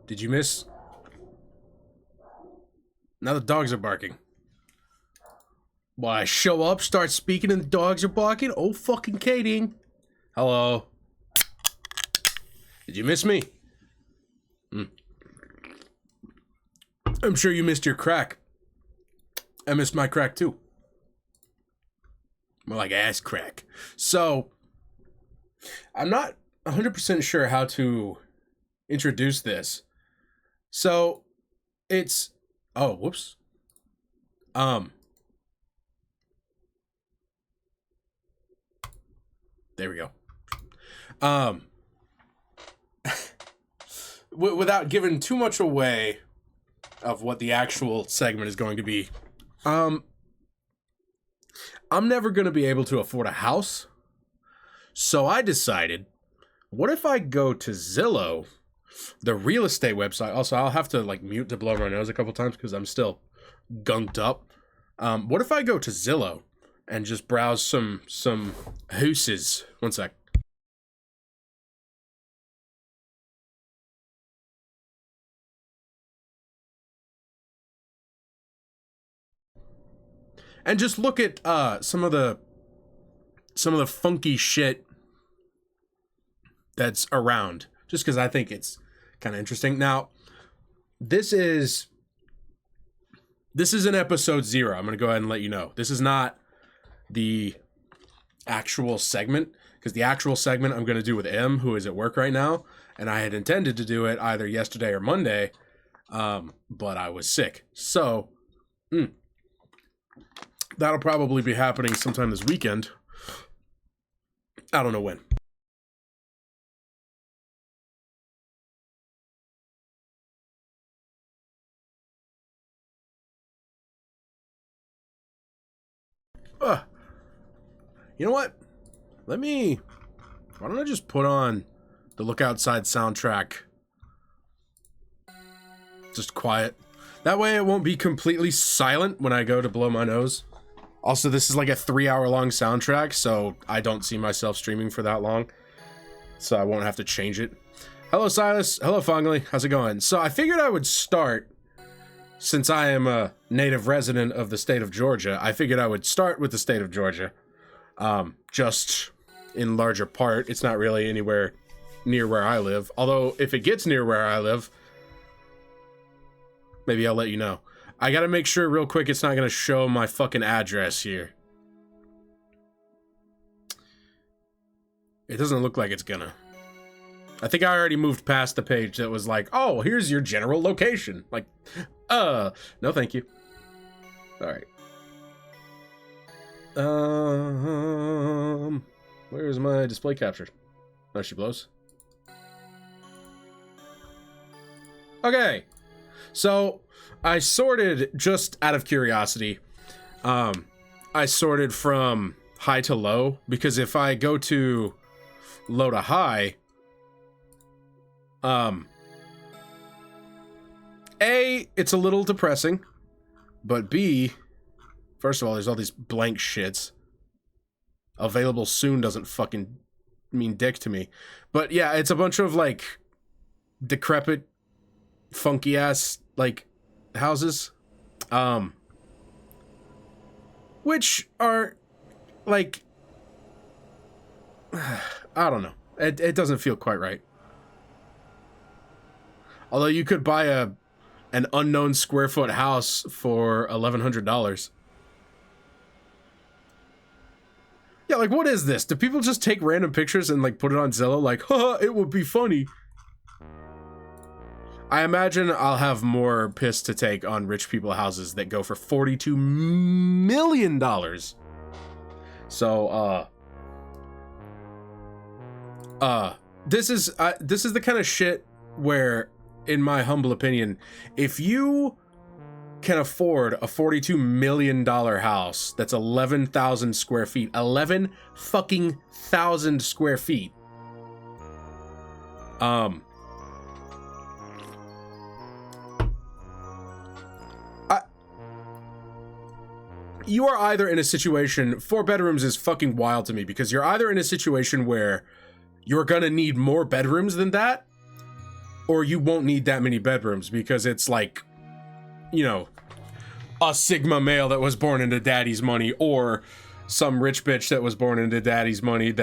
Did you miss? Now the dogs are barking. Why, I show up, start speaking, and the dogs are barking? Oh, fucking Katie. Hello. Did you miss me? I'm sure you missed your crack. I missed my crack, too. More like ass crack. So, I'm not 100% sure how to introduce this. So, it's... Oh, whoops. There we go. Without giving too much away of what the actual segment is going to be, I'm never going to be able to afford a house. So I decided, what if I go to Zillow, the real estate website? Also, I'll have to like mute to blow my nose a couple times because I'm still gunked up. What if I go to Zillow and just browse some houses? One sec. And just look at some of the funky shit that's around, just because I think it's kind of interesting. Now, this is an episode 0. I'm gonna go ahead and let you know this is not the actual segment, because the actual segment I'm gonna do with M, who is at work right now, and I had intended to do it either yesterday or Monday, but I was sick, so that'll probably be happening sometime this weekend. I don't know when. You know what? Why don't I just put on the Look Outside soundtrack? Just quiet. That way it won't be completely silent when I go to blow my nose. Also, this is like a 3-hour-long soundtrack, so I don't see myself streaming for that long. So I won't have to change it. Hello, Silas. Hello, Fongly. How's it going? So I figured I would start, since I am a native resident of the state of Georgia, I figured I would start with the state of Georgia. Just in larger part. It's not really anywhere near where I live. Although, if it gets near where I live, maybe I'll let you know. I gotta make sure real quick it's not gonna show my fucking address here. It doesn't look like it's gonna. I think I already moved past the page that was like, oh, here's your general location. Like, no thank you. Alright. Where's my display capture? Oh, she blows. Okay. So, I sorted, just out of curiosity, I sorted from high to low, because if I go to low to high, A, it's a little depressing, but B, first of all, there's all these blank shits. Available soon doesn't fucking mean dick to me. But yeah, it's a bunch of, like, decrepit, funky-ass, like, houses. Which are, like, I don't know. It doesn't feel quite right. Although you could buy an unknown square foot house for $1,100. Yeah, like, what is this? Do people just take random pictures and, like, put it on Zillow? Like, haha, it would be funny. I imagine I'll have more piss to take on rich people houses that go for $42 million. So, this is the kind of shit where, in my humble opinion, if you can afford a $42 million house that's 11,000 square feet, 11 fucking thousand square feet, you are either in a situation, 4 bedrooms is fucking wild to me, because you're either in a situation where you're gonna need more bedrooms than that, or you won't need that many bedrooms because it's like, you know, a Sigma male that was born into daddy's money, or some rich bitch that was born into daddy's money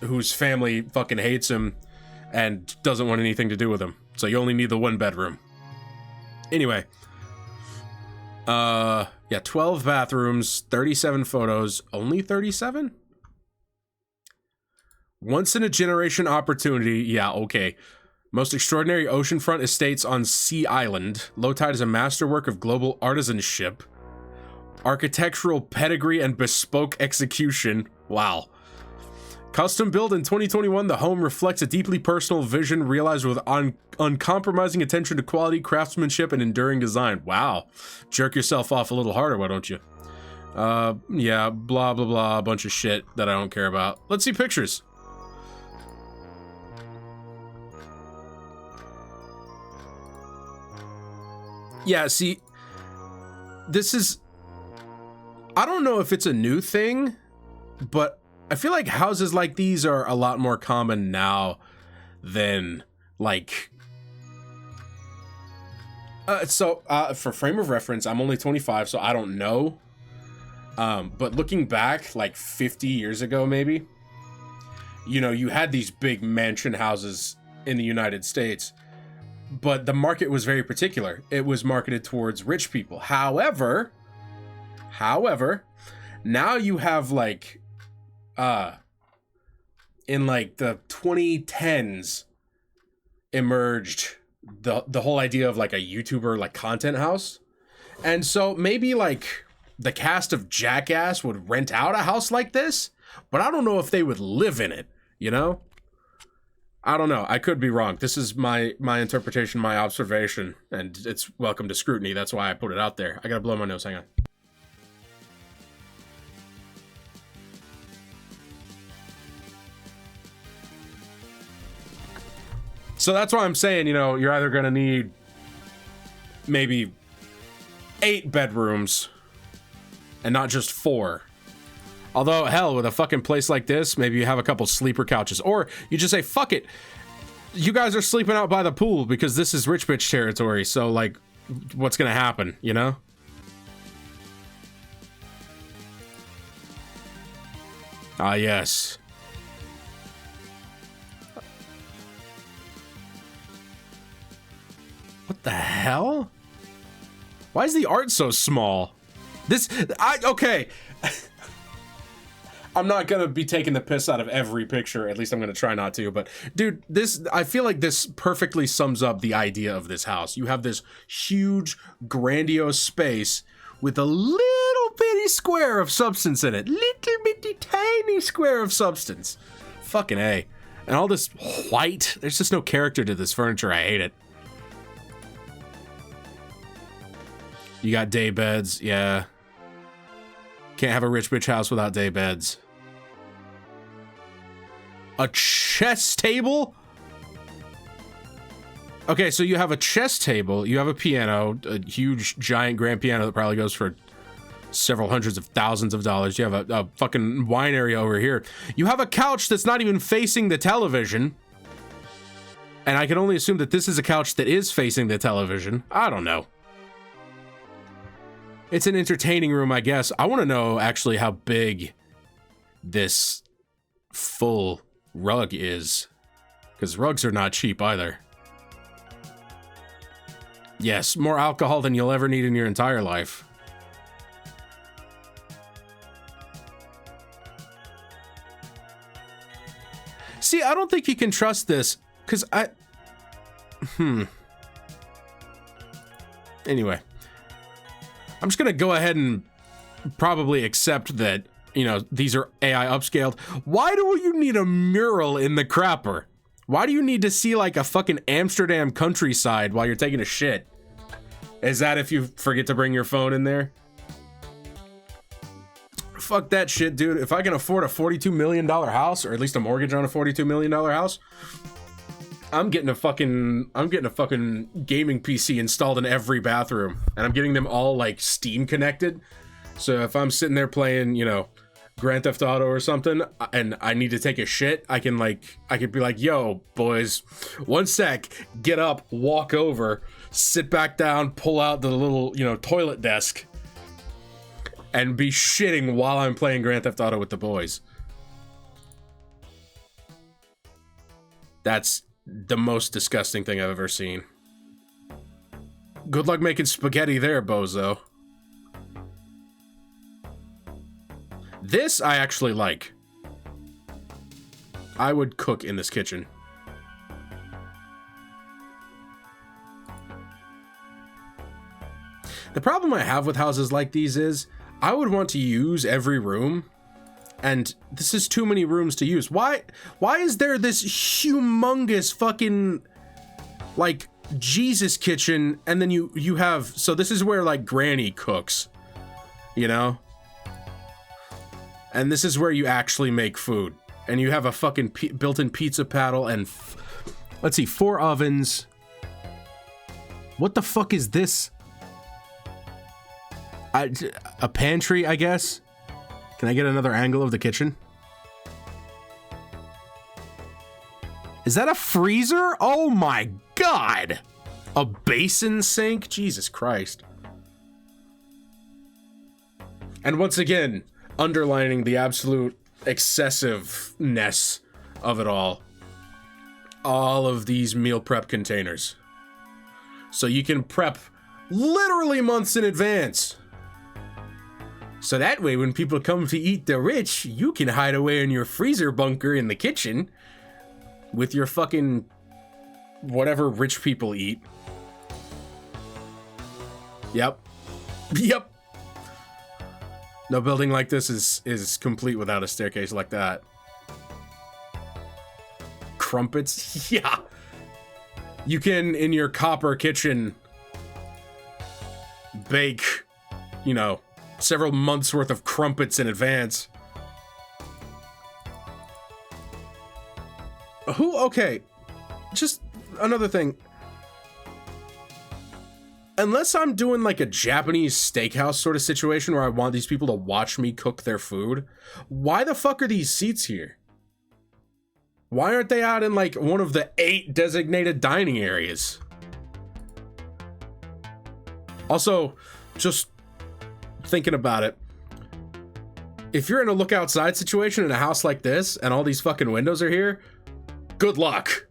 whose family fucking hates him and doesn't want anything to do with him. So you only need the 1 bedroom. Anyway. Yeah, 12 bathrooms, 37 photos, only 37? Once in a generation opportunity, yeah, okay. Most extraordinary oceanfront estates on Sea Island. Low tide is a masterwork of global artisanship. Architectural pedigree and bespoke execution. Wow. Custom built in 2021, the home reflects a deeply personal vision realized with uncompromising attention to quality, craftsmanship, and enduring design. Wow. Jerk yourself off a little harder, why don't you? Yeah, blah, blah, blah, a bunch of shit that I don't care about. Let's see pictures. Yeah, see, this is... I don't know if it's a new thing, but I feel like houses like these are a lot more common now than, like... for frame of reference, I'm only 25, so I don't know. But looking back, like 50 years ago, maybe, you know, you had these big mansion houses in the United States, but the market was very particular. It was marketed towards rich people. However, now you have like, in like the 2010s emerged the whole idea of like a YouTuber like content house. And so maybe like the cast of Jackass would rent out a house like this, but I don't know if they would live in it, you know? I don't know. I could be wrong. This is my interpretation, my observation, and it's welcome to scrutiny. That's why I put it out there. I gotta blow my nose. Hang on. So that's why I'm saying, you know, you're either gonna need maybe 8 bedrooms and not just 4. Although, hell, with a fucking place like this, maybe you have a couple sleeper couches. Or you just say, fuck it. You guys are sleeping out by the pool because this is rich bitch territory. So, like, what's gonna happen, you know? Ah, yes. What the hell? Why is the art so small? Okay. I'm not gonna be taking the piss out of every picture, at least I'm gonna try not to, but dude, I feel like this perfectly sums up the idea of this house. You have this huge, grandiose space with a little bitty square of substance in it. Little bitty tiny square of substance. Fucking A. And all this white, there's just no character to this furniture, I hate it. You got day beds, yeah. Can't have a rich bitch house without day beds. A chess table? Okay, so you have a chess table, you have a piano, a huge, giant grand piano that probably goes for several hundreds of thousands of dollars. You have a fucking wine area over here. You have a couch that's not even facing the television. And I can only assume that this is a couch that is facing the television. I don't know. It's an entertaining room, I guess. I want to know actually how big this full rug is, because rugs are not cheap either. Yes, more alcohol than you'll ever need in your entire life. See, I don't think you can trust this, because Anyway. I'm just gonna go ahead and probably accept that, you know, these are AI upscaled. Why do you need a mural in the crapper? Why do you need to see like a fucking Amsterdam countryside while you're taking a shit? Is that if you forget to bring your phone in there? Fuck that shit, dude. If I can afford a $42 million house, or at least a mortgage on a $42 million house, I'm getting a fucking gaming PC installed in every bathroom, and I'm getting them all like Steam connected. So if I'm sitting there playing, you know, Grand Theft Auto or something, and I need to take a shit, I could be like, yo, boys, one sec, get up, walk over, sit back down, pull out the little, toilet desk, and be shitting while I'm playing Grand Theft Auto with the boys. That's the most disgusting thing I've ever seen. Good luck making spaghetti there, bozo. This I actually like. I would cook in this kitchen. The problem I have with houses like these is I would want to use every room, and this is too many rooms to use. Why is there this humongous fucking like Jesus kitchen, and then you have, so this is where like Granny cooks, and this is where you actually make food, and you have a fucking built-in pizza paddle and let's see, 4 ovens. What the fuck is this? A pantry, I guess. Can I get another angle of the kitchen? Is that a freezer? Oh my god! A basin sink? Jesus Christ. And once again, underlining the absolute excessiveness of it all of these meal prep containers. So you can prep literally months in advance. So that way, when people come to eat the rich, you can hide away in your freezer bunker in the kitchen with your fucking whatever rich people eat. Yep. Yep. No building like this is complete without a staircase like that. Crumpets? Yeah. You can, in your copper kitchen, bake, several months worth of crumpets in advance. Okay, just another thing. Unless I'm doing like a Japanese steakhouse sort of situation where I want these people to watch me cook their food, why the fuck are these seats here? Why aren't they out in like one of the 8 designated dining areas? Also, just thinking about it, if you're in a look outside situation in a house like this and all these fucking windows are here, good luck.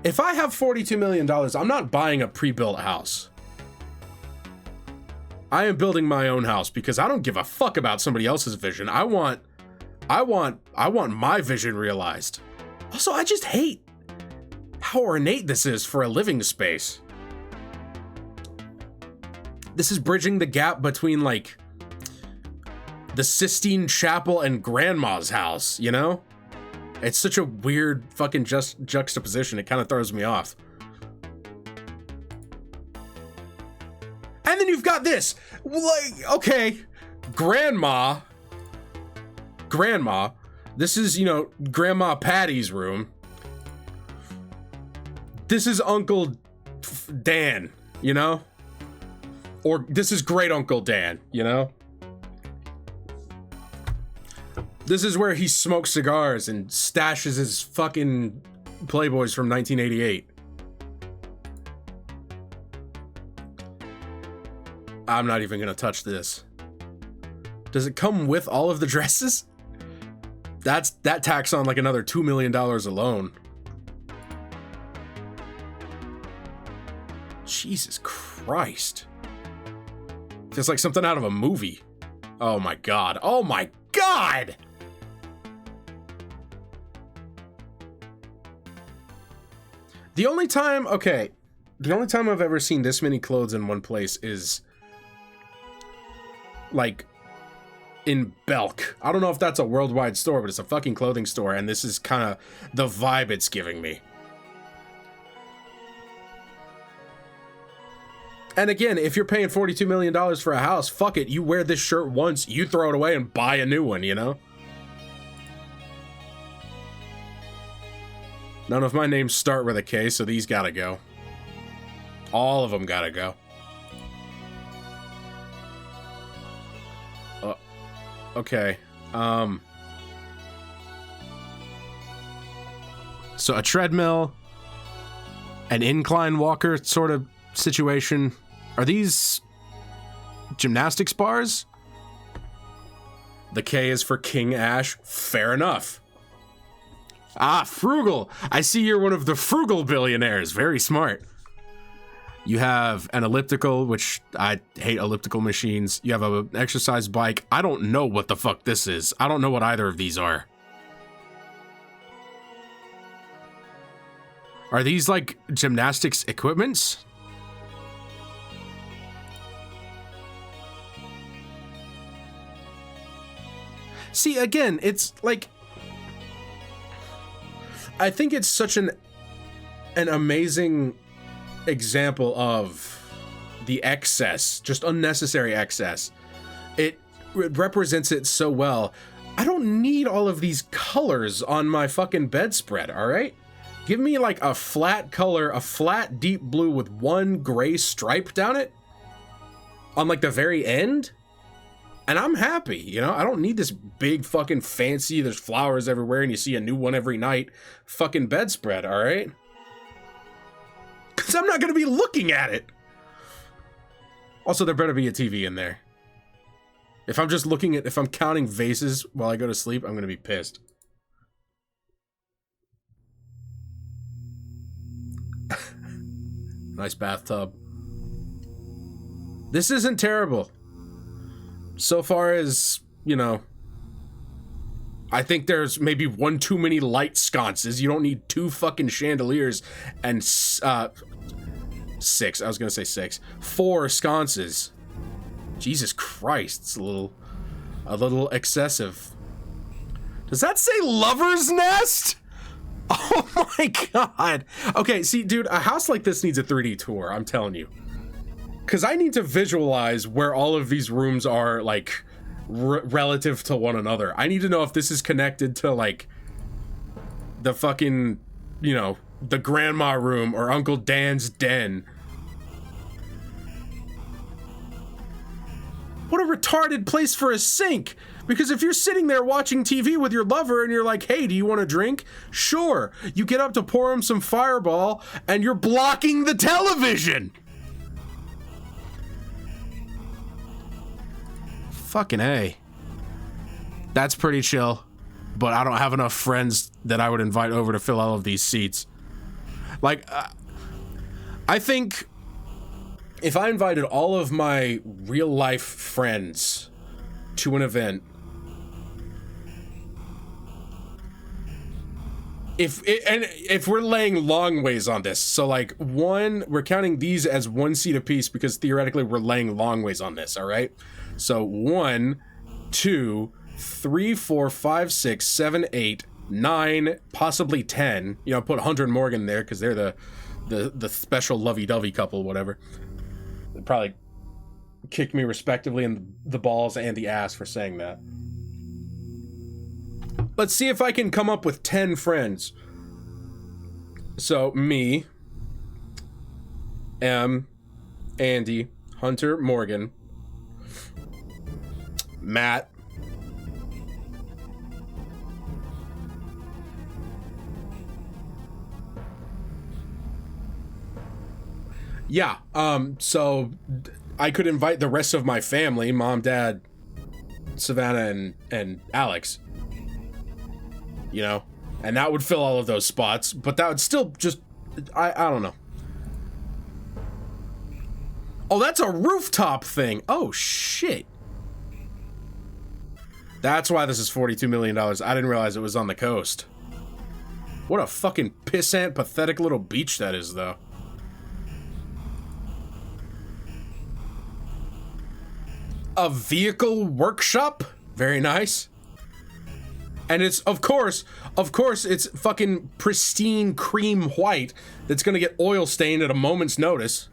If I have $42 million, I'm not buying a pre-built house. I am building my own house because I don't give a fuck about somebody else's vision. I want my vision realized. Also, I just hate how ornate this is for a living space. This is bridging the gap between like the Sistine Chapel and Grandma's house, It's such a weird fucking juxtaposition. It kind of throws me off. And then you've got this. Like, okay, Grandma. This is, Grandma Patty's room. This is Uncle Dan, Or this is Great Uncle Dan, This is where he smokes cigars and stashes his fucking Playboys from 1988. I'm not even gonna touch this. Does it come with all of the dresses? That tacks on like another $2 million alone. Jesus Christ. Feels like something out of a movie. Oh my god. Oh my god! The only time I've ever seen this many clothes in one place is like in Belk. I don't know if that's a worldwide store, but it's a fucking clothing store, and this is kind of the vibe it's giving me. And again, if you're paying $42 million for a house, fuck it, you wear this shirt once, you throw it away and buy a new one, None of my names start with a K, so these gotta go. All of them gotta go. Okay. So a treadmill, an incline walker sort of situation. Are these gymnastics bars? The K is for King Ashe. Fair enough. Ah, frugal. I see you're one of the frugal billionaires. Very smart. You have an elliptical, which I hate elliptical machines. You have an exercise bike. I don't know what the fuck this is. I don't know what either of these are. Are these like gymnastics equipments? See, again, it's like, I think it's such an amazing example of the excess, just unnecessary excess. It represents it so well. I don't need all of these colors on my fucking bedspread, all right? Give me like a flat color, a flat deep blue with one gray stripe down it on like the very end, and I'm happy, you know? I don't need this big fucking fancy, there's flowers everywhere and you see a new one every night fucking bedspread, all right? Because I'm not going to be looking at it. Also, there better be a TV in there. If I'm just looking at, if I'm counting vases while I go to sleep, I'm going to be pissed. Nice bathtub. This isn't terrible. So far as, you know, I think there's maybe one too many light sconces. You don't need 2 fucking chandeliers and 6. I was gonna say 6. 4 sconces. Jesus Christ, it's a little excessive. Does that say lover's nest? Oh my god. Okay, see, dude, a house like this needs a 3D tour, I'm telling you. Because I need to visualize where all of these rooms are, like, relative to one another. I need to know if this is connected to, like, the fucking, you know, the grandma room or Uncle Dan's den. What a retarded place for a sink! Because if you're sitting there watching TV with your lover and you're like, hey, do you want a drink? Sure. You get up to pour him some Fireball and you're blocking the television! Fucking A. That's pretty chill, but I don't have enough friends that I would invite over to fill all of these seats. Like, I think if I invited all of my real life friends to an event, if we're laying long ways on this, so like we're counting these as 1 seat apiece because theoretically we're laying long ways on this, all right? So 1, 2, 3, 4, 5, 6, 7, 8, 9, possibly 10. You know, put Hunter and Morgan there because they're the special lovey-dovey couple, whatever. They probably kicked me respectively in the balls and the ass for saying that. Let's see if I can come up with 10 friends. So me, Andy, Hunter, Morgan, Matt, yeah, so I could invite the rest of my family, mom, dad, Savannah, and Alex, you know, and that would fill all of those spots, but that would still just, I don't know. Oh, that's a rooftop thing. Oh, shit. That's why this is $42 million. I didn't realize it was on the coast. What a fucking pissant, pathetic little beach that is, though. A vehicle workshop? Very nice. And it's, of course, it's fucking pristine cream white that's gonna get oil stained at a moment's notice.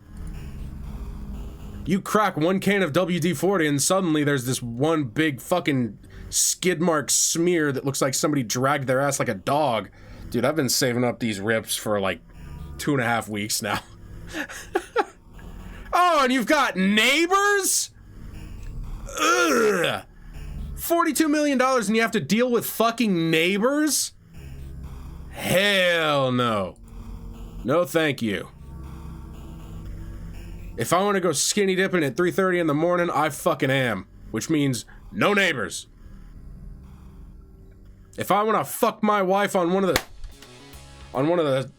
You crack 1 can of WD-40 and suddenly there's this one big fucking skid mark smear that looks like somebody dragged their ass like a dog. Dude, I've been saving up these rips for like 2.5 weeks now. Oh, and you've got neighbors? Ugh. $42 million and you have to deal with fucking neighbors? Hell no. No thank you. If I want to go skinny dipping at 3:30 in the morning, I fucking am. Which means no neighbors. If I want to fuck my wife on one of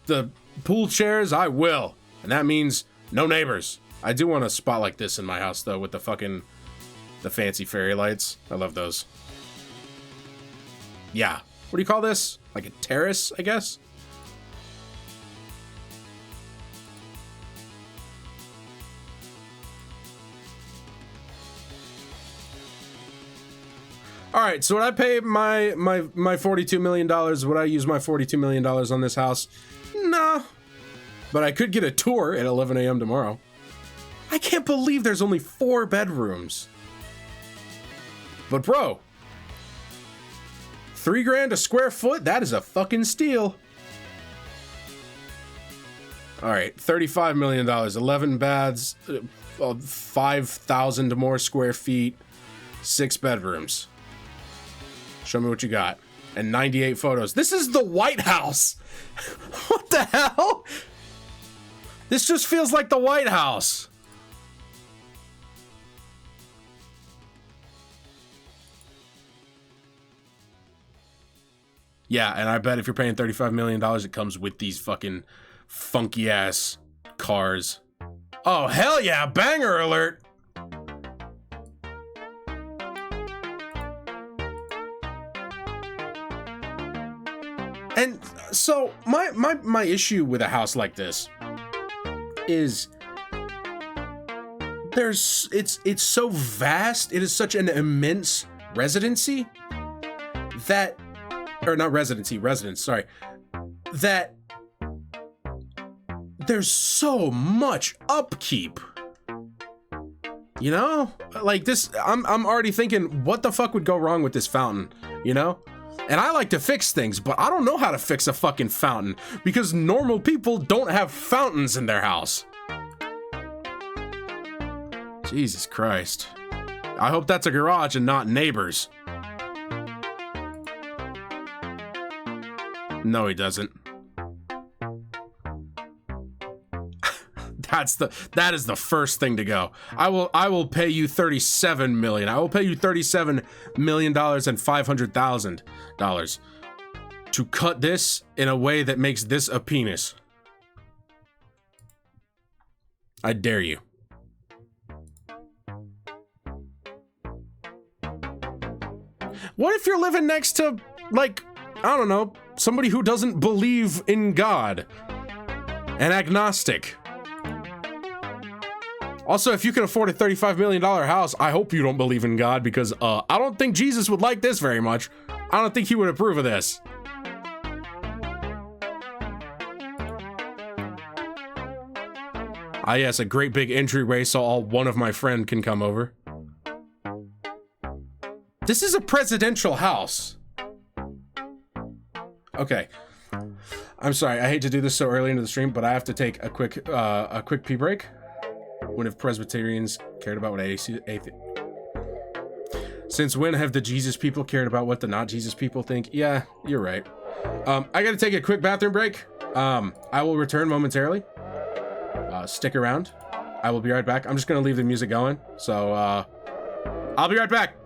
the pool chairs, I will. And that means no neighbors. I do want a spot like this in my house though, with the fancy fairy lights. I love those. Yeah. What do you call this? Like a terrace, I guess? All right, so would I pay my $42 million? Would I use my $42 million on this house? No. But I could get a tour at 11 a.m. tomorrow. I can't believe there's only 4 bedrooms. But bro, $3,000 a square foot? That is a fucking steal. All right, $35 million, 11 baths, 5,000 more square feet, 6 bedrooms. Show me what you got. And 98 photos. This is the White House. What the hell? This just feels like the White House. Yeah, and I bet if you're paying $35 million, it comes with these fucking funky ass cars. Oh, hell yeah, banger alert. And so my issue with a house like this is it's so vast, it is such an immense residency that, or not residency, residence, sorry, that there's so much upkeep. You know? Like this, I'm already thinking, what the fuck would go wrong with this fountain? You know? And I like to fix things, but I don't know how to fix a fucking fountain because normal people don't have fountains in their house. Jesus Christ. I hope that's a garage and not neighbors. No, he doesn't. That is the first thing to go. I will pay you $37 million. I will pay you $37 million and $500,000 to cut this in a way that makes this a penis. I dare you. What if you're living next to, like, I don't know, somebody who doesn't believe in God? An agnostic. Also, if you can afford a $35 million house, I hope you don't believe in God because I don't think Jesus would like this very much. I don't think he would approve of this. Ah, yes, a great big entryway so one of my friend can come over. This is a presidential house. Okay. I'm sorry, I hate to do this so early into the stream, but I have to take a quick pee break. When have Presbyterians cared about what Since when have the Jesus people cared about what the not Jesus people think? Yeah, you're right. I gotta take a quick bathroom break. I will return momentarily. Stick around. I will be right back. I'm just gonna leave the music going. So, I'll be right back.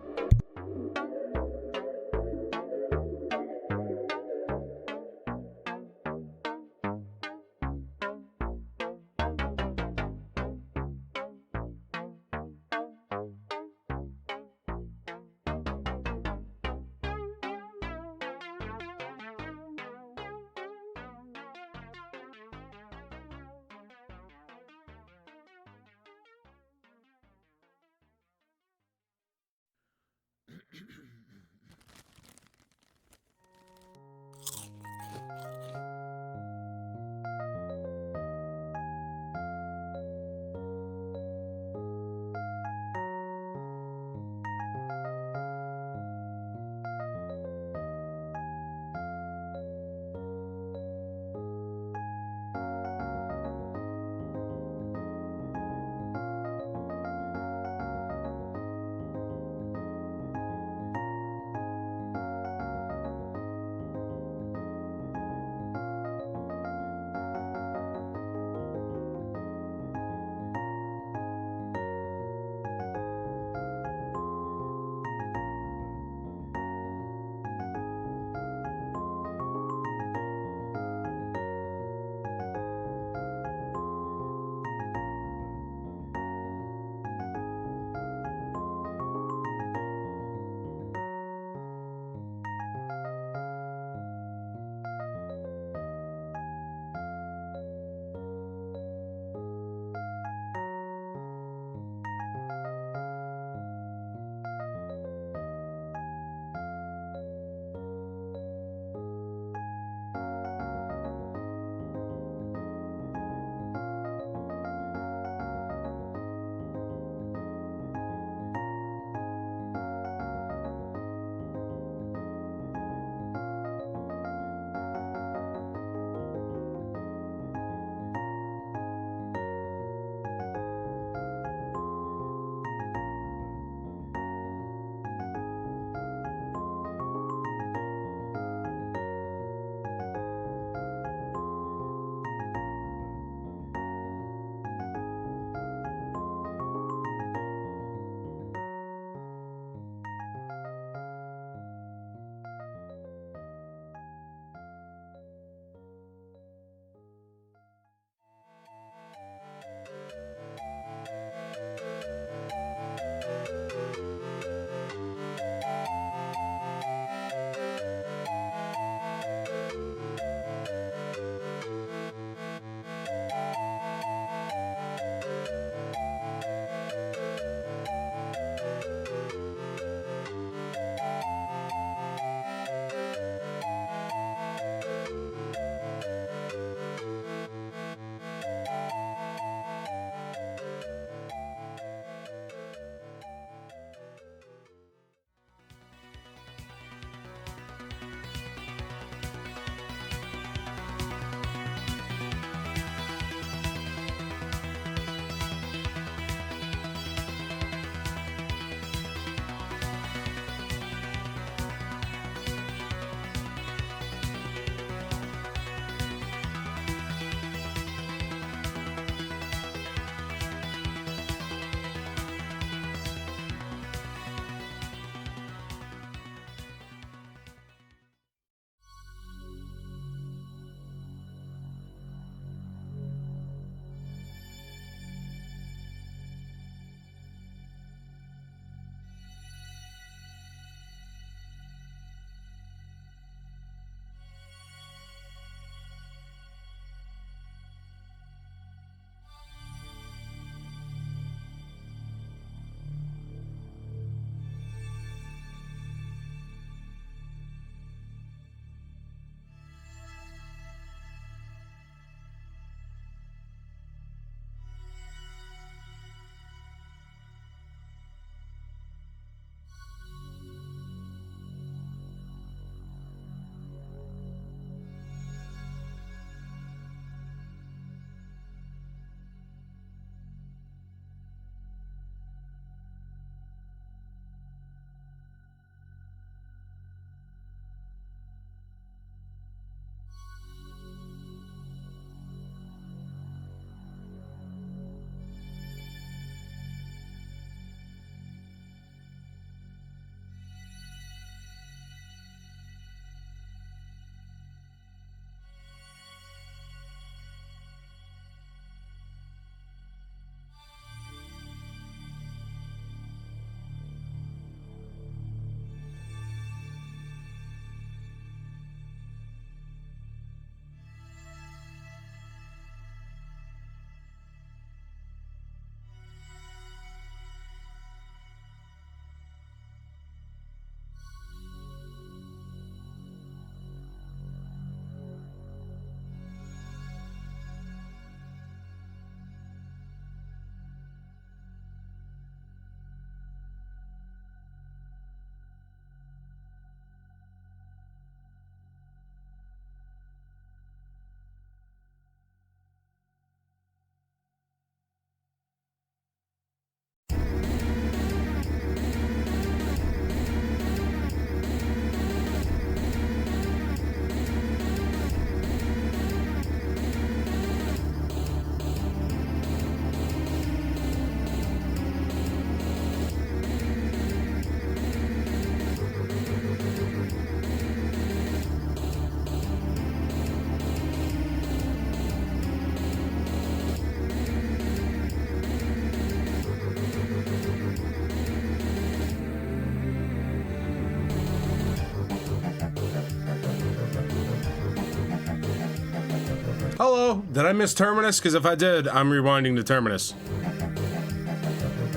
hello. Did I miss Terminus? Because if I did, I'm rewinding to Terminus.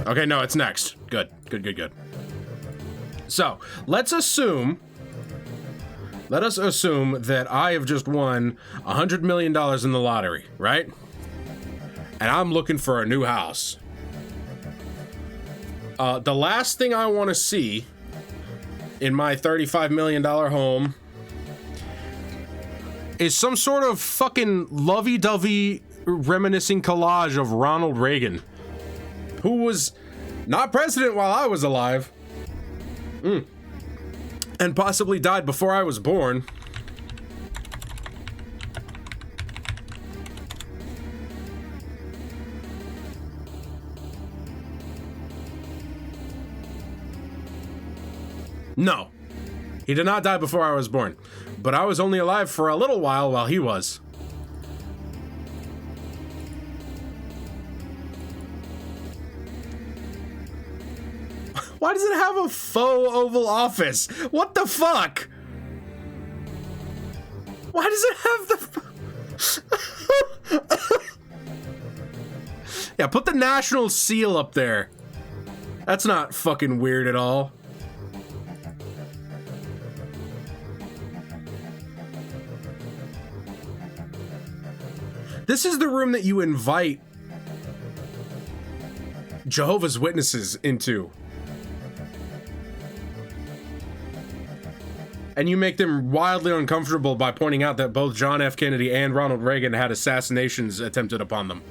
Okay, no, it's next. Good. So, let us assume that I have just won $100 million in the lottery, right? And I'm looking for a new house. The last thing I want to see in my $35 million home is some sort of fucking lovey-dovey reminiscing collage of Ronald Reagan, who was not president while I was alive, and possibly died before I was born. No, he did not die before I was born, but I was only alive for a little while he was. Why does it have a faux Oval Office? What the fuck? Why does it have the... Yeah, put the national seal up there. That's not fucking weird at all. This is the room that you invite Jehovah's Witnesses into. And you make them wildly uncomfortable by pointing out that both John F. Kennedy and Ronald Reagan had assassinations attempted upon them.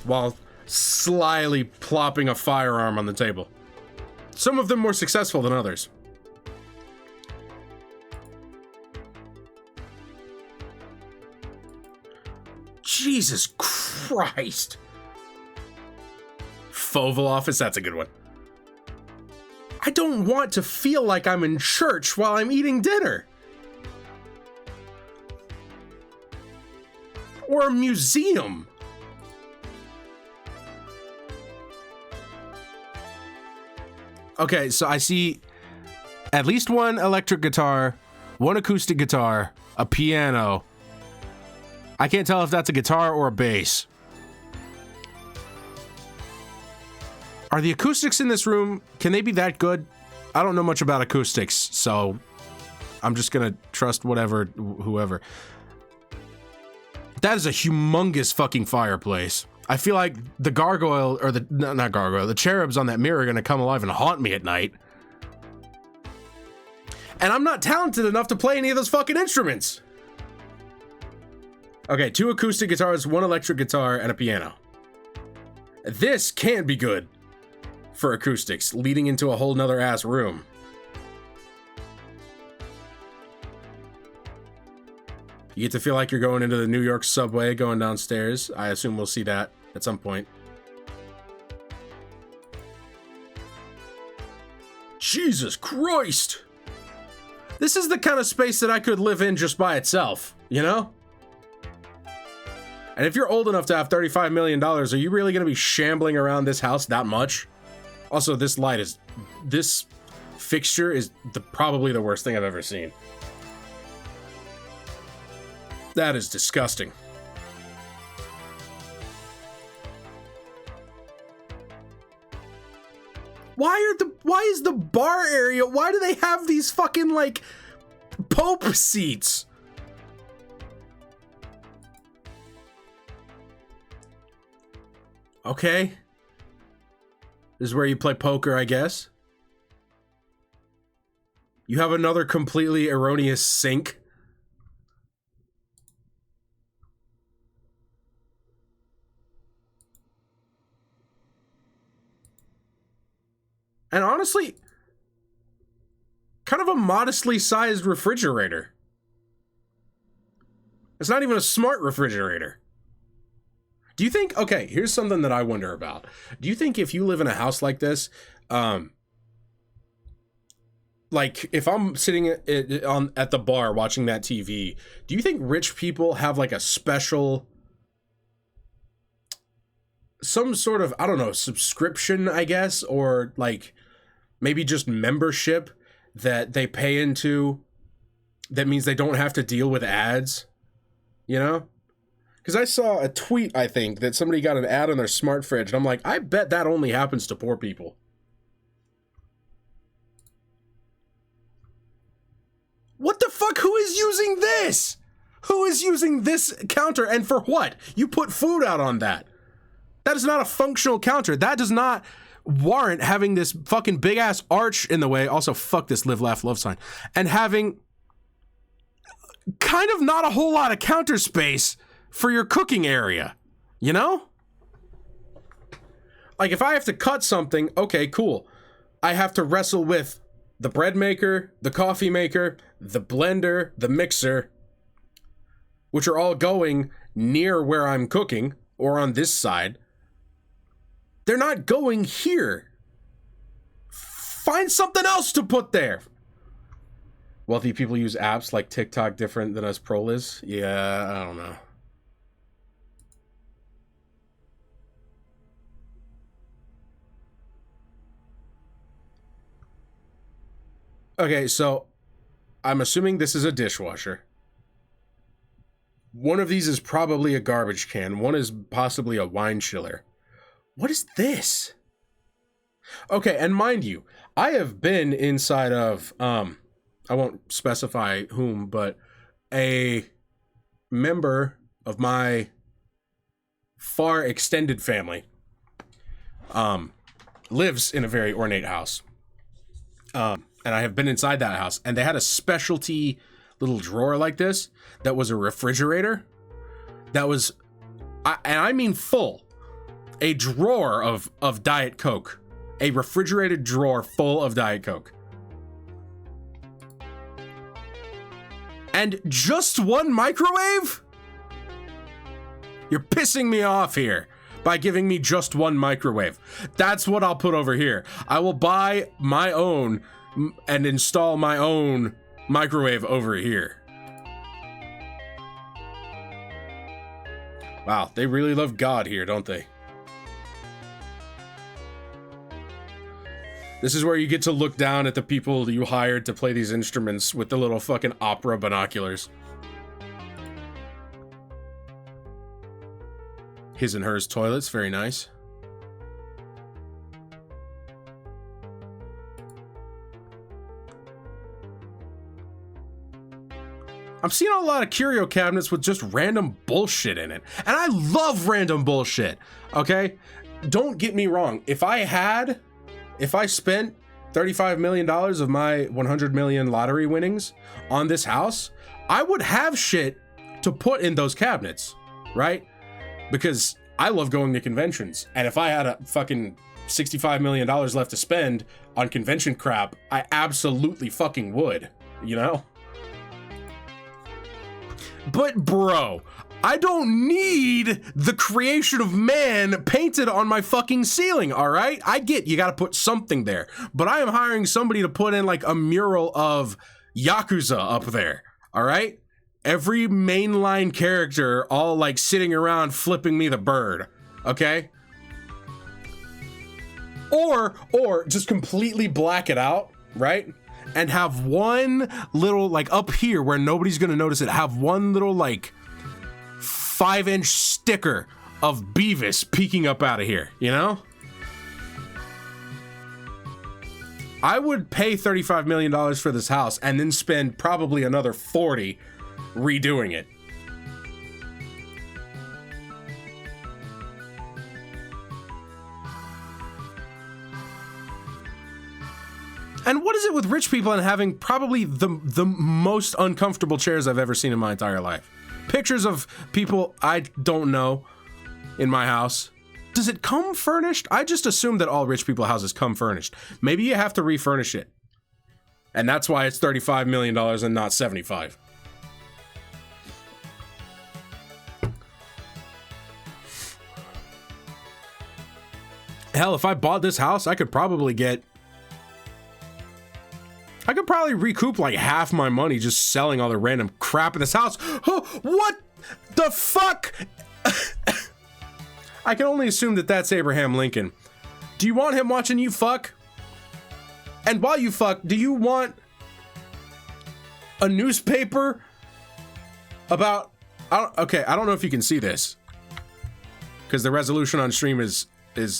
While slyly plopping a firearm on the table. Some of them more successful than others. Jesus Christ. Oval Office, that's a good one. I don't want to feel like I'm in church while I'm eating dinner. Or a museum. Okay, so I see at least one electric guitar, one acoustic guitar, a piano. I can't tell if that's a guitar or a bass. Are the acoustics in this room, can they be that good? I don't know much about acoustics, so I'm just gonna trust whoever. That is a humongous fucking fireplace. I feel like the gargoyle, or not gargoyle, the cherubs on that mirror are gonna come alive and haunt me at night. And I'm not talented enough to play any of those fucking instruments. Okay, 2 acoustic guitars, 1 electric guitar, and a piano. This can be good for acoustics, leading into a whole nother ass room. You get to feel like you're going into the New York subway going downstairs. I assume we'll see that at some point. Jesus Christ! This is the kind of space that I could live in just by itself, you know? And if you're old enough to have $35 million, are you really going to be shambling around this house that much? Also, this fixture is probably the worst thing I've ever seen. That is disgusting. Why is the bar area, why do they have these fucking, like, Pope seats? Okay. This is where you play poker, I guess. You have another completely erroneous sink. And honestly, kind of a modestly sized refrigerator. It's not even a smart refrigerator. Do you think, okay, here's something that I wonder about. Do you think if you live in a house like this, like if I'm sitting at the bar watching that TV, do you think rich people have like a special, some sort of, I don't know, subscription, I guess, or like maybe just membership that they pay into that means they don't have to deal with ads, you know? Because I saw a tweet, I think, that somebody got an ad on their smart fridge, and I'm like, I bet that only happens to poor people. What the fuck? Who is using this? Who is using this counter, and for what? You put food out on that. That is not a functional counter. That does not warrant having this fucking big-ass arch in the way. Also, fuck this live, laugh, love sign. And having kind of not a whole lot of counter space for your cooking area, you know? Like, if I have to cut something, okay, cool. I have to wrestle with the bread maker, the coffee maker, the blender, the mixer, which are all going near where I'm cooking, or on this side. They're not going here. Find something else to put there. Wealthy people use apps like TikTok different than us proles. Yeah, I don't know. Okay, so I'm assuming this is a dishwasher. One of these is probably a garbage can. One is possibly a wine chiller. What is this? Okay, and mind you, I have been inside of, I won't specify whom, but a member of my far extended family lives in a very ornate house. And I have been inside that house, and they had a specialty little drawer like this that was a refrigerator that was, and I mean full, a drawer of Diet Coke, a refrigerated drawer full of Diet Coke. And just one microwave? You're pissing me off here by giving me just one microwave. That's what I'll put over here. I will buy my own and install my own microwave over here. Wow, they really love God here, don't they? This is where you get to look down at the people you hired to play these instruments with the little fucking opera binoculars. His and hers toilets, very nice. I'm seeing a lot of curio cabinets with just random bullshit in it. And I love random bullshit, okay? Don't get me wrong. If I spent $35 million of my 100 million lottery winnings on this house, I would have shit to put in those cabinets, right? Because I love going to conventions. And if I had a fucking $65 million left to spend on convention crap, I absolutely fucking would, you know? But bro, I don't need the creation of man painted on my fucking ceiling, all right? I get you gotta put something there, but I am hiring somebody to put in like a mural of Yakuza up there, all right? Every mainline character all like sitting around flipping me the bird, okay? Or just completely black it out, right? And have one little, like up here where nobody's gonna notice it, have one little like 5-inch sticker of Beavis peeking up out of here, you know? I would pay $35 million for this house and then spend probably another 40 redoing it. And what is it with rich people and having probably the most uncomfortable chairs I've ever seen in my entire life? Pictures of people I don't know in my house. Does it come furnished? I just assume that all rich people houses come furnished. Maybe you have to refurnish it. And that's why it's $35 million and not 75. Hell, if I bought this house, I could probably recoup like half my money just selling all the random crap in this house. Oh, what the fuck? I can only assume that that's Abraham Lincoln. Do you want him watching you fuck? And while you fuck, do you want a newspaper about... okay, I don't know if you can see this, because the resolution on stream is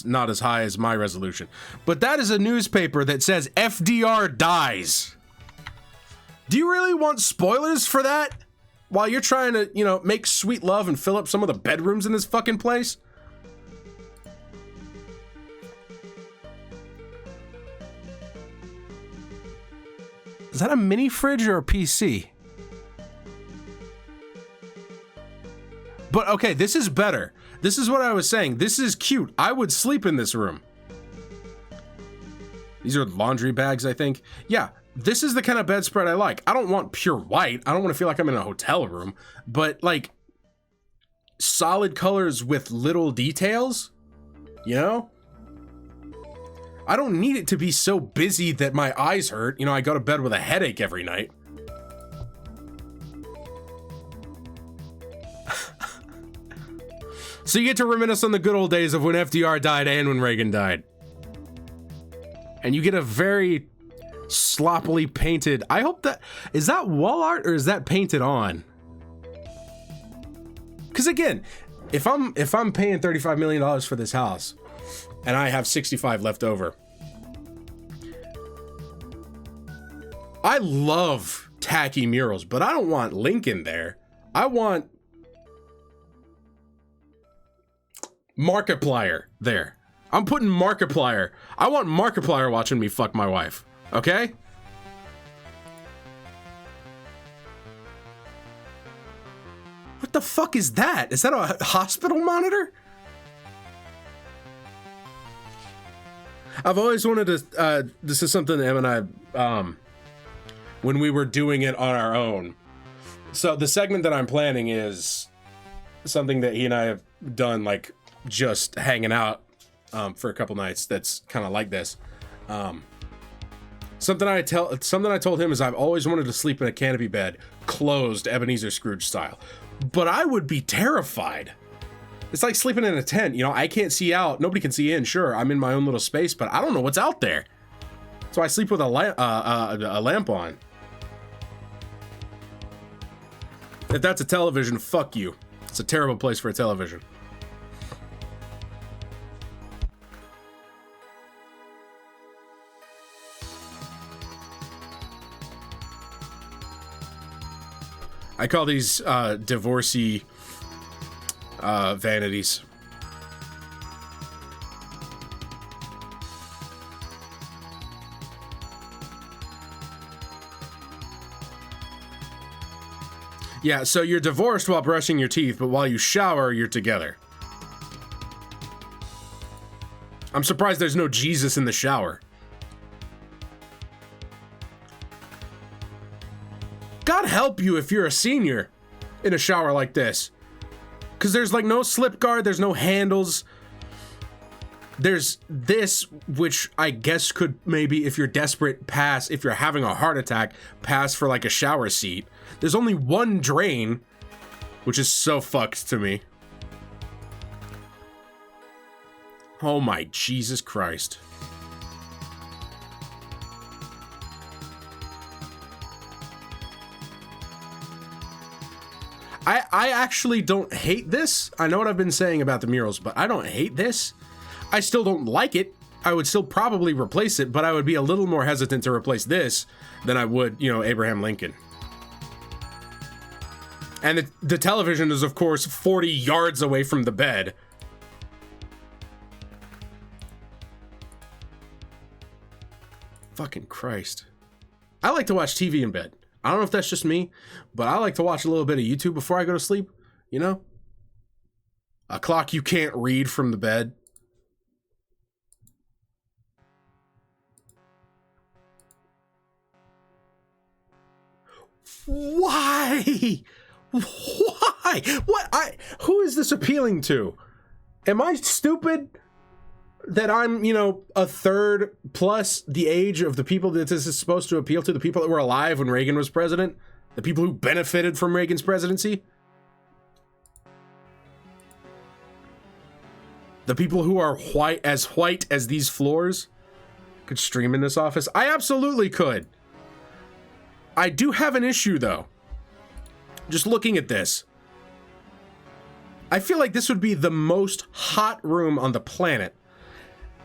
not as high as my resolution. But that is a newspaper that says FDR dies. Do you really want spoilers for that? While you're trying to, you know, make sweet love and fill up some of the bedrooms in this fucking place? Is that a mini fridge or a PC? But okay, this is better. This is what I was saying. This is cute. I would sleep in this room. These are laundry bags, I think. Yeah, this is the kind of bedspread I like. I don't want pure white. I don't want to feel like I'm in a hotel room. But like solid colors with little details, you know? I don't need it to be so busy that my eyes hurt. You know, I go to bed with a headache every night. So you get to reminisce on the good old days of when FDR died and when Reagan died. And you get a very sloppily painted... I hope that... Is that wall art or is that painted on? Because again, if I'm paying $35 million for this house and I have 65 left over, I love tacky murals, but I don't want Lincoln there. I want Markiplier there. I'm putting Markiplier. I want Markiplier watching me fuck my wife. Okay? What the fuck is that? Is that a hospital monitor? I've always wanted to, this is something Em and I, when we were doing it on our own. So the segment that I'm planning is something that he and I have done, like, just hanging out for a couple nights. That's kind of like this. Something I told him is I've always wanted to sleep in a canopy bed, closed Ebenezer Scrooge style, but I would be terrified. It's like sleeping in a tent. You know, I can't see out. Nobody can see in. Sure, I'm in my own little space, but I don't know what's out there. So I sleep with a lamp on. If that's a television, fuck you. It's a terrible place for a television. I call these divorcee vanities. Yeah, so you're divorced while brushing your teeth, but while you shower, you're together. I'm surprised there's no Jesus in the shower. God help you if you're a senior in a shower like this. Because there's like no slip guard, there's no handles. There's this, which I guess could maybe, if you're desperate, pass, if you're having a heart attack, pass for like a shower seat. There's only one drain, which is so fucked to me. Oh my Jesus Christ. I actually don't hate this. I know what I've been saying about the murals, but I don't hate this. I still don't like it. I would still probably replace it, but I would be a little more hesitant to replace this than I would, you know, Abraham Lincoln. And the television is, of course, 40 yards away from the bed. Fucking Christ. I like to watch TV in bed. I don't know if that's just me, but I like to watch a little bit of YouTube before I go to sleep, you know? A clock you can't read from the bed. Why? Why? What? Who is this appealing to? Am I stupid that I'm, you know, a third plus the age of the people that this is supposed to appeal to? The people that were alive when Reagan was president? The people who benefited from Reagan's presidency? The people who are white as these floors? could stream in this office? I absolutely could. I do have an issue though. Just looking at this. I feel like this would be the most hot room on the planet.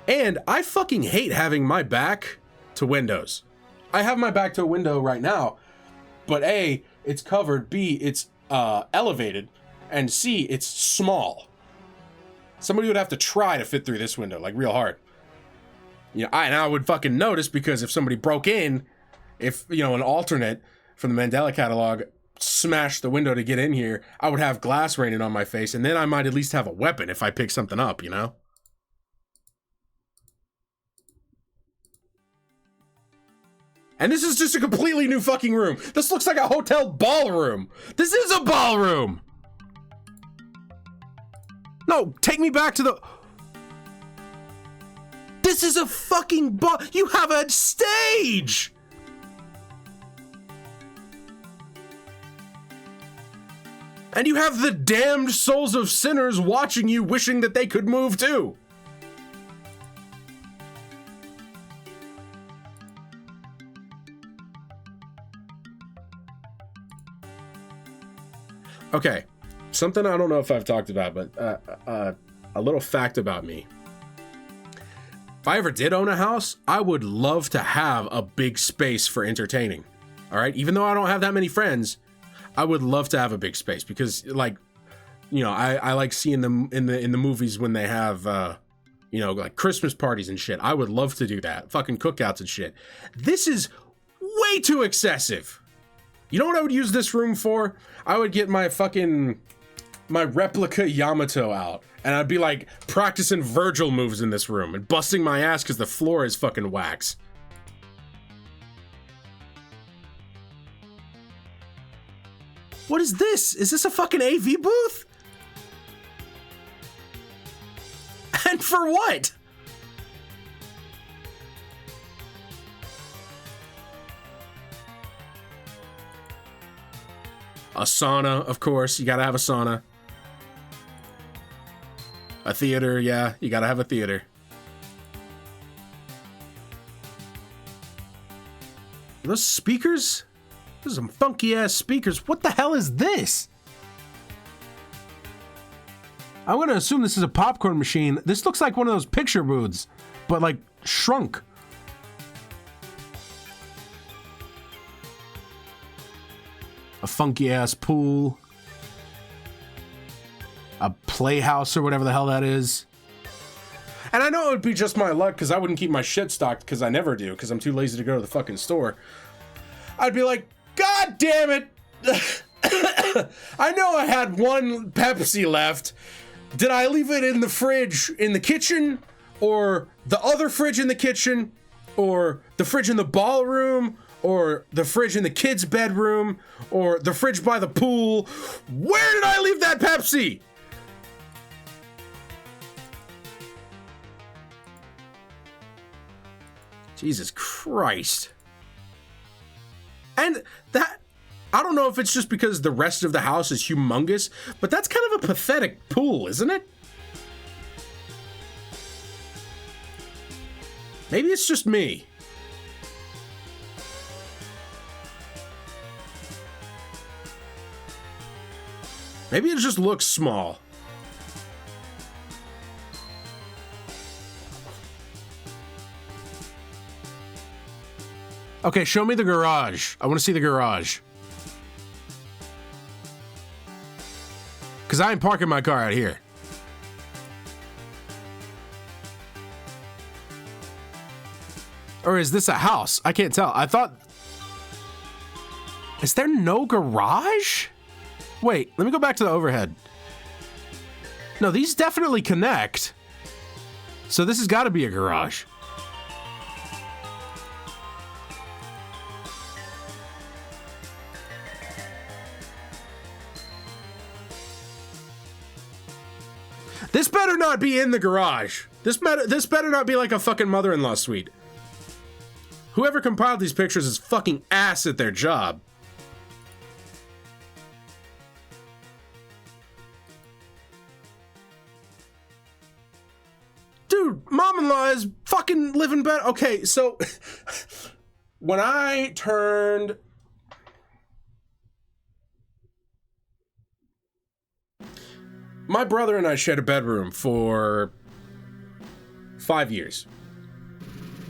And I fucking hate having my back to windows. I have my back to a window right now, but A, it's covered, B, it's elevated, and C, it's small. Somebody would have to try to fit through this window, like real hard. You know, I would fucking notice because if somebody broke in, if, you know, an alternate from the Mandela catalog smashed the window to get in here, I would have glass raining on my face, and then I might at least have a weapon if I pick something up, you know? And this is just a completely new fucking room. This looks like a hotel ballroom. This is a ballroom. No, take me back to the... This is a fucking ball... You have a stage! And you have the damned souls of sinners watching you, wishing that they could move too. Okay, something I don't know if I've talked about, but a little fact about me. If I ever did own a house, I would love to have a big space for entertaining. All right, even though I don't have that many friends, I would love to have a big space because, like, you know, I like seeing them in the movies when they have, you know, like Christmas parties and shit. I would love to do that, fucking cookouts and shit. This is way too excessive. You know what I would use this room for? I would get my replica Yamato out, and I'd be like practicing Virgil moves in this room and busting my ass because the floor is fucking wax. What is this? Is this a fucking AV booth? And for what? A sauna, of course. You gotta have a sauna. A theater, yeah. You gotta have a theater. Are those speakers? Those are some funky ass speakers. What the hell is this? I'm gonna assume this is a popcorn machine. This looks like one of those picture booths, but like shrunk. A funky ass pool. A playhouse or whatever the hell that is. And I know it would be just my luck because I wouldn't keep my shit stocked because I never do because I'm too lazy to go to the fucking store. I'd be like, God damn it. I know I had one Pepsi left. Did I leave it in the fridge in the kitchen? Or the other fridge in the kitchen? Or the fridge in the ballroom? Or the fridge in the kids' bedroom? Or the fridge by the pool? Where did I leave that Pepsi? Jesus Christ. And that, I don't know if it's just because the rest of the house is humongous, but that's kind of a pathetic pool, isn't it? Maybe it's just me. Maybe it just looks small. Okay, show me the garage. I want to see the garage. Because I ain't parking my car out here. Or is this a house? I can't tell. I thought... Is there no garage? Wait, let me go back to the overhead. No, these definitely connect. So this has got to be a garage. This better not be in the garage. This better not be like a fucking mother-in-law suite. Whoever compiled these pictures is fucking ass at their job. Dude, mom-in-law is fucking living better. Okay, so when I turned... My brother and I shared a bedroom for 5 years.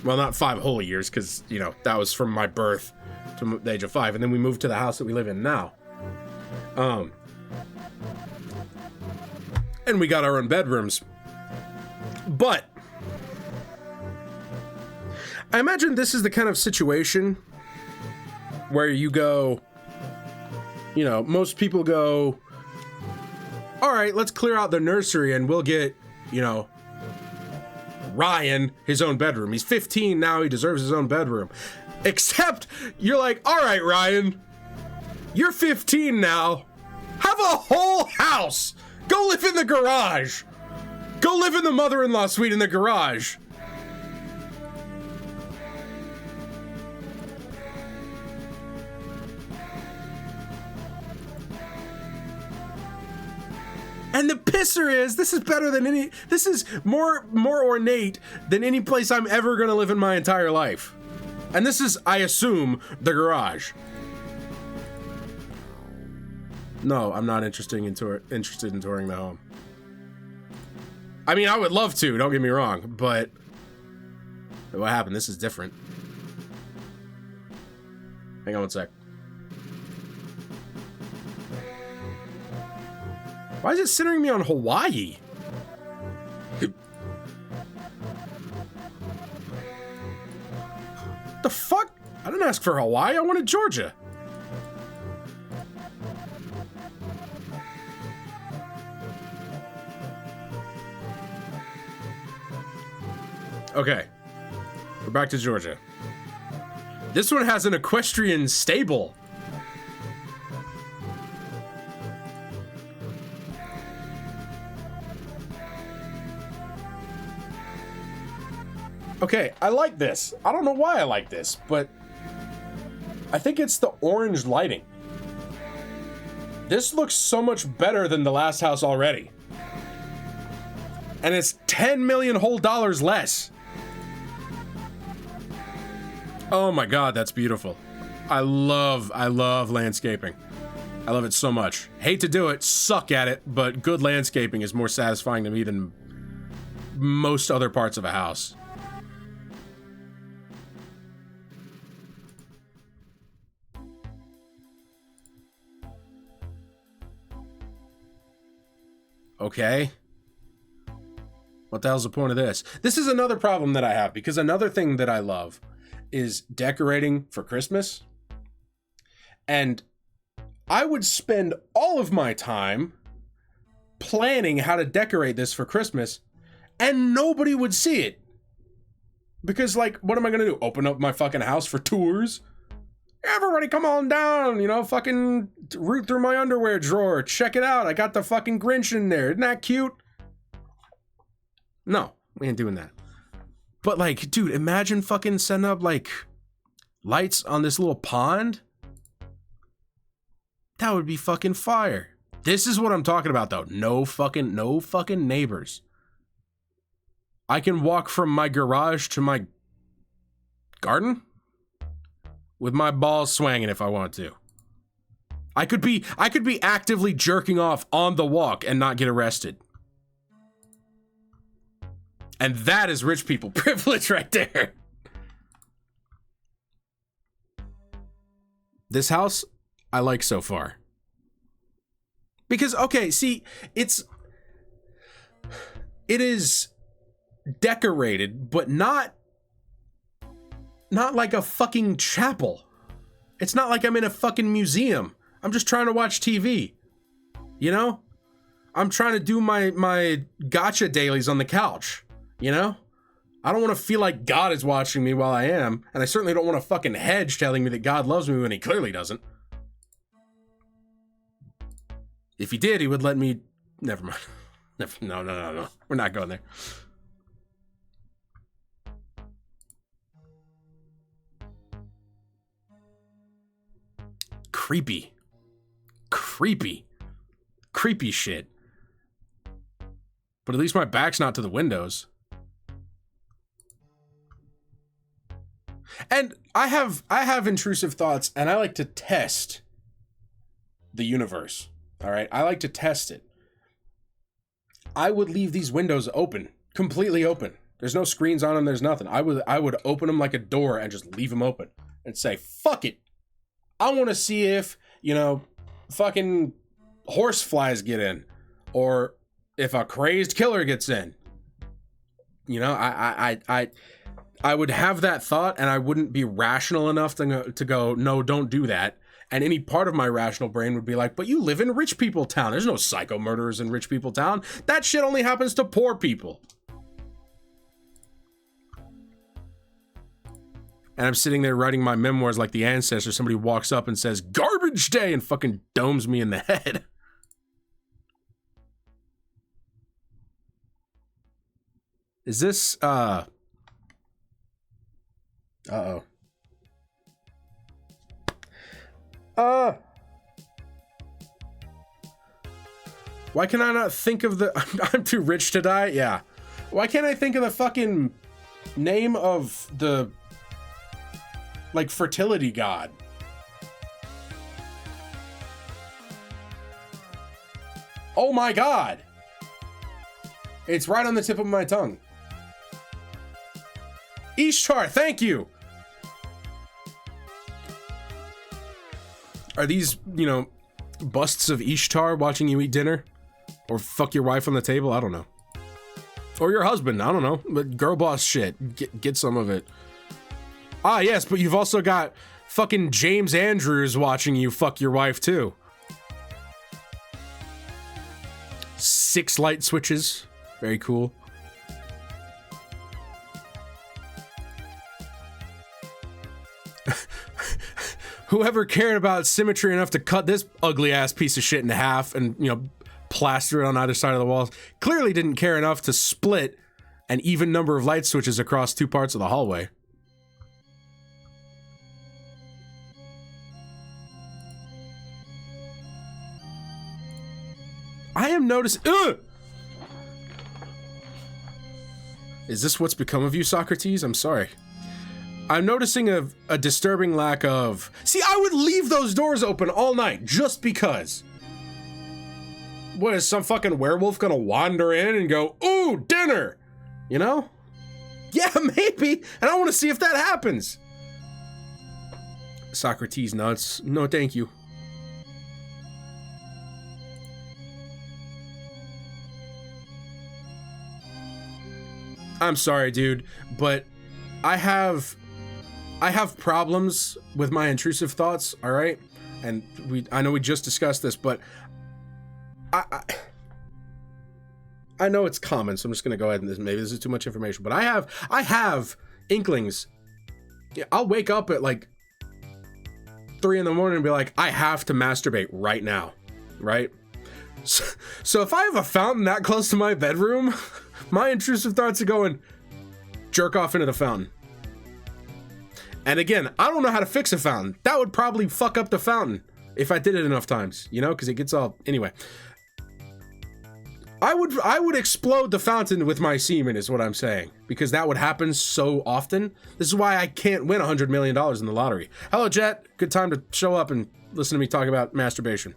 Well, not 5 whole years, because, you know, that was from my birth to the age of 5. And then we moved to the house that we live in now. And we got our own bedrooms. But I imagine this is the kind of situation where you go, you know, most people go, all right, let's clear out the nursery and we'll get, you know, Ryan his own bedroom. He's 15 now, he deserves his own bedroom. Except you're like, all right, Ryan, you're 15 now. Have a whole house. Go live in the garage. Go live in the mother-in-law suite in the garage. And the pisser is, this is better than any, this is more ornate than any place I'm ever gonna live in my entire life. And this is, I assume, the garage. No, I'm not interested in touring the home. I mean, I would love to, don't get me wrong, but what happened? This is different. Hang on one sec. Why is it centering me on Hawaii? The fuck? I didn't ask for Hawaii, I wanted Georgia. Okay, we're back to Georgia. This one has an equestrian stable. Okay, I like this. I don't know why I like this, but I think it's the orange lighting. This looks so much better than the last house already. And it's $10 million whole dollars less. Oh my God, that's beautiful. I love landscaping. I love it so much. Hate to do it, suck at it, but good landscaping is more satisfying to me than most other parts of a house. Okay. What the hell's the point of this? This is another problem that I have, because another thing that I love is decorating for Christmas. And I would spend all of my time planning how to decorate this for Christmas, and nobody would see it. Because, like, what am I gonna do? Open up my fucking house for tours? Everybody come on down, you know, fucking root through my underwear drawer. Check it out. I got the fucking Grinch in there. Isn't that cute? No, we ain't doing that. But, like, dude, imagine fucking setting up, like, lights on this little pond. That would be fucking fire. This is what I'm talking about, though. No fucking neighbors. I can walk from my garage to my garden with my balls swinging if I want to. I could be actively jerking off on the walk and not get arrested. And that is rich people privilege right there. This house, I like so far. Because, okay, see, it is decorated, but not like a fucking chapel. It's not like I'm in a fucking museum. I'm just trying to watch TV. You know? I'm trying to do my gotcha dailies on the couch. You know? I don't want to feel like God is watching me while I am, and I certainly don't want a fucking hedge telling me that God loves me when he clearly doesn't. If he did, he would let me... Never mind. No. We're not going there. Creepy shit. But at least my back's not to the windows. And I have intrusive thoughts, and I like to test the universe. All right, I like to test it. I would leave these windows open, completely open. There's no screens on them. There's nothing. I would open them like a door and just leave them open and say, fuck it. I want to see if, you know, fucking horse flies get in, or if a crazed killer gets in. You know, I would have that thought, and I wouldn't be rational enough to go, no, don't do that. And any part of my rational brain would be like, but you live in rich people town. There's no psycho murderers in rich people town. That shit only happens to poor people. And I'm sitting there writing my memoirs like the ancestor. Somebody walks up and says, garbage day, and fucking domes me in the head. Is this, uh-oh. Why can I not think of the... I'm too rich to die? Yeah. Why can't I think of the fucking name of the... like, fertility god? Oh my god! It's right on the tip of my tongue. Ishtar, thank you! Are these, you know, busts of Ishtar watching you eat dinner? Or fuck your wife on the table? I don't know. Or your husband, I don't know. But girl boss shit. Get some of it. Ah, yes, but you've also got fucking James Andrews watching you fuck your wife, too. 6 light switches. Very cool. Whoever cared about symmetry enough to cut this ugly ass piece of shit in half and, you know, plaster it on either side of the walls clearly didn't care enough to split an even number of light switches across 2 parts of the hallway. I am noticing. Ugh! Is this what's become of you, Socrates? I'm sorry. I'm noticing a disturbing lack of... See, I would leave those doors open all night just because. What, is some fucking werewolf gonna wander in and go, ooh, dinner? You know? Yeah, maybe. And I want to see if that happens. Socrates nuts. No, thank you. I'm sorry, dude, but I have problems with my intrusive thoughts, all right? And I know we just discussed this, but I know it's common, so I'm just gonna go ahead and maybe this is too much information, but I have inklings. Yeah, I'll wake up at like 3 in the morning and be like, I have to masturbate right now, right? So if I have a fountain that close to my bedroom, my intrusive thoughts are going, jerk off into the fountain. And again, I don't know how to fix a fountain. That would probably fuck up the fountain if I did it enough times, you know, because it gets all... Anyway. I would explode the fountain with my semen is what I'm saying, because that would happen so often. This is why I can't win $100 million in the lottery. Hello, Jet. Good time to show up and listen to me talk about masturbation.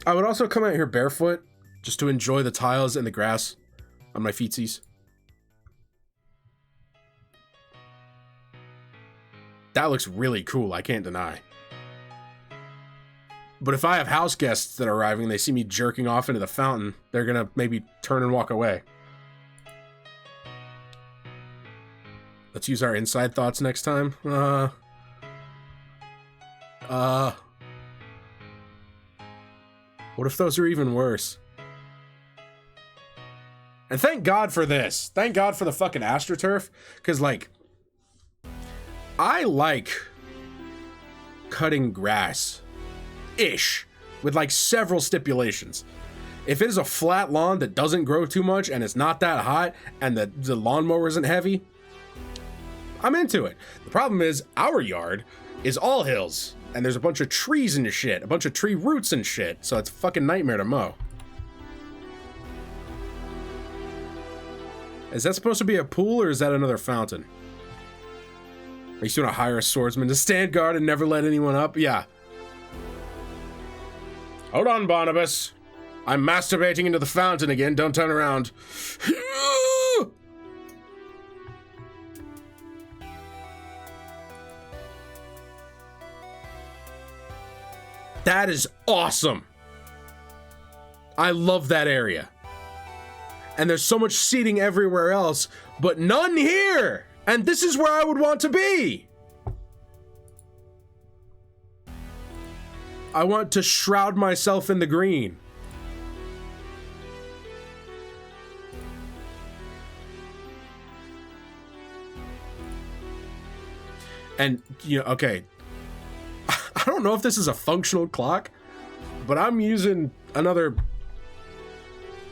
I would also come out here barefoot just to enjoy the tiles and the grass on my feetsies. That looks really cool, I can't deny. But if I have house guests that are arriving and they see me jerking off into the fountain, they're gonna maybe turn and walk away. Let's use our inside thoughts next time. What if those are even worse? And thank God for this. Thank God for the fucking AstroTurf. Because, like, I like cutting grass-ish with, like, several stipulations. If it is a flat lawn that doesn't grow too much and it's not that hot and the lawnmower isn't heavy, I'm into it. The problem is, our yard is all hills. And there's a bunch of trees and shit. A bunch of tree roots and shit. So it's a fucking nightmare to mow. Is that supposed to be a pool or is that another fountain? Are you going to hire a swordsman to stand guard and never let anyone up? Yeah. Hold on, Barnabas. I'm masturbating into the fountain again. Don't turn around. That is awesome. I love that area. And there's so much seating everywhere else, but none here. And this is where I would want to be. I want to shroud myself in the green. And, you know, okay. I don't know if this is a functional clock, but I'm using another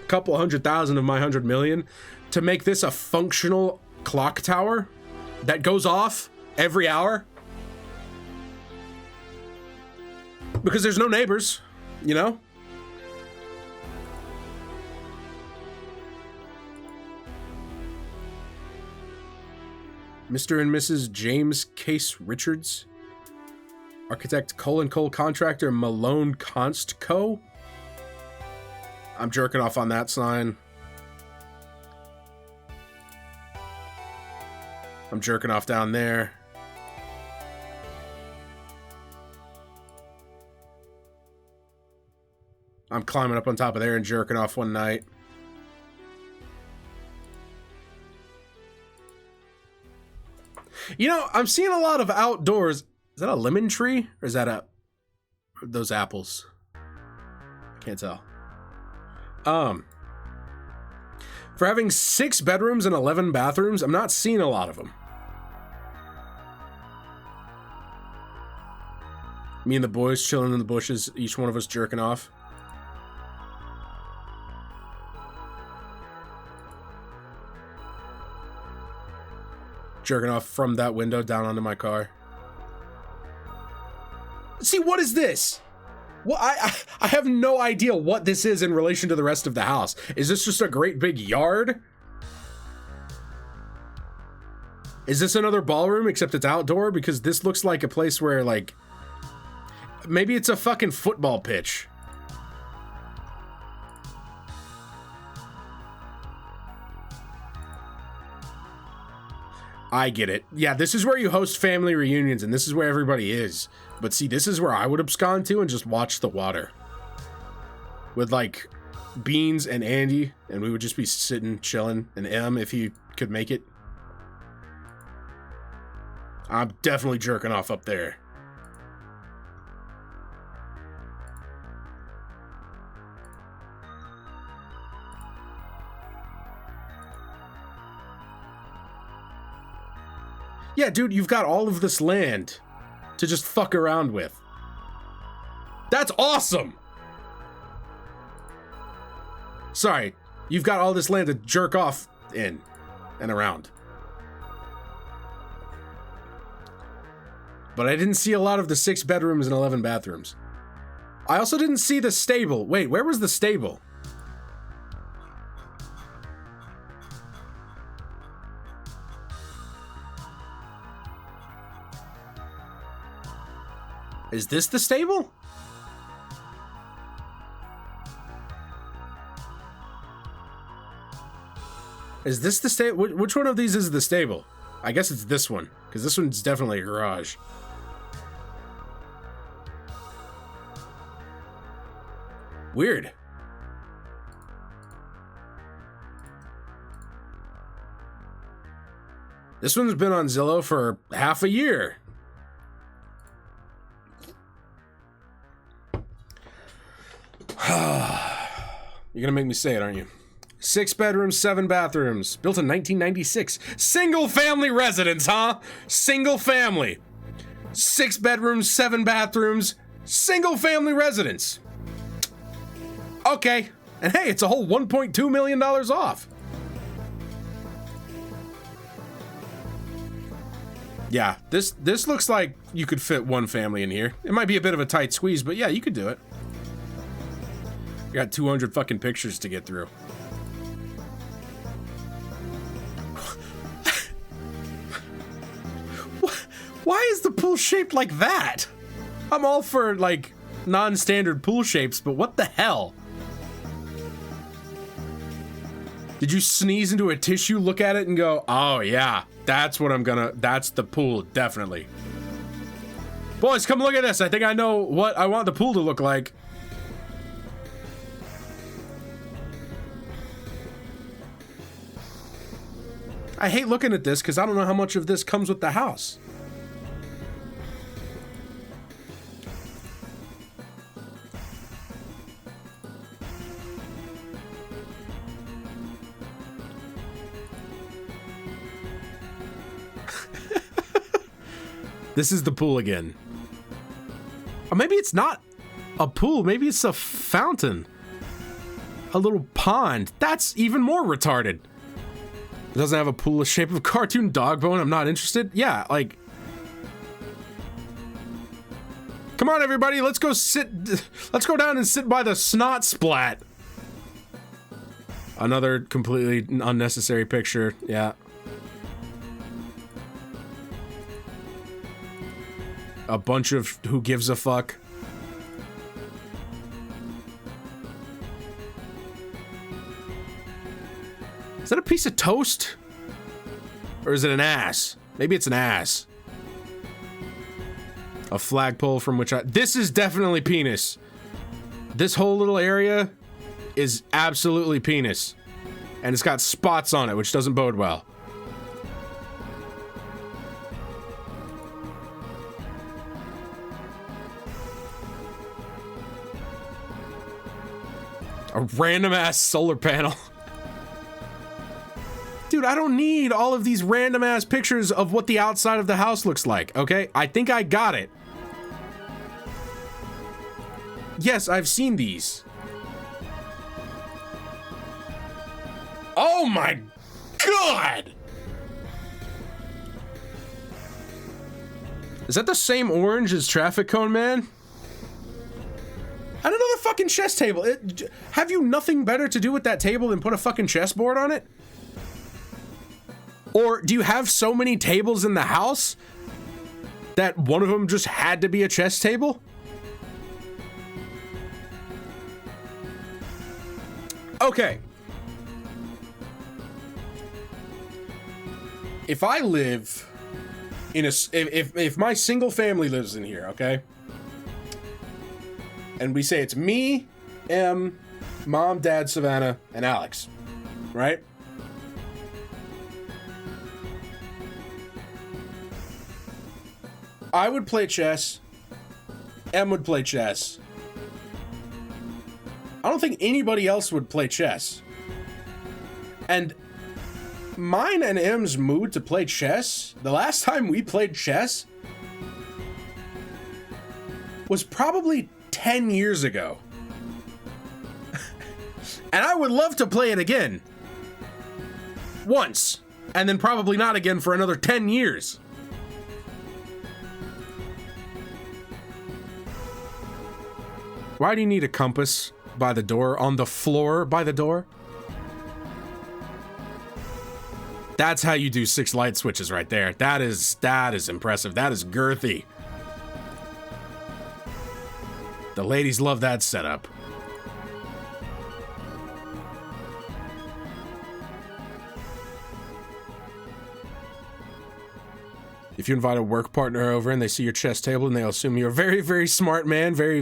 couple 100,000 of my 100 million to make this a functional clock tower that goes off every hour. Because there's no neighbors, you know? Mr. and Mrs. James Case Richards. Architect Colin Cole Contractor Malone Const Co. I'm jerking off on that sign. I'm jerking off down there. I'm climbing up on top of there and jerking off one night. You know, I'm seeing a lot of outdoors. Is that a lemon tree? Or is that those apples? I can't tell. For having 6 bedrooms and 11 bathrooms, I'm not seeing a lot of them. Me and the boys chilling in the bushes, each one of us jerking off. Jerking off from that window down onto my car. See, what is this? Well, I have no idea what this is in relation to the rest of the house. Is this just a great big yard? Is this another ballroom except it's outdoor? Because this looks like a place where, like, maybe it's a fucking football pitch. I get it. Yeah, this is where you host family reunions, and this is where everybody is. But see, this is where I would abscond to and just watch the water. With, like, Beans and Andy, and we would just be sitting, chilling, and M, if he could make it. I'm definitely jerking off up there. Yeah, dude, you've got all of this land to just fuck around with. That's awesome! Sorry, you've got all this land to jerk off in and around. But I didn't see a lot of the 6 bedrooms and 11 bathrooms. I also didn't see the stable. Wait, where was the stable? Is this the stable? Is this the stable? Which one of these is the stable? I guess it's this one, because this one's definitely a garage. Weird. This one's been on Zillow for half a year. You're gonna make me say it, aren't you? 6 bedrooms, 7 bathrooms, built in 1996. Single family residence, huh? Single family. 6 bedrooms, 7 bathrooms, single family residence. Okay. And hey, it's a whole $1.2 million off. Yeah, this looks like you could fit one family in here. It might be a bit of a tight squeeze, but yeah, you could do it. You got 200 fucking pictures to get through. Why is the pool shaped like that? I'm all for, like, non-standard pool shapes, but what the hell? Did you sneeze into a tissue, look at it, and go, oh, yeah, that's what I'm gonna... That's the pool, definitely. Boys, come look at this. I think I know what I want the pool to look like. I hate looking at this because I don't know how much of this comes with the house. This is the pool again. Or maybe it's not a pool. Maybe it's a fountain. A little pond. That's even more retarded. It doesn't have a pool the shape of a cartoon dog bone. I'm not interested. Yeah, like... Come on, everybody. Let's go sit... Let's go down and sit by the snot splat. Another completely unnecessary picture. Yeah. A bunch of who gives a fuck. Is that a piece of toast? Or is it an ass? Maybe it's an ass. A flagpole from which I... This is definitely penis. This whole little area is absolutely penis. And it's got spots on it, which doesn't bode well. A random ass solar panel. Dude, I don't need all of these random ass pictures of what the outside of the house looks like, okay? I think I got it. Yes, I've seen these. Oh my god! Is that the same orange as Traffic Cone Man? And another fucking chess table. Have you nothing better to do with that table than put a fucking chessboard on it? Or do you have so many tables in the house that one of them just had to be a chess table? Okay. If I live in a... If my single family lives in here, okay? And we say it's me, Em, Mom, Dad, Savannah, and Alex, right? I would play chess. Em would play chess. I don't think anybody else would play chess. And mine and Em's mood to play chess, the last time we played chess was probably 10 years ago. And I would love to play it again. Once. And then probably not again for another 10 years. Why do you need a compass by the door? On the floor by the door? That's how you do 6 light switches right there. That is impressive. That is girthy. The ladies love that setup. If you invite a work partner over and they see your chess table and they'll assume you're a very, very smart man, very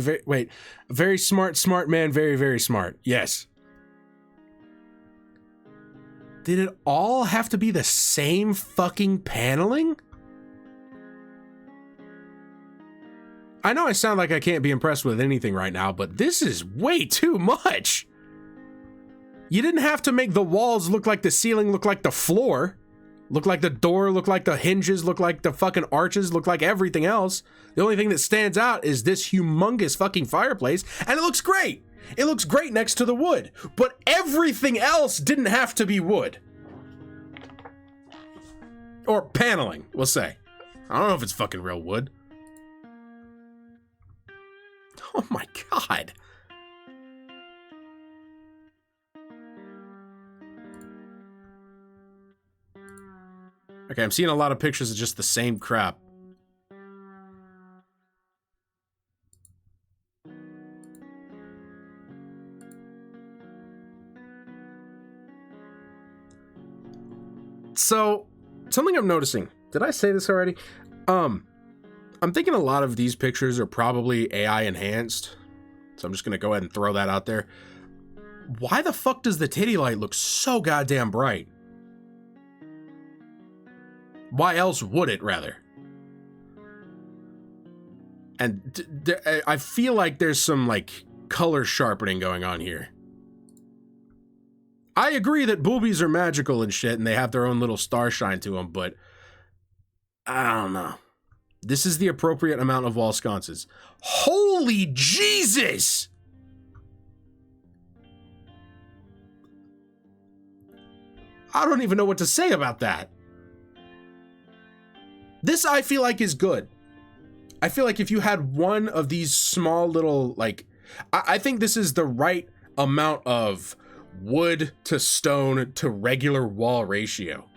smart man, very, very smart. Yes. Did it all have to be the same fucking paneling? I know I sound like I can't be impressed with anything right now, but this is way too much. You didn't have to make the walls look like the ceiling, look like the floor. Look like the door, look like the hinges, look like the fucking arches, look like everything else. The only thing that stands out is this humongous fucking fireplace, and it looks great. It looks great next to the wood, but everything else didn't have to be wood. Or paneling, we'll say. I don't know if it's fucking real wood. Oh my god. Okay, I'm seeing a lot of pictures of just the same crap. So, something I'm noticing. Did I say this already? I'm thinking a lot of these pictures are probably AI enhanced. So I'm just gonna go ahead and throw that out there. Why the fuck does the titty light look so goddamn bright? Why else would it, rather? And I feel like there's some, like, color sharpening going on here. I agree that boobies are magical and shit, and they have their own little star shine to them, but I don't know. This is the appropriate amount of wall sconces. Holy Jesus! I don't even know what to say about that. This, I feel like, is good. I feel like if you had one of these small little, like, I think this is the right amount of wood to stone to regular wall ratio.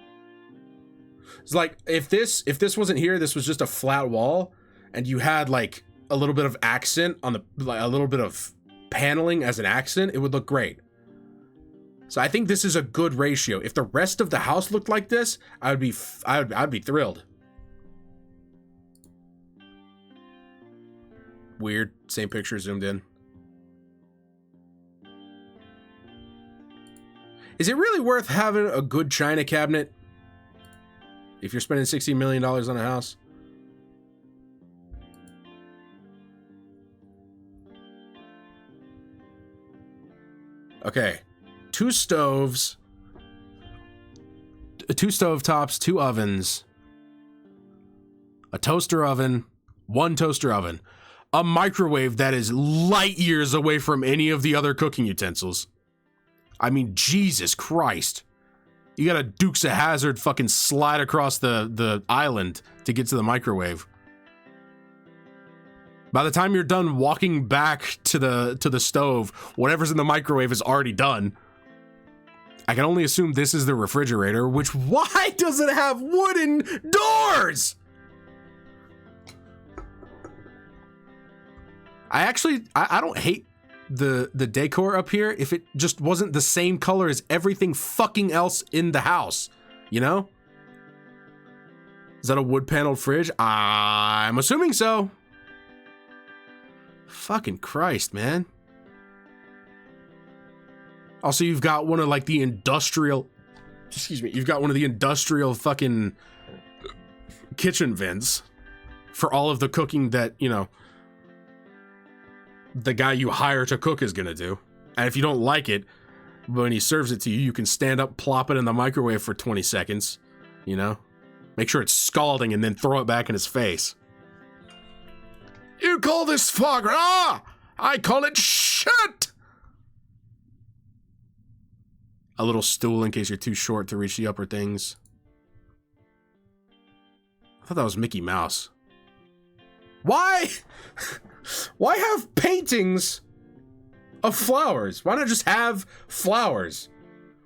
It's like, if this wasn't here, this was just a flat wall, and you had, like, a little bit of accent on the, like, a little bit of paneling as an accent, it would look great. So I think this is a good ratio. If the rest of the house looked like this, I'd be thrilled. Weird. Same picture zoomed in. Is it really worth having a good china cabinet if you're spending $16 million on a house? Okay. 2 stoves. 2 stovetops, 2 ovens. A toaster oven. 1 toaster oven. A microwave that is light years away from any of the other cooking utensils. I mean, Jesus Christ. You got a Dukes of Hazzard fucking slide across the island to get to the microwave. By the time you're done walking back to the stove, whatever's in the microwave is already done. I can only assume this is the refrigerator, which, why does it have wooden doors? I don't hate the decor up here if it just wasn't the same color as everything fucking else in the house, you know? Is that a wood paneled fridge? I'm assuming so. Fucking Christ, man. Also, you've got one of, like, the industrial, excuse me, you've got one of the industrial fucking kitchen vents for all of the cooking that, you know, the guy you hire to cook is gonna do. And if you don't like it, when he serves it to you, you can stand up, plop it in the microwave for 20 seconds, you know? Make sure it's scalding and then throw it back in his face. You call this foie gras? I call it shit! A little stool in case you're too short to reach the upper things. I thought that was Mickey Mouse. Why? Why have paintings of flowers? Why not just have flowers?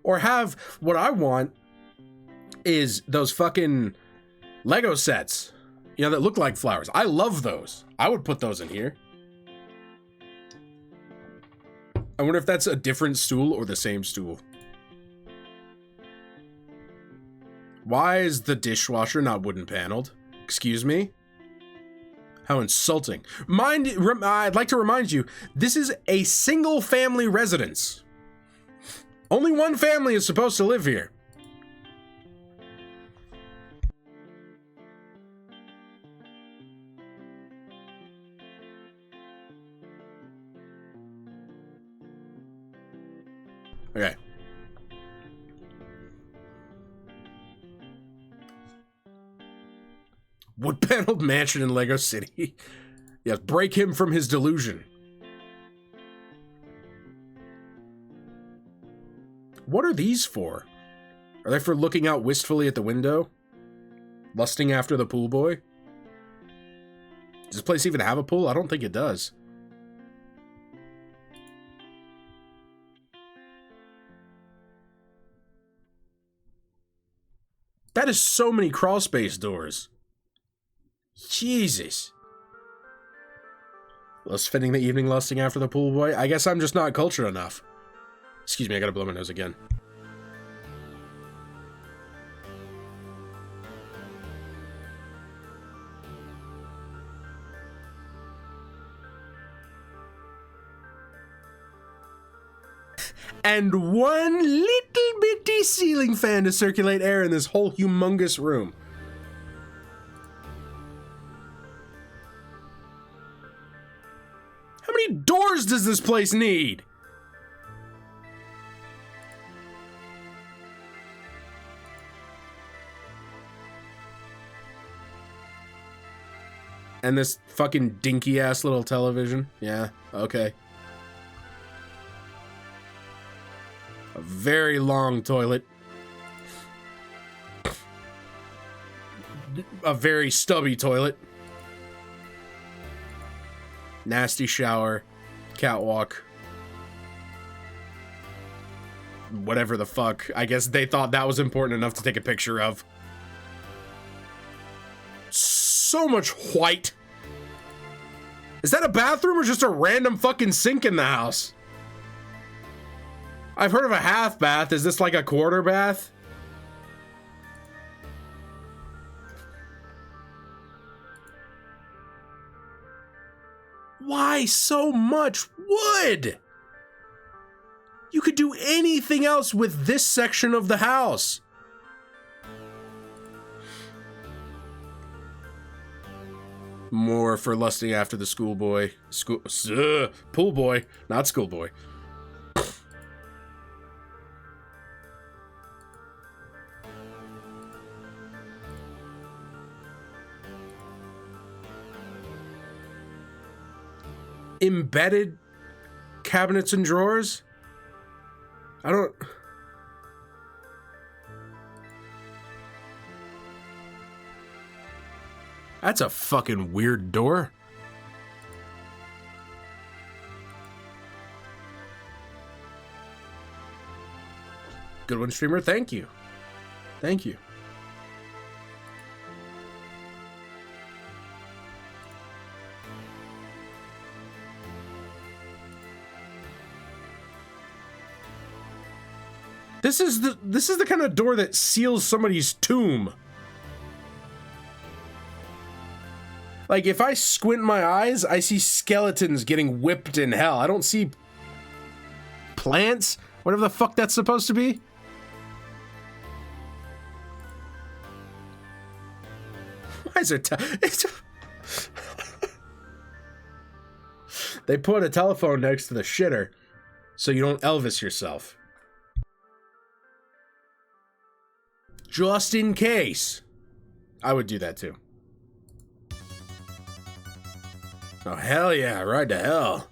Or have, what I want is those fucking Lego sets, you know, that look like flowers. I love those. I would put those in here. I wonder if that's a different stool or the same stool. Why is the dishwasher not wooden paneled? Excuse me? How insulting. I'd like to remind you, this is a single family residence. Only one family is supposed to live here. Okay. Wood-paneled mansion in Lego City. Yes, break him from his delusion. What are these for? Are they for looking out wistfully at the window? Lusting after the pool boy? Does this place even have a pool? I don't think it does. That is so many crawl space doors. Jesus. Well, spending the evening lusting after the pool boy? I guess I'm just not cultured enough. Excuse me, I gotta blow my nose again. and one little bitty ceiling fan to circulate air in this whole humongous room. How many doors does this place need? And this fucking dinky ass little television. Yeah, okay. A very long toilet. A very stubby toilet. Nasty shower. Catwalk. Whatever the fuck. I guess they thought that was important enough to take a picture of. So much white. Is that a bathroom or just a random fucking sink in the house? I've heard of a half bath. Is this like a quarter bath? Why so much wood? You could do anything else with this section of the house. More for lusting after the schoolboy. Pool boy, not schoolboy. Embedded cabinets and drawers? I don't... That's a fucking weird door. Good one, streamer. Thank you. Thank you. This is the kind of door that seals somebody's tomb. Like, if I squint my eyes, I see skeletons getting whipped in hell. I don't see plants, whatever the fuck that's supposed to be. Why is there They put a telephone next to the shitter so you don't Elvis yourself. Just in case. I would do that too. Oh, hell yeah, ride to hell.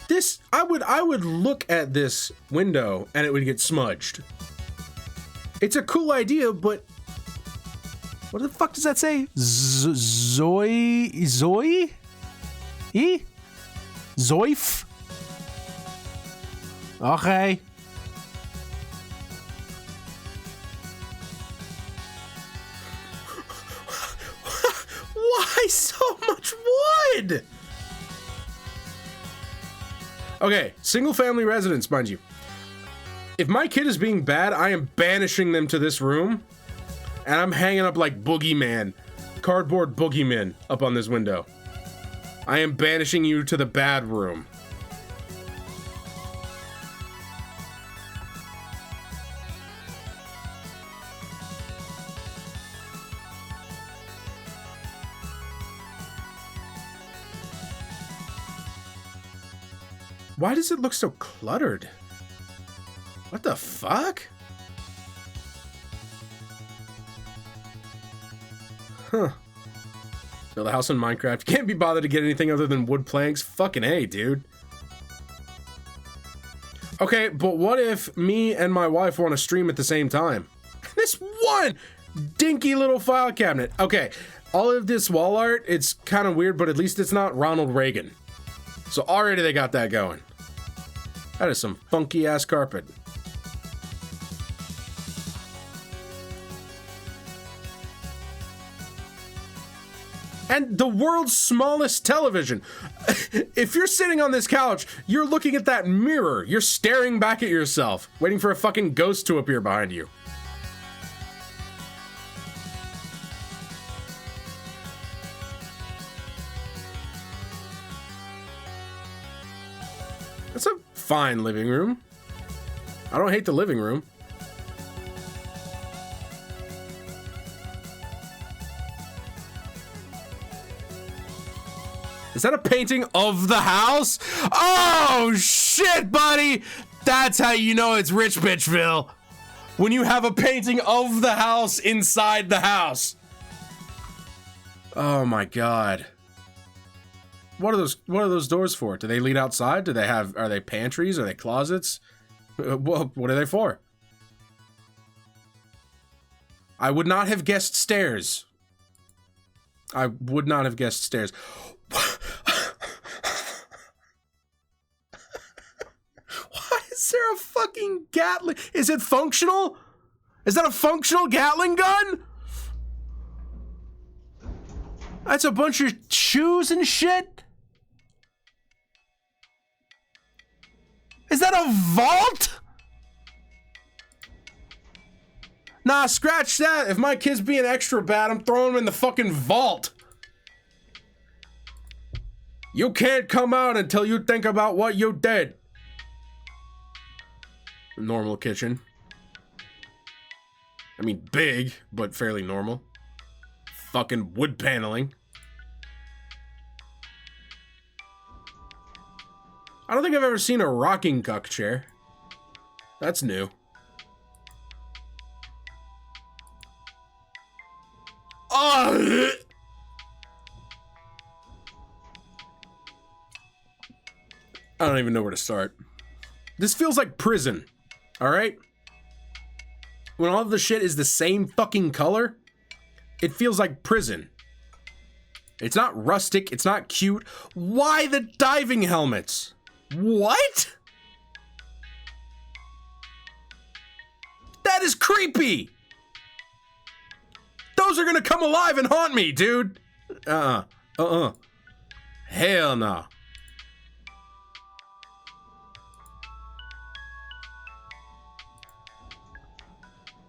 This, I would look at this window and it would get smudged. It's a cool idea, but what the fuck does that say? Zoe? Zoif? Okay. Why so much wood? Okay, single family residence, mind you. If my kid is being bad, I am banishing them to this room, and I'm hanging up like boogeyman, cardboard boogeyman up on this window. I am banishing you to the bad room. Why does it look so cluttered? What the fuck? Huh. Build a house in Minecraft. Can't be bothered to get anything other than wood planks. Fucking A, dude. Okay, but what if me and my wife want to stream at the same time? This one dinky little file cabinet. Okay, all of this wall art, it's kind of weird, but at least it's not Ronald Reagan. So already they got that going. That is some funky ass carpet. And the world's smallest television. If you're sitting on this couch, you're looking at that mirror. You're staring back at yourself, waiting for a fucking ghost to appear behind you. fine living room. I don't hate the living room. Is that a painting of the house? Oh, shit, buddy. That's how you know it's Rich Bitchville. When you have a painting of the house inside the house. Oh, my God. What are those doors for? Do they lead outside? Are they pantries? Are they closets? What are they for? I would not have guessed stairs. I would not have guessed stairs. Why is there a fucking Gatling? Is it functional? Is that a functional Gatling gun? That's a bunch of shoes and shit? Is that a vault? Nah, scratch that. If my kid's being extra bad, I'm throwing him in the fucking vault. You can't come out until you think about what you did. Normal kitchen. I mean, big, but fairly normal. Fucking wood paneling. I don't think I've ever seen a rocking cuck chair. That's new. Oh! I don't even know where to start. This feels like prison, all right? When all of the shit is the same fucking color, it feels like prison. It's not rustic, it's not cute. Why the diving helmets? What? That is creepy. Those are gonna come alive and haunt me, dude. Hell no.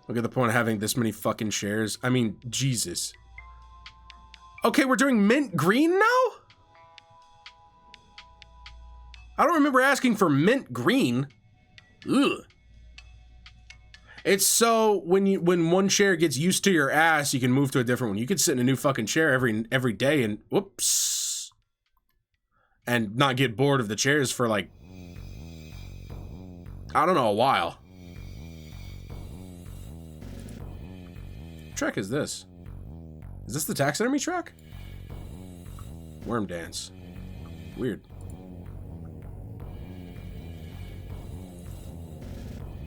Look at the point of having this many fucking chairs. I mean, Jesus. Okay, we're doing mint green now? I don't remember asking for mint green. Ugh. It's so when one chair gets used to your ass, you can move to a different one. You could sit in a new fucking chair every day and whoops. And not get bored of the chairs for like, I don't know, a while. What track is this? Is this the taxidermy track? Worm dance. Weird.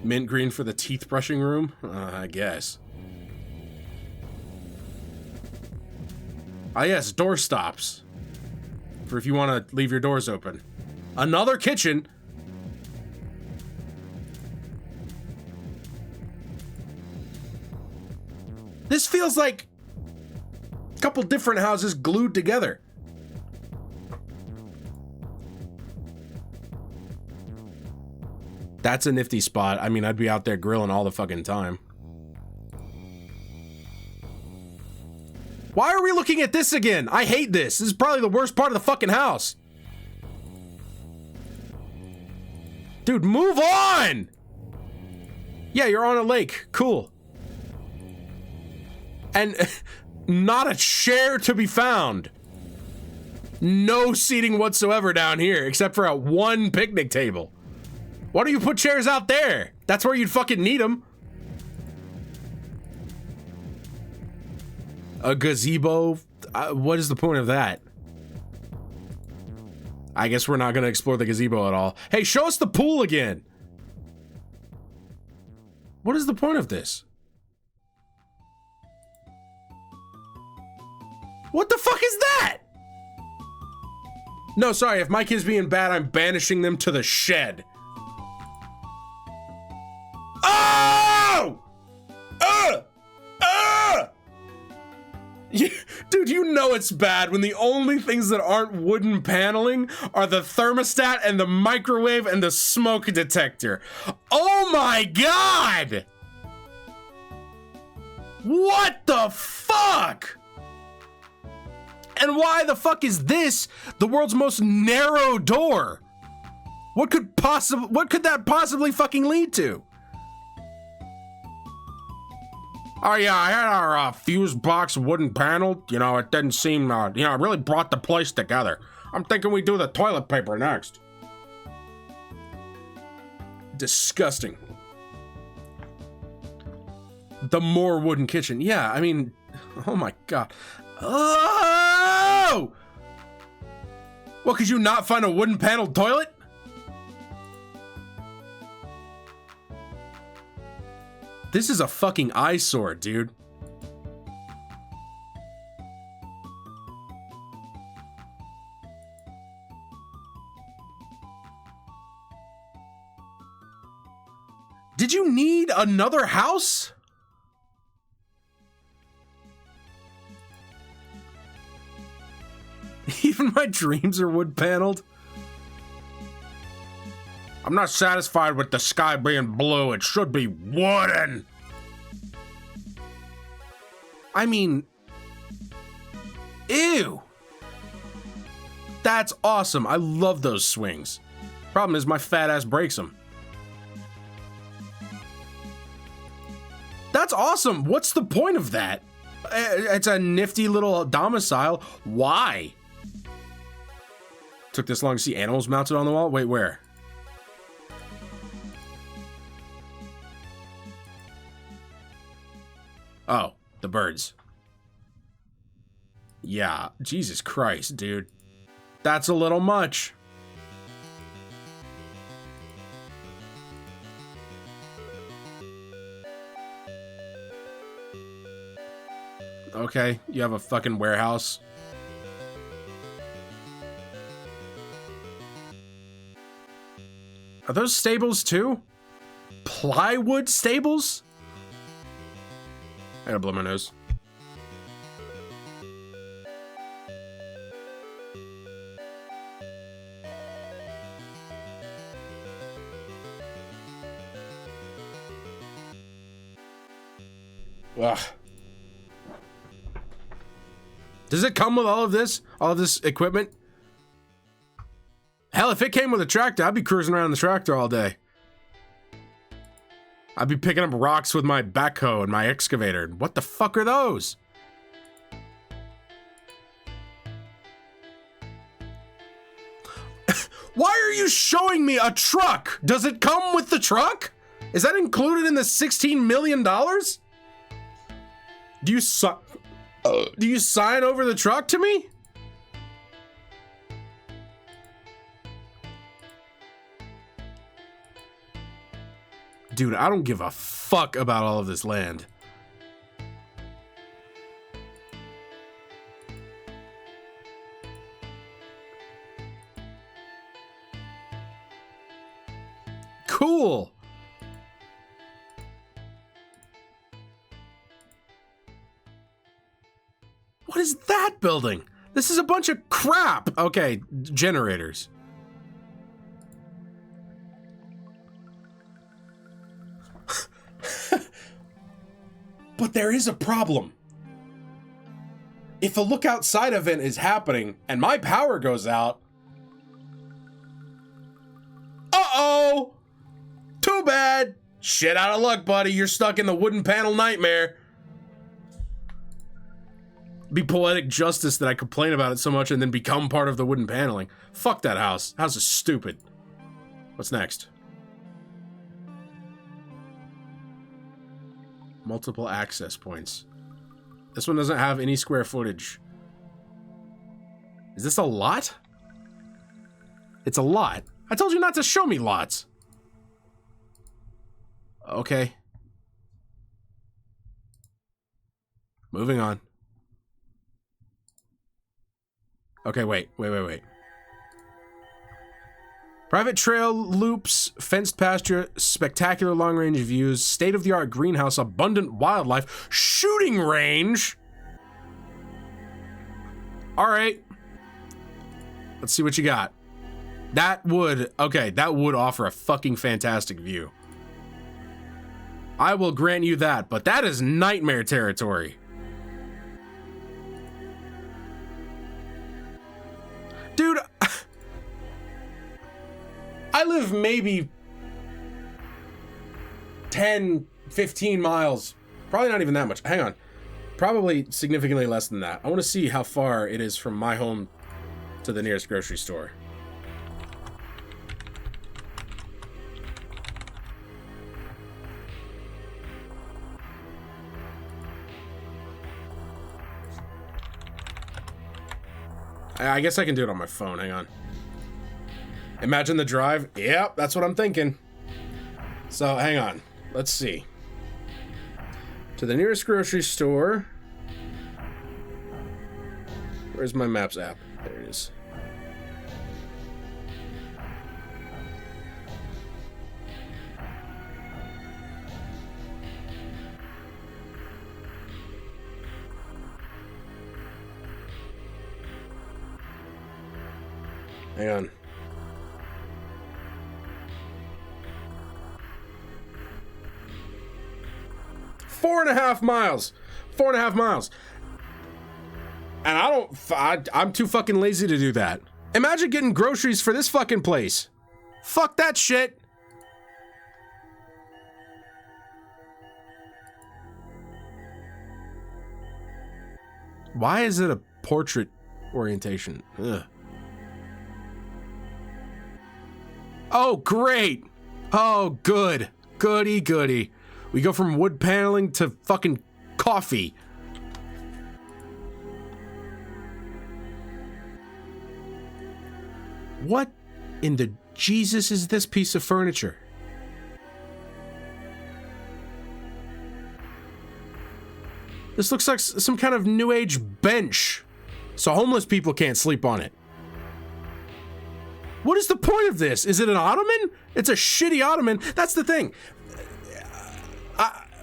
Mint green for the teeth brushing room? I guess. Ah yes, door stops. For if you want to leave your doors open. Another kitchen? This feels like a couple different houses glued together. That's a nifty spot. I mean, I'd be out there grilling all the fucking time. Why are we looking at this again? I hate this. This is probably the worst part of the fucking house. Dude, move on! Yeah, you're on a lake. Cool. And not a chair to be found. No seating whatsoever down here, except for one picnic table. Why don't you put chairs out there? That's where you'd fucking need them. A gazebo? What is the point of that? I guess we're not gonna explore the gazebo at all. Hey, show us the pool again. What is the point of this? What the fuck is that? No, sorry, if my kid's being bad, I'm banishing them to the shed. Oh! Dude, you know it's bad when the only things that aren't wooden paneling are the thermostat and the microwave and the smoke detector. Oh my god! What the fuck? And why the fuck is this the world's most narrow door? What could that possibly fucking lead to? Oh yeah, I had our fuse box wooden paneled. You know, it didn't seem, it really brought the place together. I'm thinking we do the toilet paper next. Disgusting. The more wooden kitchen. Yeah, I mean, oh my god. Oh! What, could you not find a wooden paneled toilet? This is a fucking eyesore, dude. Did you need another house? Even my dreams are wood paneled. I'm not satisfied with the sky being blue. It should be wooden. I mean, ew. That's awesome. I love those swings. Problem is my fat ass breaks them. That's awesome. What's the point of that? It's a nifty little domicile. Why? Took this long to see animals mounted on the wall? Wait, where? Oh, the birds. Yeah, Jesus Christ, dude. That's a little much. Okay, you have a fucking warehouse. Are those stables too? Plywood stables? I gotta blow my nose. Ugh. Does it come with all of this equipment? Hell, if it came with a tractor, I'd be cruising around the tractor all day. I'd be picking up rocks with my backhoe and my excavator. What the fuck are those? Why are you showing me a truck? Does it come with the truck? Is that included in the $16 million? Do you sign over the truck to me? Dude, I don't give a fuck about all of this land. Cool. What is that building? This is a bunch of crap. Okay, generators. But there is a problem. If a look outside event is happening and my power goes out, uh-oh! Too bad. Shit out of luck, buddy. You're stuck in the wooden panel nightmare. Be poetic justice that I complain about it so much and then become part of the wooden paneling. Fuck that house. House is stupid. What's next? Multiple access points. This one doesn't have any square footage. Is this a lot? It's a lot. I told you not to show me lots. Okay. Moving on. Okay, wait. Private trail loops, fenced pasture, spectacular long-range views, state-of-the-art greenhouse, abundant wildlife, shooting range. All right. Let's see what you got. That would offer a fucking fantastic view. I will grant you that, but that is nightmare territory. Dude, I live live maybe 10, 15 miles. Probably not even that much. Hang on. Probably significantly less than that. I want to see how far it is from my home to the nearest grocery store. I guess I can do it on my phone. Hang on. Imagine the drive. Yep, that's what I'm thinking. So, hang on. Let's see. To the nearest grocery store. Where's my Maps app? There it is. Hang on. Four and a half miles. 4.5 miles. And I'm too fucking lazy to do that. Imagine getting groceries for this fucking place. Fuck that shit. Why is it a portrait orientation? Ugh. Oh, great. Oh, good. Goody, goody. We go from wood paneling to fucking coffee. What in the Jesus is this piece of furniture? This looks like some kind of new age bench, so homeless people can't sleep on it. What is the point of this? Is it an ottoman? It's a shitty ottoman. That's the thing.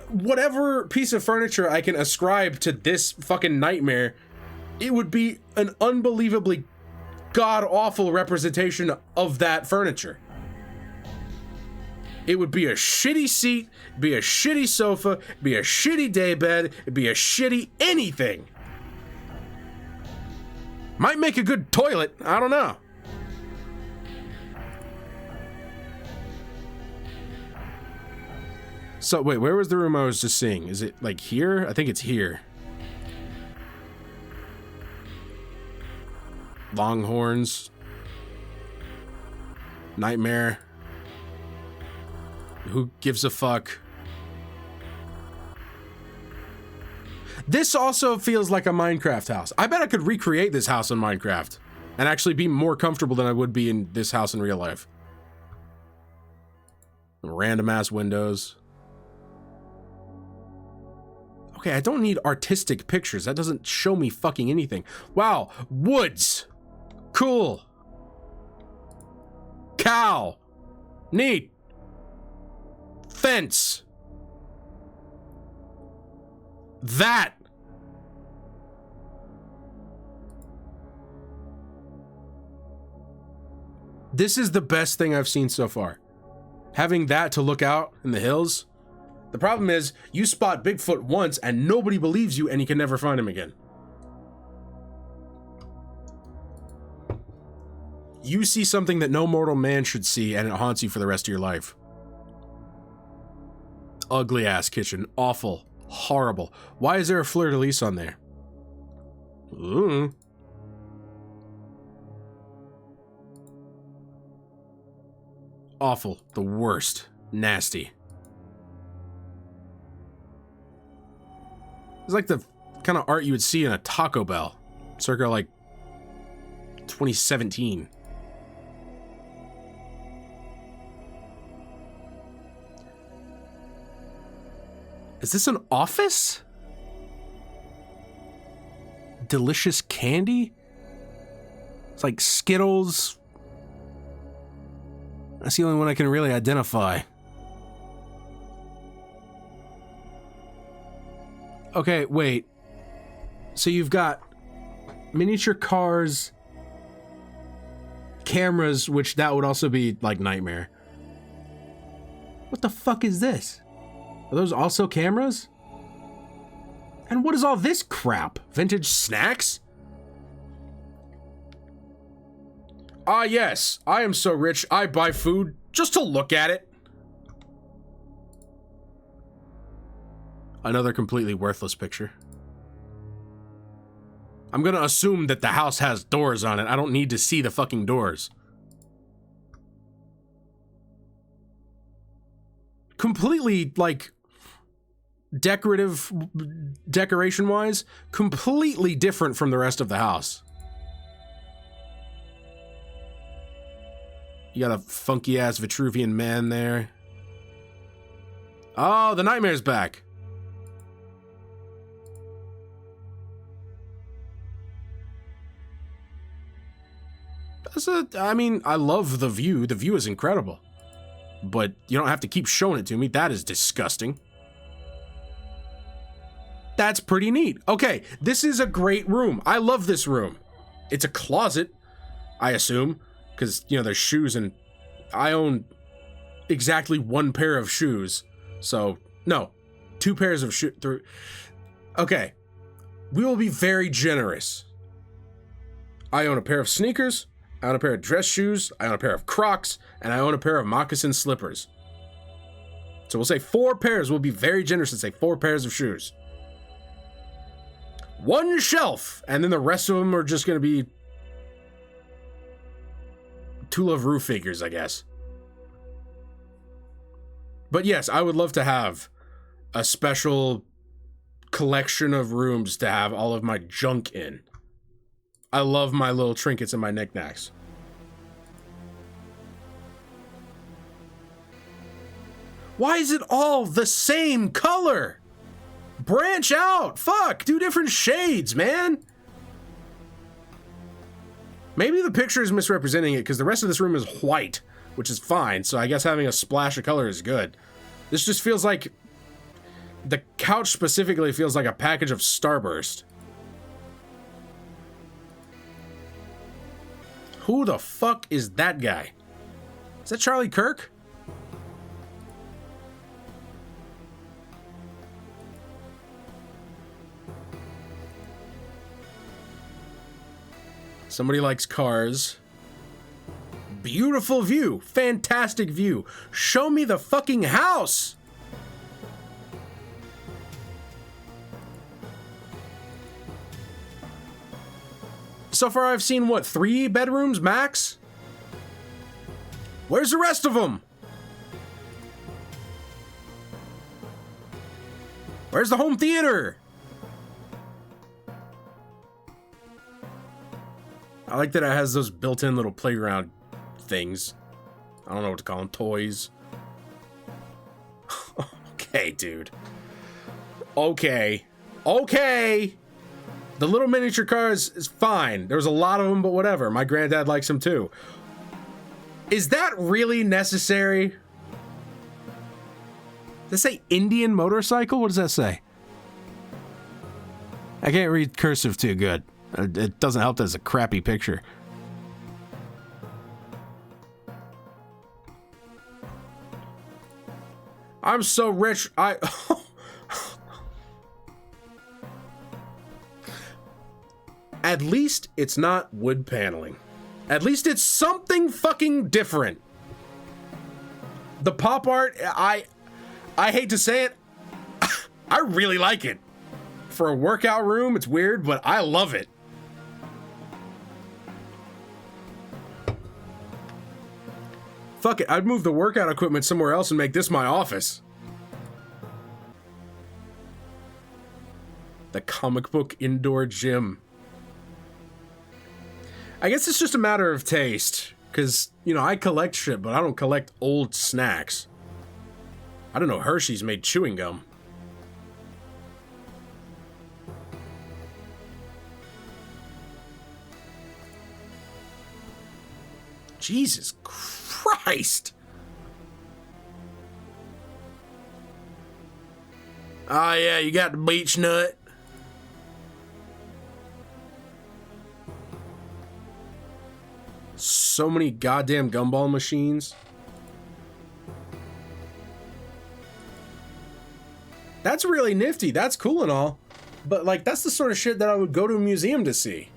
Whatever piece of furniture I can ascribe to this fucking nightmare, it would be an unbelievably god-awful representation of that furniture. It would be a shitty seat, be a shitty sofa, be a shitty daybed, it'd be a shitty anything. Might make a good toilet, I don't know. So, wait, where was the room I was just seeing? Is it, like, here? I think it's here. Longhorns. Nightmare. Who gives a fuck? This also feels like a Minecraft house. I bet I could recreate this house in Minecraft and actually be more comfortable than I would be in this house in real life. Random ass windows. Okay, I don't need artistic pictures. That doesn't show me fucking anything. Wow, woods. Cool. Cow. Neat. Fence. That. This is the best thing I've seen so far. Having that to look out in the hills. The problem is, you spot Bigfoot once and nobody believes you and you can never find him again. You see something that no mortal man should see and it haunts you for the rest of your life. Ugly ass kitchen. Awful. Horrible. Why is there a fleur-de-lis on there? Ooh. Awful. The worst. Nasty. It's like the kind of art you would see in a Taco Bell, circa like 2017. Is this an office? Delicious candy? It's like Skittles. That's the only one I can really identify. Okay, wait. So you've got miniature cars, cameras, which that would also be like Nightmare. What the fuck is this? Are those also cameras? And what is all this crap? Vintage snacks? Ah, yes. I am so rich, I buy food Just to look at it. Another completely worthless picture. I'm gonna assume that the house has doors on it. I don't need to see the fucking doors. Completely, like, decoration-wise, completely different from the rest of the house. You got a funky-ass Vitruvian man there. Oh, the nightmare's back. I mean, I love the view. The view is incredible. But you don't have to keep showing it to me. That is disgusting. That's pretty neat. Okay, this is a great room. I love this room. It's a closet, I assume, because, you know, there's shoes, and I own exactly one pair of shoes. So, no, 2 pairs of shoes. Okay, we will be very generous. I own a pair of sneakers, I own a pair of dress shoes, I own a pair of Crocs, and I own a pair of moccasin slippers. So we'll say 4 pairs. We'll be very generous and say 4 pairs of shoes. 1 shelf, and then the rest of them are just going to be Tool of Rue figures, I guess. But yes, I would love to have a special collection of rooms to have all of my junk in. I love my little trinkets and my knickknacks. Why is it all the same color? Branch out! Fuck! Do different shades, man! Maybe the picture is misrepresenting it because the rest of this room is white, which is fine, so I guess having a splash of color is good. This just feels like... The couch specifically feels like a package of Starburst. Who the fuck is that guy? Is that Charlie Kirk? Somebody likes cars. Beautiful view. Fantastic view. Show me the fucking house. So far I've seen, what, 3 bedrooms max? Where's the rest of them? Where's the home theater? I like that it has those built-in little playground things. I don't know what to call them. Toys. Okay, dude. Okay. Okay. The little miniature cars is fine. There's a lot of them, but whatever. My granddad likes them too. Is that really necessary? Does that say Indian motorcycle? What does that say? I can't read cursive too good. It doesn't help that it's a crappy picture. I'm so rich, At least it's not wood paneling. At least it's something fucking different. The pop art, I hate to say it, I really like it. For a workout room, it's weird, but I love it. Fuck it, I'd move the workout equipment somewhere else and make this my office. The comic book indoor gym. I guess it's just a matter of taste, because, you know, I collect shit, but I don't collect old snacks. I don't know, Hershey's made chewing gum. Jesus Christ! Oh yeah, you got the beach nut. So many goddamn gumball machines. That's really nifty. That's cool and all. But like, that's the sort of shit that I would go to a museum to see.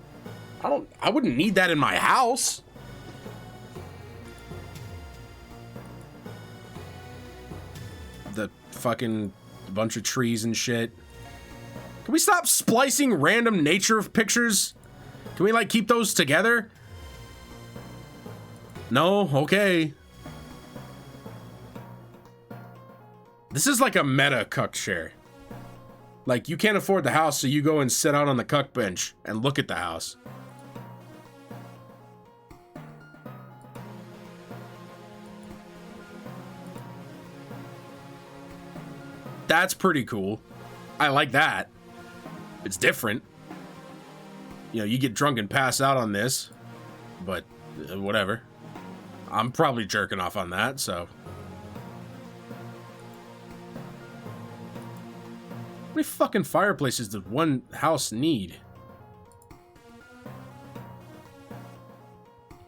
I wouldn't need that in my house. the fucking bunch of trees and shit. Can we stop splicing random nature pictures? Can we, like, keep those together? No? Okay. This is like a meta cuck share. Like, you can't afford the house, so you go and sit out on the cuck bench and look at the house. That's pretty cool. I like that. It's different. You know, you get drunk and pass out on this, but whatever. I'm probably jerking off on that, so. How many fucking fireplaces does one house need?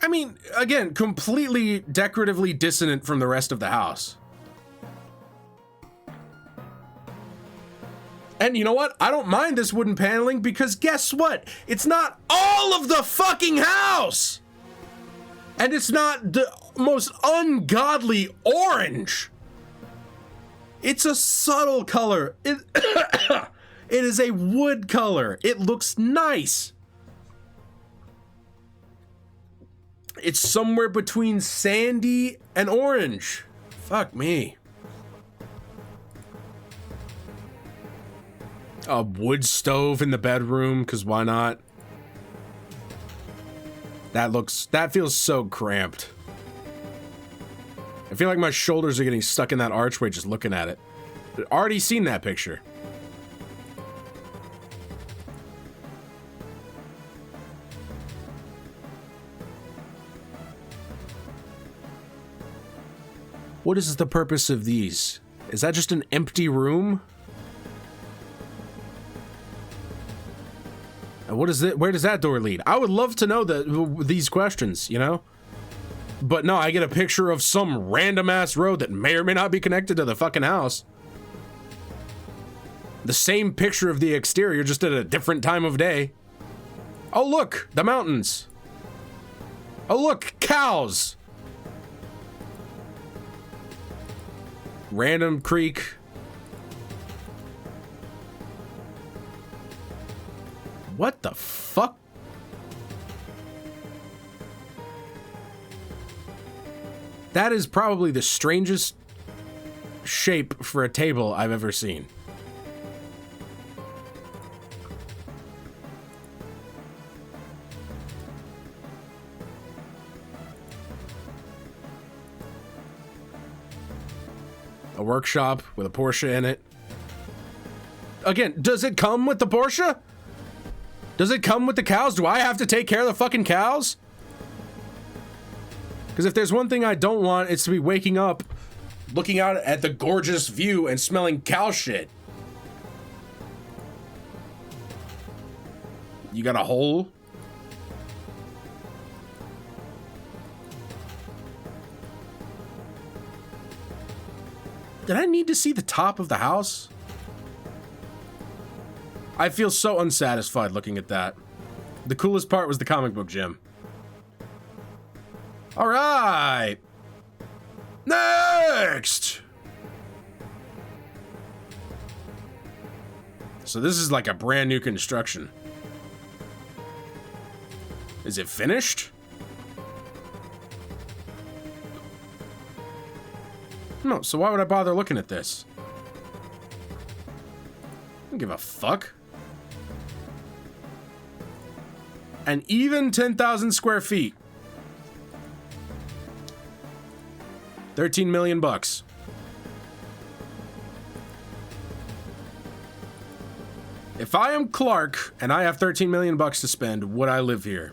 I mean, again, completely decoratively dissonant from the rest of the house. And you know what? I don't mind this wooden paneling because guess what? It's not all of the fucking house! And it's not the most ungodly orange. It's a subtle color. It is a wood color. It looks nice. It's somewhere between sandy and orange. Fuck me. A wood stove in the bedroom, because why not? That feels so cramped. I feel like my shoulders are getting stuck in that archway just looking at it. I've already seen that picture. What is the purpose of these? Is that just an empty room? And what is it? Where does that door lead? I would love to know these questions, you know? But no, I get a picture of some random ass road that may or may not be connected to the fucking house. The same picture of the exterior, just at a different time of day. Oh look, the mountains. Oh look, cows. Random creek. What the fuck? That is probably the strangest shape for a table I've ever seen. A workshop with a Porsche in it. Again, does it come with the Porsche? Does it come with the cows? Do I have to take care of the fucking cows? Because if there's one thing I don't want, it's to be waking up, looking out at the gorgeous view and smelling cow shit. You got a hole? Did I need to see the top of the house? I feel so unsatisfied looking at that. The coolest part was the comic book gym. All right. Next. So this is like a brand new construction. Is it finished? No, so why would I bother looking at this? I don't give a fuck. And even 10,000 square feet. 13 million bucks. If I am Clark and I have 13 million bucks to spend, would I live here?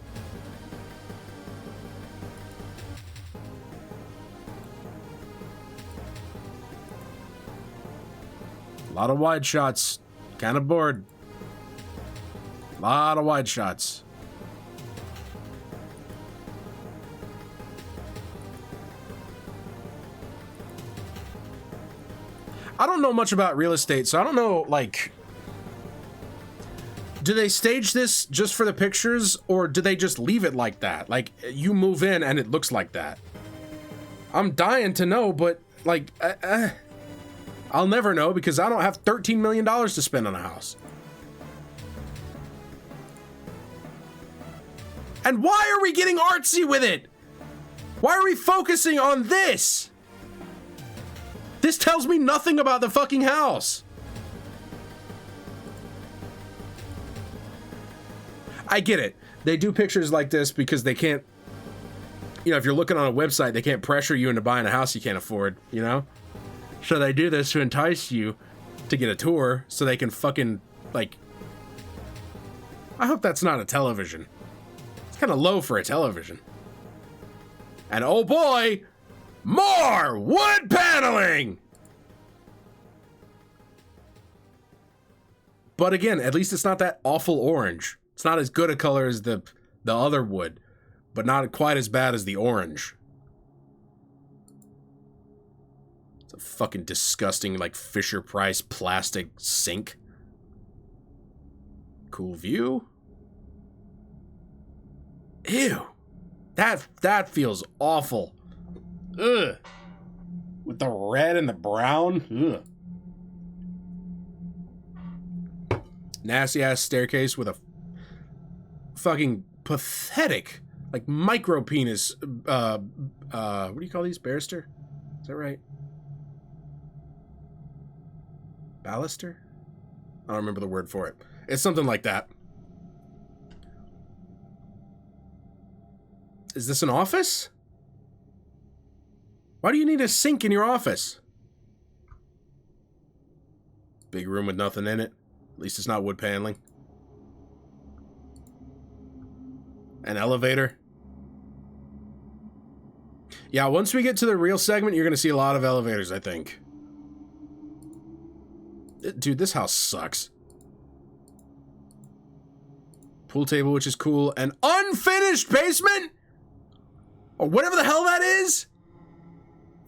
A lot of wide shots. Kind of bored. A lot of wide shots. I don't know much about real estate, so I don't know, like, do they stage this just for the pictures, or do they just leave it like that? Like, you move in and it looks like that. I'm dying to know, but, like, I'll never know because I don't have $13 million to spend on a house. And why are we getting artsy with it? Why are we focusing on this? This tells me nothing about the fucking house. I get it. They do pictures like this because they can't, you know, if you're looking on a website, they can't pressure you into buying a house you can't afford, you know? So they do this to entice you to get a tour so they can fucking, like, I hope that's not a television. It's kind of low for a television. And oh boy, more wood paneling! But again, at least it's not that awful orange. It's not as good a color as the other wood, but not quite as bad as the orange. It's a fucking disgusting, like, Fisher-Price plastic sink. Cool view. Ew. That feels awful. Ugh. With the red and the brown. Ugh. Nasty ass staircase with a fucking pathetic, like, micro penis. What do you call these? Barrister? Is that right? Baluster? I don't remember the word for it. It's something like that. Is this an office? Why do you need a sink in your office? Big room with nothing in it. At least it's not wood paneling. An elevator. Yeah, once we get to the real segment, you're going to see a lot of elevators, I think. Dude, this house sucks. Pool table, which is cool. An unfinished basement? Or whatever the hell that is?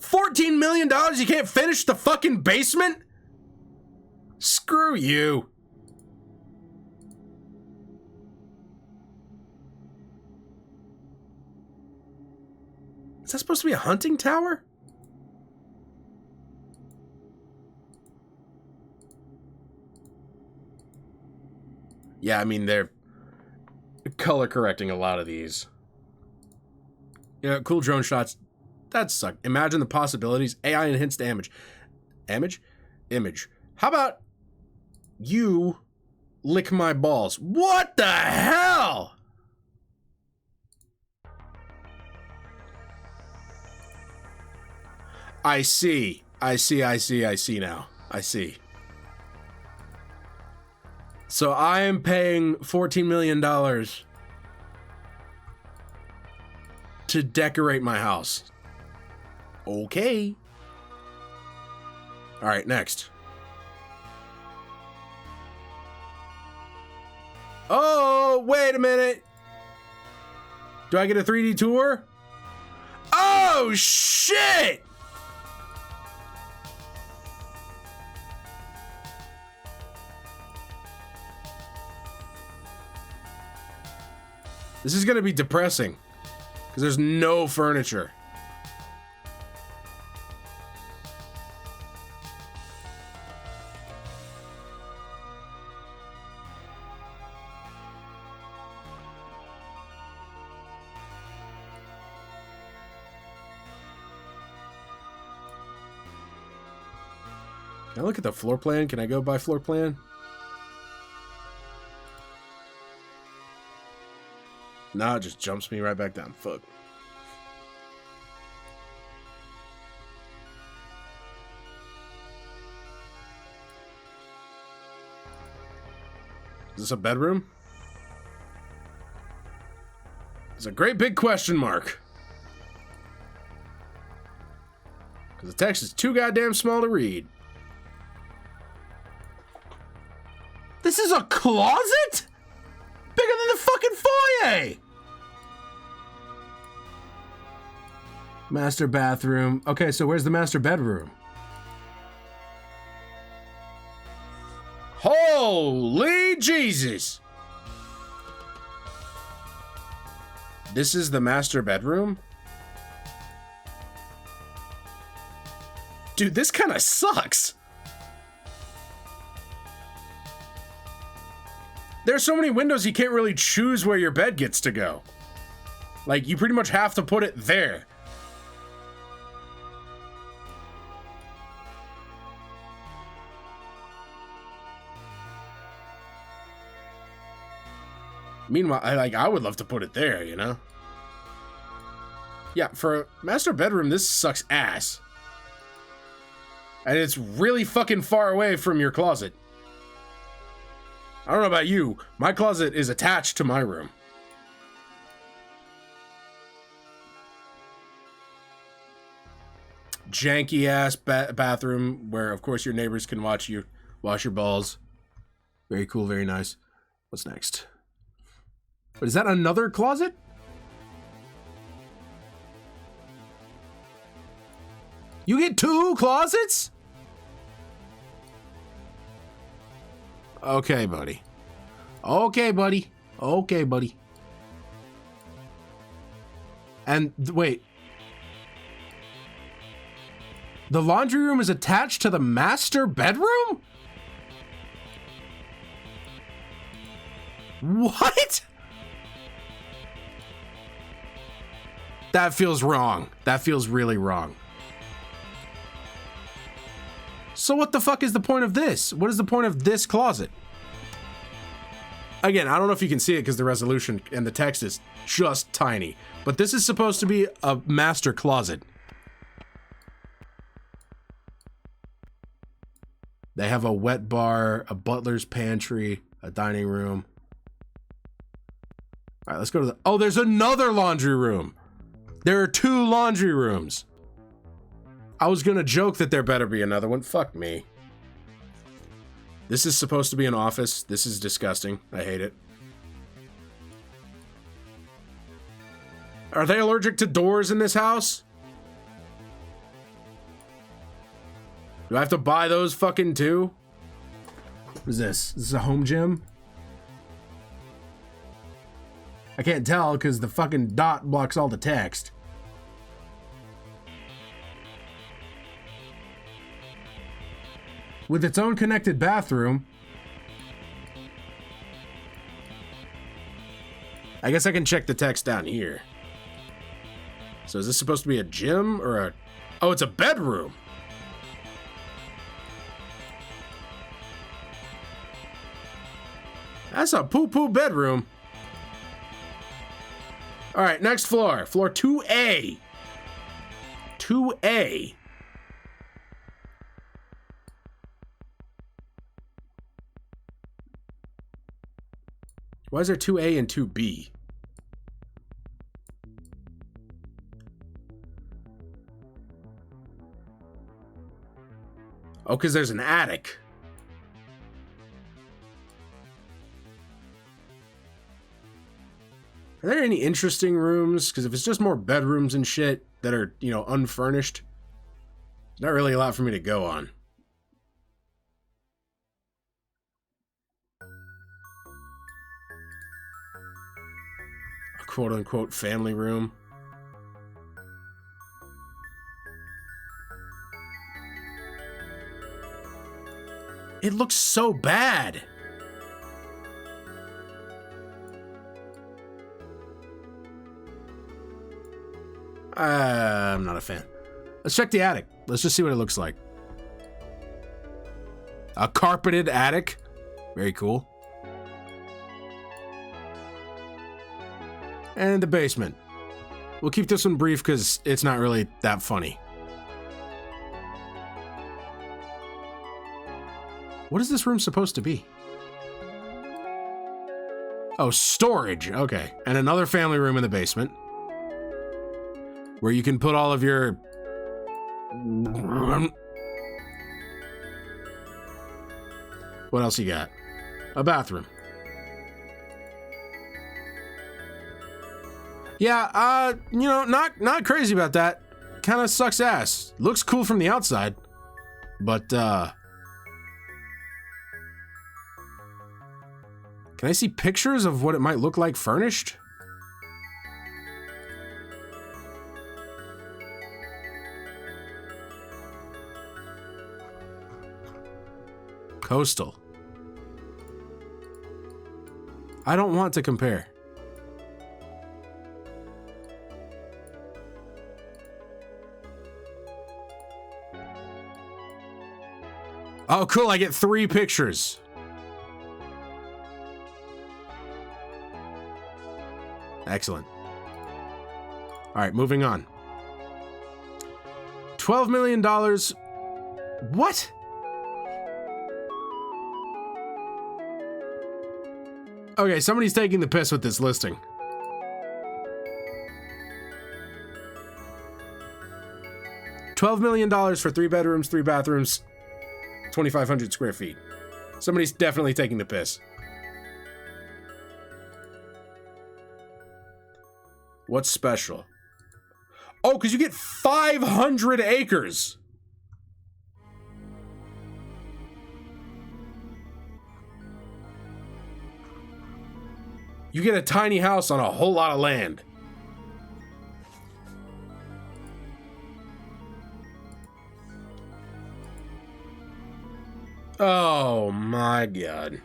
$14 million, you can't finish the fucking basement? Screw you. Is that supposed to be a hunting tower? Yeah, I mean, they're color correcting a lot of these. Yeah, cool drone shots. That sucked. Imagine the possibilities. AI enhanced image. Image. How about you lick my balls? What the hell? I see now. I see. So I am paying $14 million to decorate my house. Okay. All right, next. Oh, wait a minute. Do I get a 3D tour? Oh, shit! This is going to be depressing because there's no furniture. Can I look at the floor plan? Can I go by floor plan? Nah, it just jumps me right back down. Fuck. Is this a bedroom? It's a great big question mark. Because the text is too goddamn small to read. This is a closet? Bigger than the fucking foyer! Master bathroom. Okay, so where's the master bedroom? Holy Jesus! This is the master bedroom? Dude, this kind of sucks. There's so many windows you can't really choose where your bed gets to go. Like, you pretty much have to put it there. Meanwhile, I would love to put it there, you know? Yeah, for a master bedroom, this sucks ass. And it's really fucking far away from your closet. I don't know about you, my closet is attached to my room. Janky ass bathroom where, of course, your neighbors can watch you wash your balls. Very cool, very nice. What's next? But is that another closet? You get 2 closets? Okay, buddy. Okay, buddy. Okay, buddy. And wait. The laundry room is attached to the master bedroom? What? That feels wrong. That feels really wrong. So what the fuck is the point of this? What is the point of this closet? Again, I don't know if you can see it because the resolution and the text is just tiny, but this is supposed to be a master closet. They have a wet bar, a butler's pantry, a dining room. All right, let's go to the... Oh, there's another laundry room. There are 2 laundry rooms. I was gonna joke that there better be another one. Fuck me. This is supposed to be an office. This is disgusting. I hate it. Are they allergic to doors in this house? Do I have to buy those fucking too? What is this? This is a home gym? I can't tell because the fucking dot blocks all the text. With its own connected bathroom. I guess I can check the text down here. So is this supposed to be a gym or a... Oh, it's a bedroom. That's a poo-poo bedroom. All right, next floor. Floor 2A. 2A. Why is there 2A and 2B? Oh, because there's an attic. Are there any interesting rooms? Because if it's just more bedrooms and shit that are, you know, unfurnished, there's not really a lot for me to go on. A quote-unquote family room. It looks so bad. I'm not a fan. Let's check the attic. Let's just see what it looks like. A carpeted attic. Very cool. And the basement. We'll keep this one brief because it's not really that funny. What is this room supposed to be? Oh, storage. Okay. And another family room in the basement. Where you can put all of your... What else you got? A bathroom. Yeah, you know, not crazy about that. Kind of sucks ass. Looks cool from the outside. But, can I see pictures of what it might look like furnished? Coastal. I don't want to compare. Oh, cool. I get 3 pictures. Excellent. All right, moving on. $12 million. What? Okay, somebody's taking the piss with this listing. $12 million for 3 bedrooms, 3 bathrooms, 2,500 square feet. Somebody's definitely taking the piss. What's special? Oh, because you get 500 acres. You get a tiny house on a whole lot of land. Oh my God.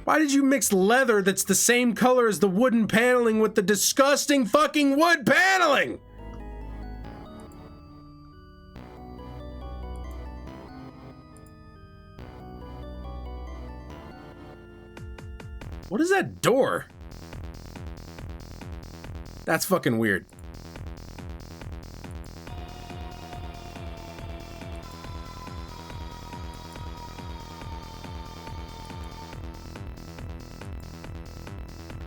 Why did you mix leather that's the same color as the wooden paneling with the disgusting fucking wood paneling? What is that door? That's fucking weird.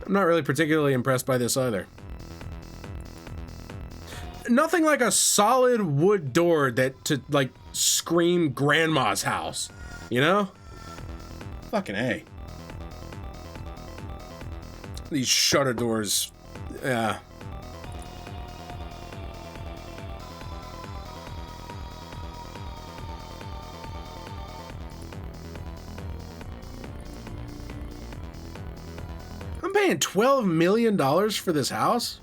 I'm not really particularly impressed by this either. Nothing like a solid wood door that to like scream grandma's house, you know? Fucking A. These shutter doors, yeah. I'm paying $12 million for this house?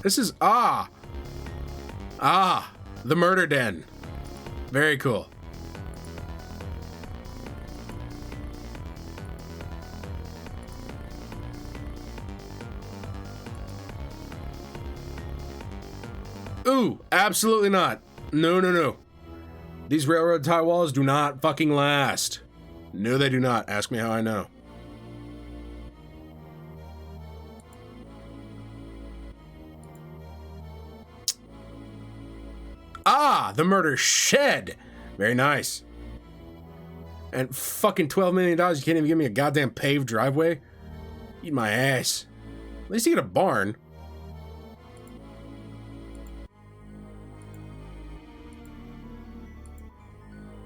This is, the murder den. Very cool. Ooh, absolutely not. No, no, no. These railroad tie walls do not fucking last. No, they do not. Ask me how I know. The murder shed. Very nice. And fucking $12 million, you can't even give me a goddamn paved driveway? Eat my ass. At least you get a barn.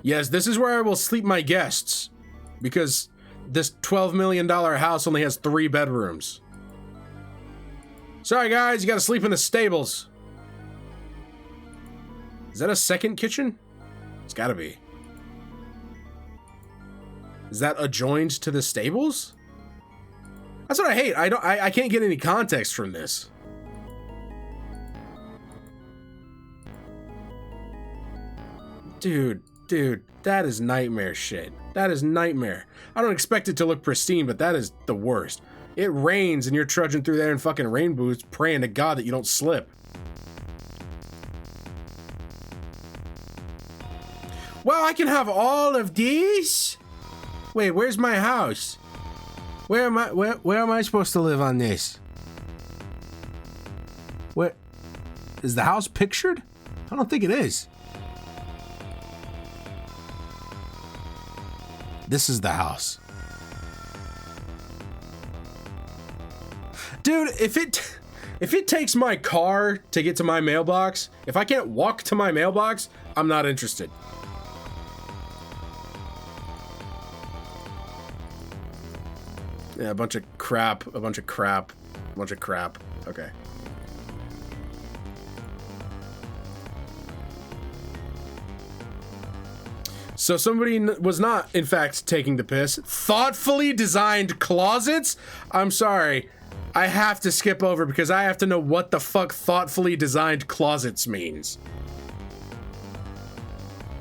Yes, this is where I will sleep my guests. Because this $12 million house only has 3 bedrooms. Sorry guys, you gotta sleep in the stables. Is that a second kitchen? It's gotta be. Is that adjoined to the stables? That's what I hate. I can't get any context from this. Dude, that is nightmare shit. That is nightmare. I don't expect it to look pristine, but that is the worst. It rains and you're trudging through there in fucking rain boots, praying to God that you don't slip. Well, I can have all of these? Wait, where's my house? Where am I supposed to live on this? Where is the house pictured? I don't think it is. This is the house. Dude, if it takes my car to get to my mailbox, if I can't walk to my mailbox, I'm not interested. Yeah, a bunch of crap. Okay. So somebody was not, in fact, taking the piss. Thoughtfully designed closets? I'm sorry. I have to skip over because I have to know what the fuck thoughtfully designed closets means.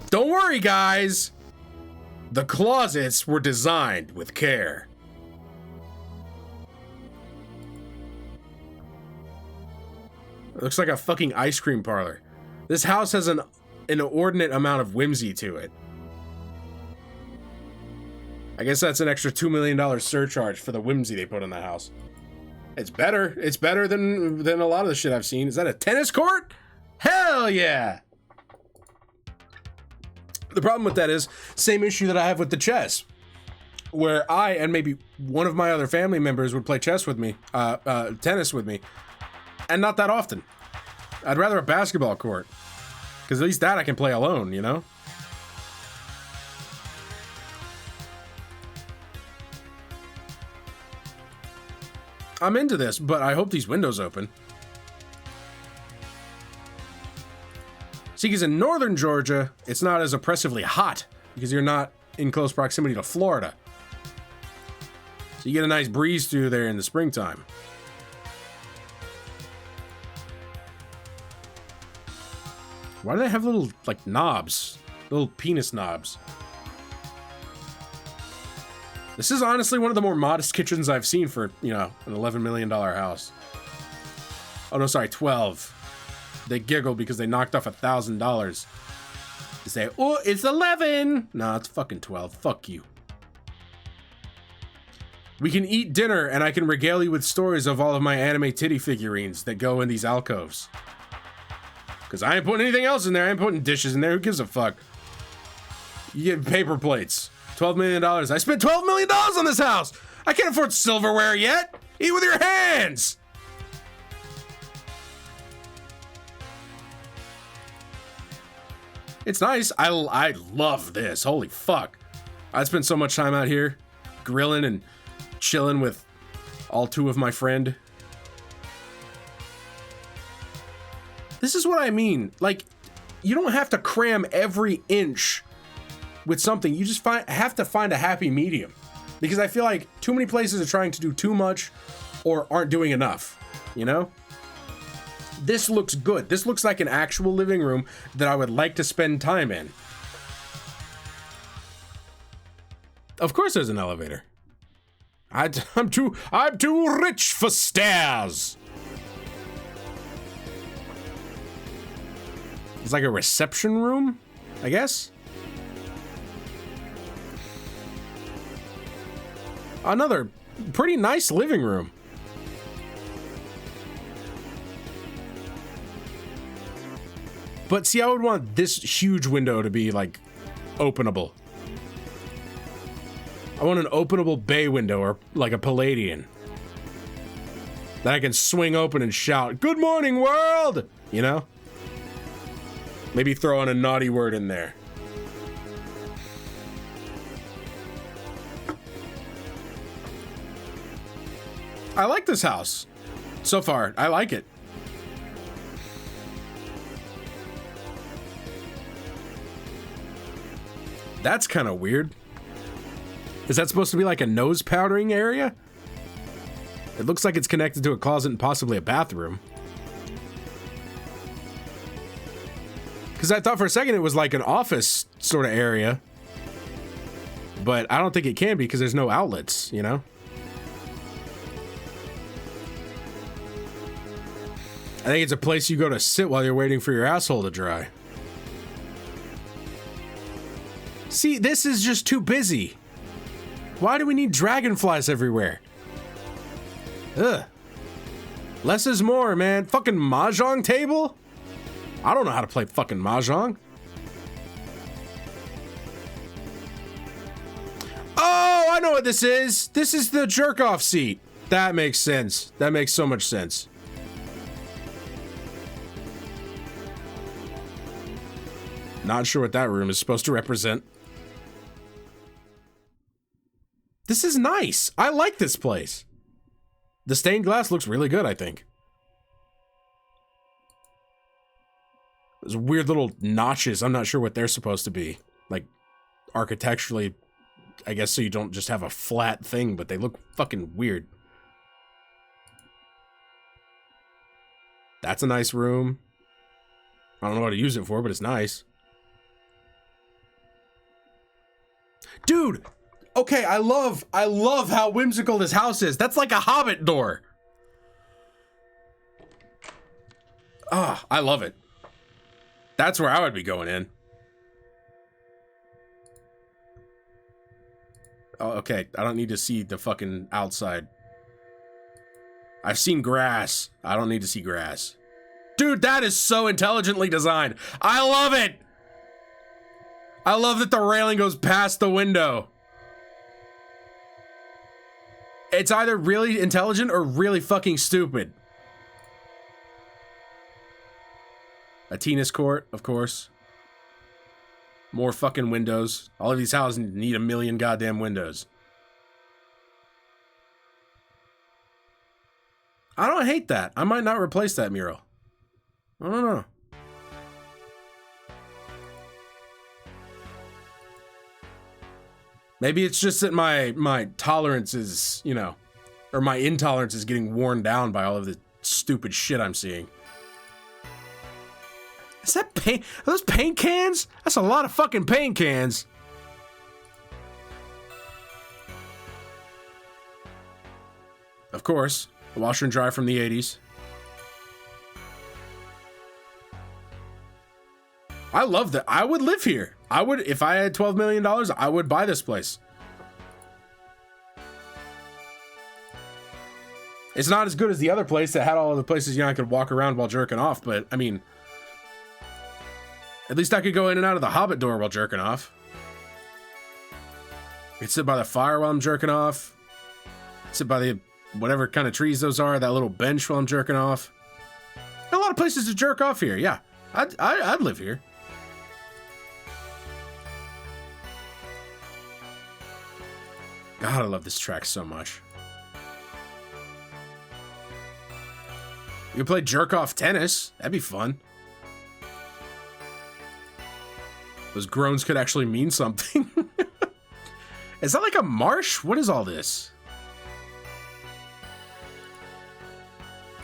Don't worry, worry, guys. The closets were designed with care. It looks like a fucking ice cream parlor. This house has an inordinate amount of whimsy to it. I guess that's an extra $2 million surcharge for the whimsy they put in the house. It's better. It's better than a lot of the shit I've seen. Is that a tennis court? Hell yeah! The problem with that is, same issue that I have with the chess. Where I and maybe one of my other family members would play chess with me, tennis with me. And not that often. I'd rather a basketball court. Because at least that I can play alone, you know? I'm into this, but I hope these windows open. See, because in northern Georgia, it's not as oppressively hot. Because you're not in close proximity to Florida. So you get a nice breeze through there in the springtime. Why do they have little, like, knobs? Little penis knobs. This is honestly one of the more modest kitchens I've seen for, you know, an $11 million house. Oh, no, sorry, 12. They giggle because they knocked off $1,000. They say, oh, it's 11. No, it's fucking 12. Fuck you. We can eat dinner and I can regale you with stories of all of my anime titty figurines that go in these alcoves. Because I ain't putting anything else in there. I ain't putting dishes in there. Who gives a fuck? You get paper plates. $12 million. I spent $12 million on this house. I can't afford silverware yet. Eat with your hands. It's nice. I love this. Holy fuck. I spent so much time out here grilling and chilling with all two of my friend. This is what I mean. Like, you don't have to cram every inch with something. You just have to find a happy medium. Because I feel like too many places are trying to do too much or aren't doing enough, you know? This looks good. This looks like an actual living room that I would like to spend time in. Of course there's an elevator. I'm too rich for stairs. It's like a reception room, I guess. Another pretty nice living room. But see, I would want this huge window to be like openable. I want an openable bay window or like a Palladian that I can swing open and shout, "Good morning, world!" You know? Maybe throw in a naughty word in there. I like this house. So far, I like it. That's kind of weird. Is that supposed to be like a nose powdering area? It looks like it's connected to a closet and possibly a bathroom. Because I thought for a second it was like an office sort of area. But I don't think it can be because there's no outlets, you know? I think it's a place you go to sit while you're waiting for your asshole to dry. See, this is just too busy. Why do we need dragonflies everywhere? Ugh. Less is more, man. Fucking mahjong table? I don't know how to play fucking mahjong. Oh, I know what this is. This is the jerk-off seat. That makes sense. That makes so much sense. Not sure what that room is supposed to represent. This is nice. I like this place. The stained glass looks really good, I think. There's weird little notches. I'm not sure what they're supposed to be. Like, architecturally, I guess so you don't just have a flat thing, but they look fucking weird. That's a nice room. I don't know what to use it for, but it's nice. Dude, okay, I love how whimsical this house is. That's like a Hobbit door. Ah, I love it. That's where I would be going in. Oh, okay, I don't need to see the fucking outside. I've seen grass. I don't need to see grass. Dude, that is so intelligently designed. I love it. I love that the railing goes past the window. It's either really intelligent or really fucking stupid. A tennis court, of course. More fucking windows. All of these houses need a million goddamn windows. I don't hate that. I might not replace that mural. I don't know. Maybe it's just that my tolerance is, you know, or my intolerance is getting worn down by all of the stupid shit I'm seeing. Is that paint? Are those paint cans? That's a lot of fucking paint cans. Of course, the washer and dryer from the 80s. I love that. I would live here. I would, if I had $12 million, I would buy this place. It's not as good as the other place that had all of the places, you know, I could walk around while jerking off, but I mean, at least I could go in and out of the Hobbit door while jerking off. I could sit by the fire while I'm jerking off. Sit by the whatever kind of trees those are, that little bench while I'm jerking off. A lot of places to jerk off here, yeah. I'd live here. God, I love this track so much. You could play jerk off tennis. That'd be fun. Those groans could actually mean something. Is that like a marsh? What is all this?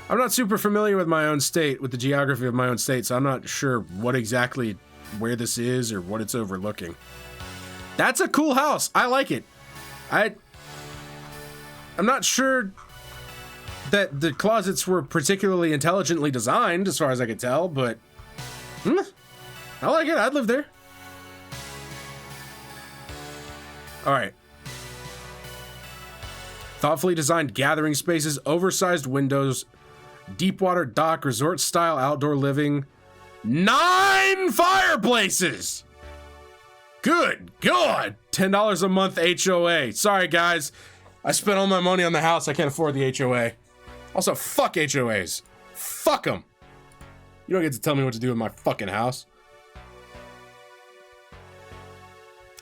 I'm not super familiar with my own state, with the geography of my own state, so I'm not sure what exactly where this is or what it's overlooking. That's a cool house. I like it. I'm not sure that the closets were particularly intelligently designed, as far as I could tell, but I like it. I'd live there. All right. Thoughtfully designed gathering spaces, oversized windows, deep-water dock, resort-style outdoor living, 9 fireplaces! Good God! $10 a month HOA. Sorry, guys. I spent all my money on the house. I can't afford the HOA. Also, fuck HOAs. Fuck them. You don't get to tell me what to do with my fucking house.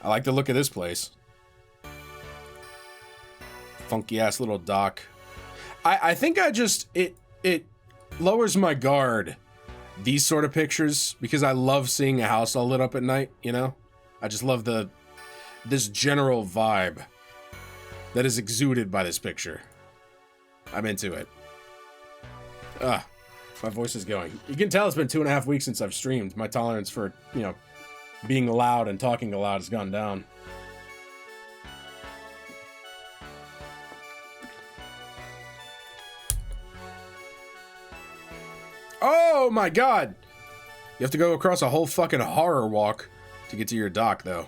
I like the look of this place. Funky-ass little dock. I think I just... It lowers my guard, these sort of pictures, because I love seeing a house all lit up at night, you know? I just love this general vibe that is exuded by this picture. I'm into it. Ugh, my voice is going. You can tell it's been 2.5 weeks since I've streamed. My tolerance for, you know, being loud and talking aloud has gone down. Oh my God! You have to go across a whole fucking horror walk to get to your dock, though.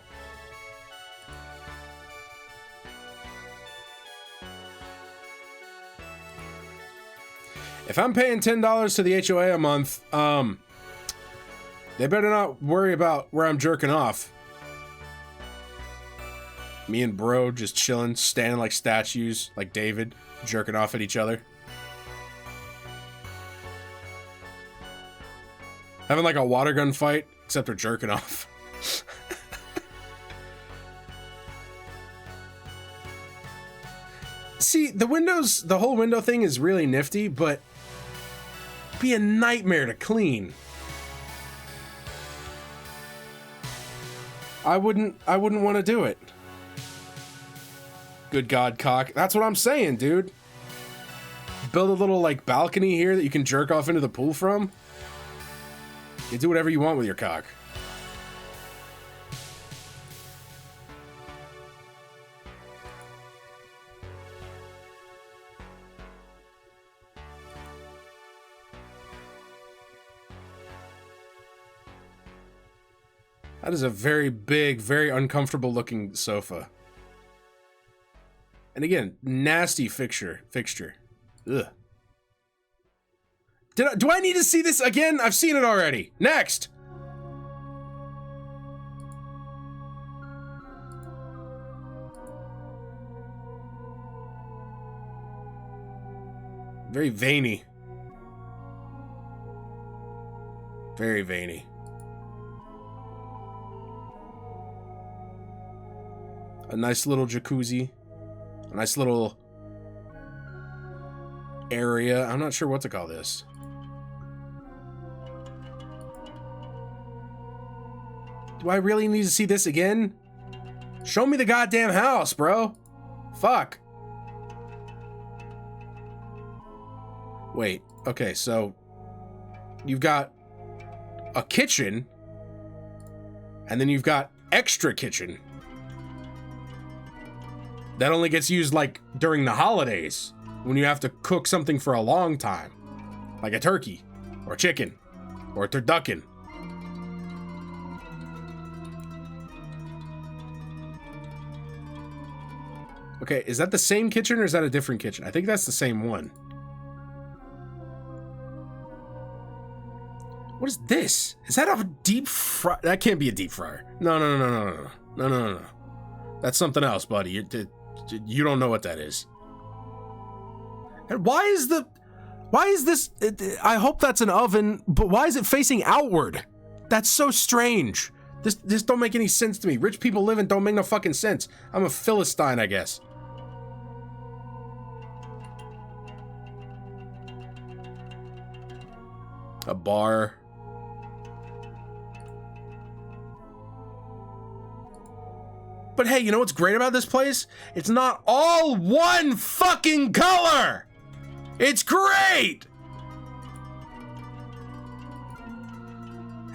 If I'm paying $10 to the HOA a month, they better not worry about where I'm jerking off. Me and bro just chilling, standing like statues, like David, jerking off at each other. Having like a water gun fight, except we're jerking off. See, the windows, the whole window thing is really nifty, but it'd be a nightmare to clean. I wouldn't want to do it. Good God, cock. That's what I'm saying, dude. Build a little like balcony here that you can jerk off into the pool from. You do whatever you want with your cock. That is a very big, very uncomfortable looking sofa. And again, nasty fixture. Ugh. Do I need to see this again? I've seen it already. Next. Very veiny. Very veiny. A nice little jacuzzi. A nice little area. I'm not sure what to call this. Do I really need to see this again? Show me the goddamn house, bro. Fuck. Wait. Okay, so you've got a kitchen, and then you've got extra kitchen. That only gets used, like, during the holidays, when you have to cook something for a long time. Like a turkey, or chicken, or a turducken. Okay, is that the same kitchen, or is that a different kitchen? I think that's the same one. What is this? Is that a deep fry? That can't be a deep fryer. No. That's something else, buddy. You don't know what that is. And why is this? I hope that's an oven, but why is it facing outward? That's so strange. This don't make any sense to me. Rich people living don't make no fucking sense. I'm a Philistine, I guess. A bar. But hey, you know what's great about this place? It's not all one fucking color! It's great!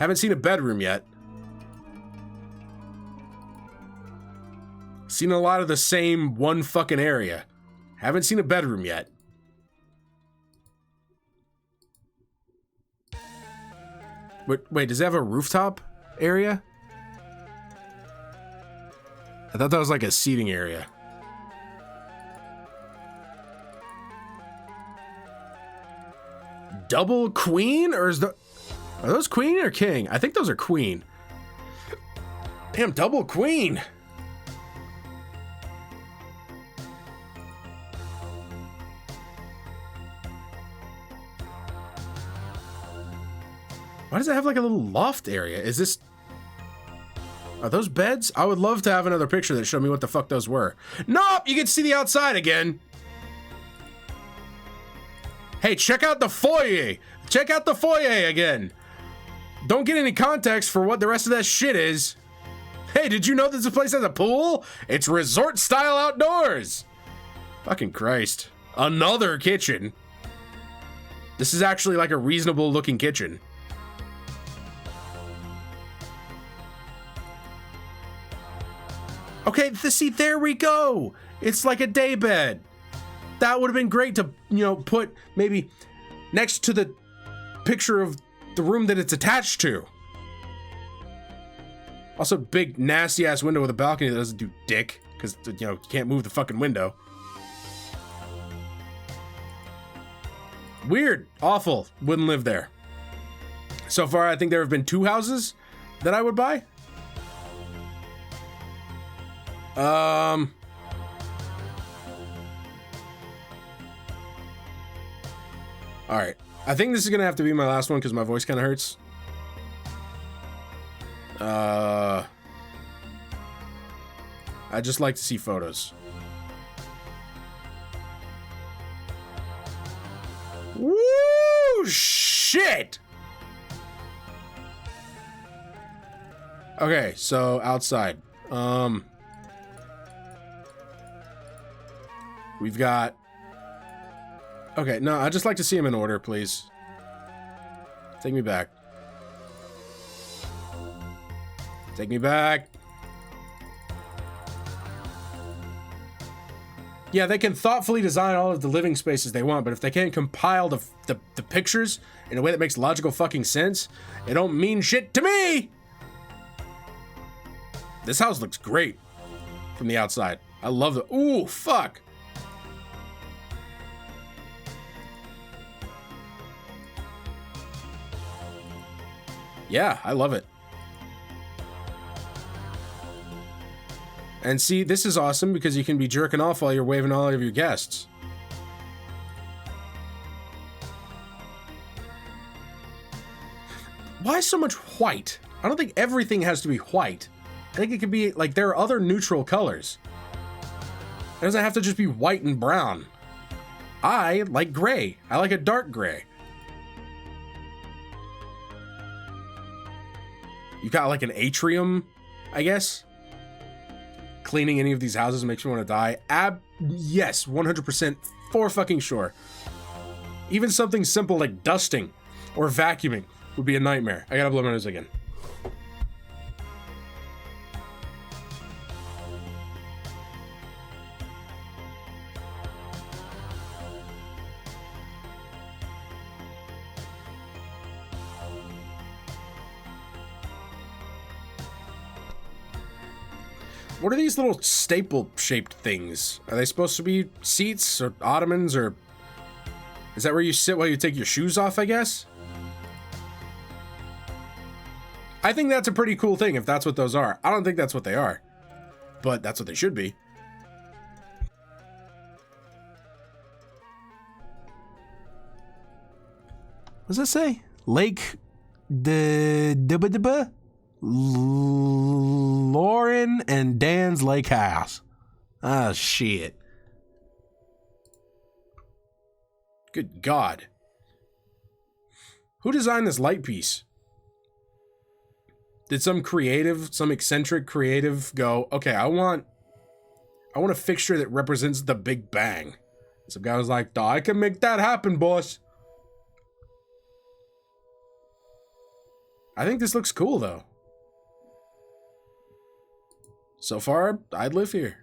Haven't seen a bedroom yet. Seen a lot of the same one fucking area. Haven't seen a bedroom yet. Wait, does it have a rooftop area? I thought that was like a seating area. Double queen? Or are those queen or king? I think those are queen. Damn, double queen. Why does it have like a little loft area? Is this... Are those beds? I would love to have another picture that showed me what the fuck those were. Nope, you can see the outside again. Hey, check out the foyer. Check out the foyer again. Don't get any context for what the rest of that shit is. Hey, did you know this place has a pool? It's resort style outdoors. Fucking Christ. Another kitchen. This is actually like a reasonable looking kitchen. Okay, see, there we go. It's like a day bed. That would have been great to, you know, put maybe next to the picture of the room that it's attached to. Also, big, nasty-ass window with a balcony that doesn't do dick, because, you know, you can't move the fucking window. Weird. Awful. Wouldn't live there. So far, I think there have been 2 houses that I would buy. All right. I think this is gonna have to be my last one because my voice kind of hurts. I just like to see photos. Woo! Shit! Okay, so outside. We've got... Okay, no, I'd just like to see them in order, please. Take me back. Take me back. Yeah, they can thoughtfully design all of the living spaces they want, but if they can't compile the pictures in a way that makes logical fucking sense, it don't mean shit to me! This house looks great from the outside. I love the, ooh, fuck. Yeah, I love it. And see, this is awesome because you can be jerking off while you're waving all of your guests. Why so much white? I don't think everything has to be white. I think it could be, like, there are other neutral colors. It doesn't have to just be white and brown. I like gray. I like a dark gray. You got like an atrium, I guess. Cleaning any of these houses makes me want to die. Yes, 100% for fucking sure. Even something simple like dusting or vacuuming would be a nightmare. I gotta blow my nose again. What are these little staple-shaped things? Are they supposed to be seats or ottomans, or is that where you sit while you take your shoes off, I guess? I think that's a pretty cool thing if that's what those are. I don't think that's what they are, but that's what they should be. What does that say? Lake de Lauren and Dan's Lake House. Ah, shit. Good God. Who designed this light piece? Did some eccentric creative go, okay, I want a fixture that represents the Big Bang. Some guy was like, I can make that happen, boss. I think this looks cool, though. So far, I'd live here.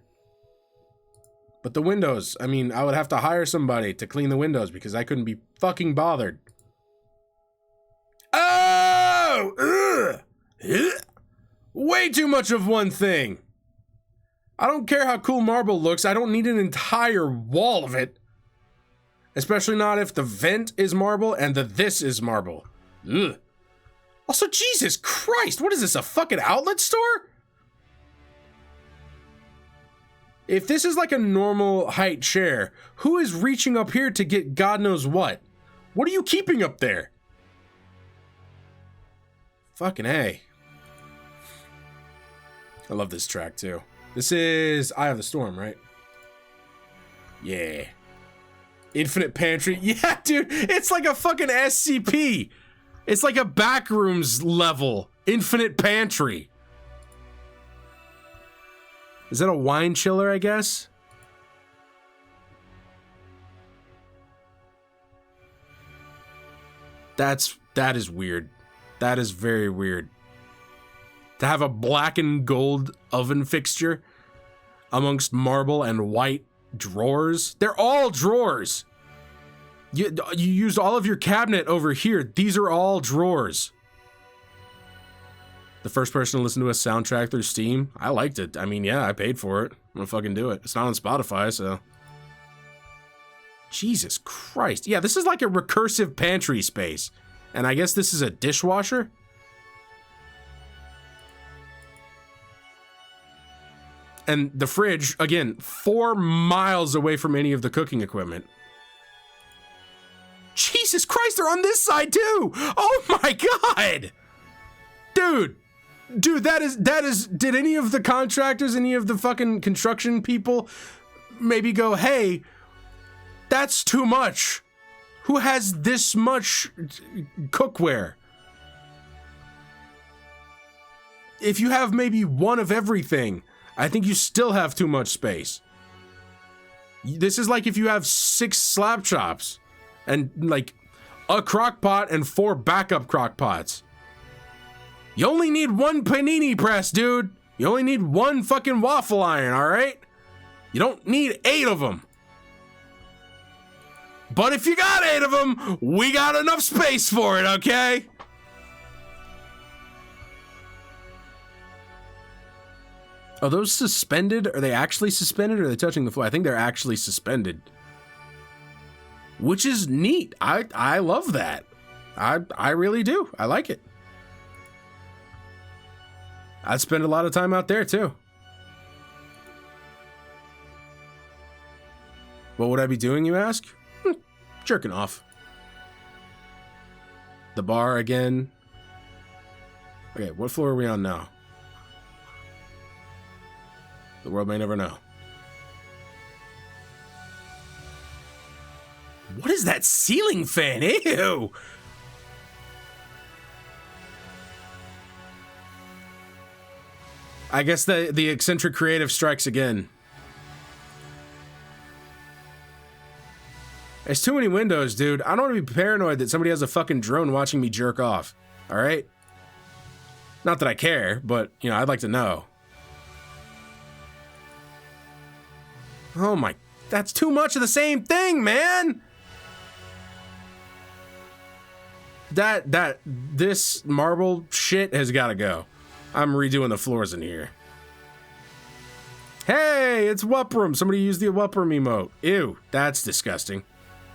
But the windows, I mean, I would have to hire somebody to clean the windows because I couldn't be fucking bothered. Oh! Ugh! Way too much of one thing. I don't care how cool marble looks. I don't need an entire wall of it. Especially not if the vent is marble and this is marble. Ugh. Also, Jesus Christ, what is this, a fucking outlet store? If this is like a normal height chair, who is reaching up here to get God knows what? What are you keeping up there? Fucking A. I love this track too. This is Eye of the Storm, right? Yeah. Infinite Pantry. Yeah, dude, it's like a fucking SCP. It's like a Backrooms level Infinite Pantry. Is that a wine chiller, I guess? That is weird. That is very weird. To have a black and gold oven fixture amongst marble and white drawers. They're all drawers. You used all of your cabinet over here. These are all drawers. The first person to listen to a soundtrack through Steam. I liked it. I mean, yeah, I paid for it. I'm gonna fucking do it. It's not on Spotify, so. Jesus Christ. Yeah, this is like a recursive pantry space. And I guess this is a dishwasher? And the fridge, again, 4 miles away from any of the cooking equipment. Jesus Christ, they're on this side too! Oh my God! Dude, that is, did any of the contractors, any of the fucking construction people maybe go, hey, that's too much. Who has this much cookware? If you have maybe one of everything, I think you still have too much space. This is like if you have 6 slab chops and like a crock pot and 4 backup crock pots. You only need 1 panini press, dude. You only need 1 fucking waffle iron, all right? You don't need 8 of them. But if you got 8 of them, we got enough space for it, okay? Are those suspended? Are they actually suspended, or are they touching the floor? I think they're actually suspended. Which is neat. I love that. I really do. I like it. I'd spend a lot of time out there too. What would I be doing, you ask? Jerking off. The bar again. Okay, what floor are we on now? The world may never know. What is that ceiling fan? Ew! I guess the eccentric creative strikes again. There's too many windows, dude. I don't want to be paranoid that somebody has a fucking drone watching me jerk off. Alright? Not that I care, but, you know, I'd like to know. Oh my... That's too much of the same thing, man! This marble shit has got to go. I'm redoing the floors in here. Hey, it's Wuprum. Somebody used the Wuprum emote. Ew, that's disgusting.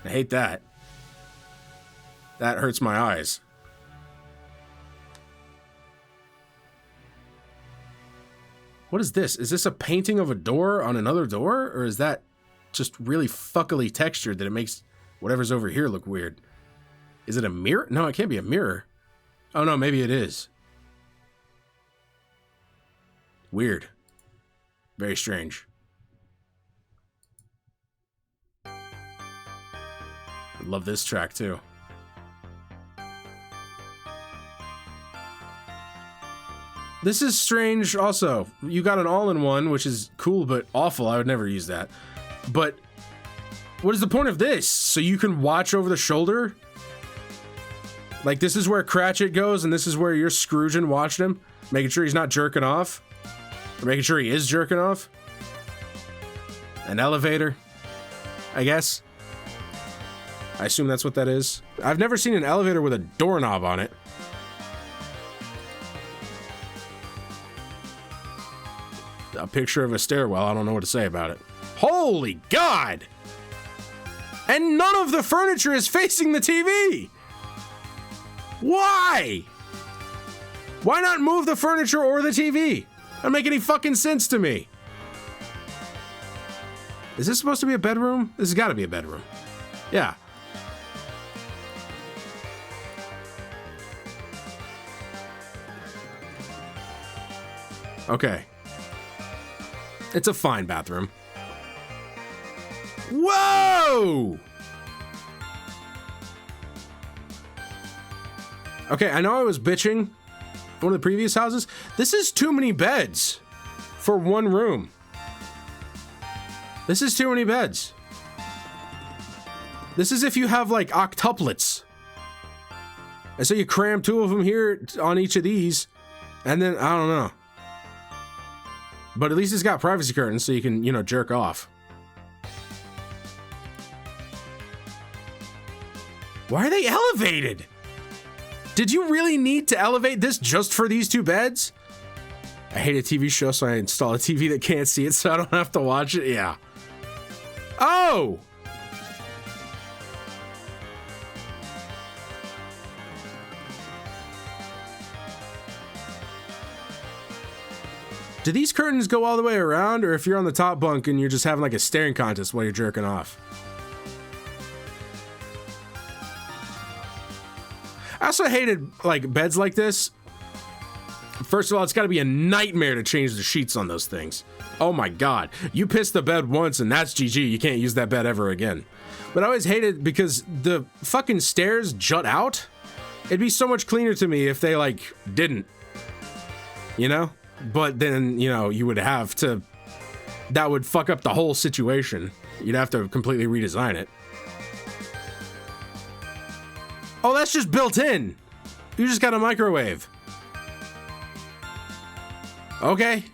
I hate that. That hurts my eyes. What is this? Is this a painting of a door on another door? Or is that just really fuckily textured that it makes whatever's over here look weird? Is it a mirror? No, it can't be a mirror. Oh no, maybe it is. Weird. Very strange. I love this track too. This is strange also. You got an all-in-one, which is cool but awful. I would never use that. But what is the point of this? So you can watch over the shoulder? Like this is where Cratchit goes and this is where you're Scrooging watching him? Making sure he's not jerking off? Or making sure he is jerking off? An elevator, I guess. I assume that's what that is. I've never seen an elevator with a doorknob on it. A picture of a stairwell, I don't know what to say about it. Holy God! And none of the furniture is facing the TV! Why? Why not move the furniture or the TV? Doesn't make any fucking sense to me. Is this supposed to be a bedroom? This has got to be a bedroom. Yeah. Okay. It's a fine bathroom. Whoa! Okay, I know I was bitching one of the previous houses. This is too many beds for one room. This is too many beds. This is if you have like octuplets. And so you cram two of them here on each of these, and then I don't know. But at least it's got privacy curtains so you can, you know, jerk off. Why are they elevated? Did you really need to elevate this just for these two beds? I hate a TV show, so I install a TV that can't see it so I don't have to watch it. Yeah. Oh! Do these curtains go all the way around, or if you're on the top bunk and you're just having like a staring contest while you're jerking off? I also hated like beds like this. First of all, it's got to be a nightmare to change the sheets on those things. Oh my God. You piss the bed once and that's GG. You can't use that bed ever again. But I always hated because the fucking stairs jut out. It'd be so much cleaner to me if they like didn't, you know? But then, you know, you would have to, that would fuck up the whole situation. You'd have to completely redesign it. Oh, that's just built in. You just got a microwave. Okay.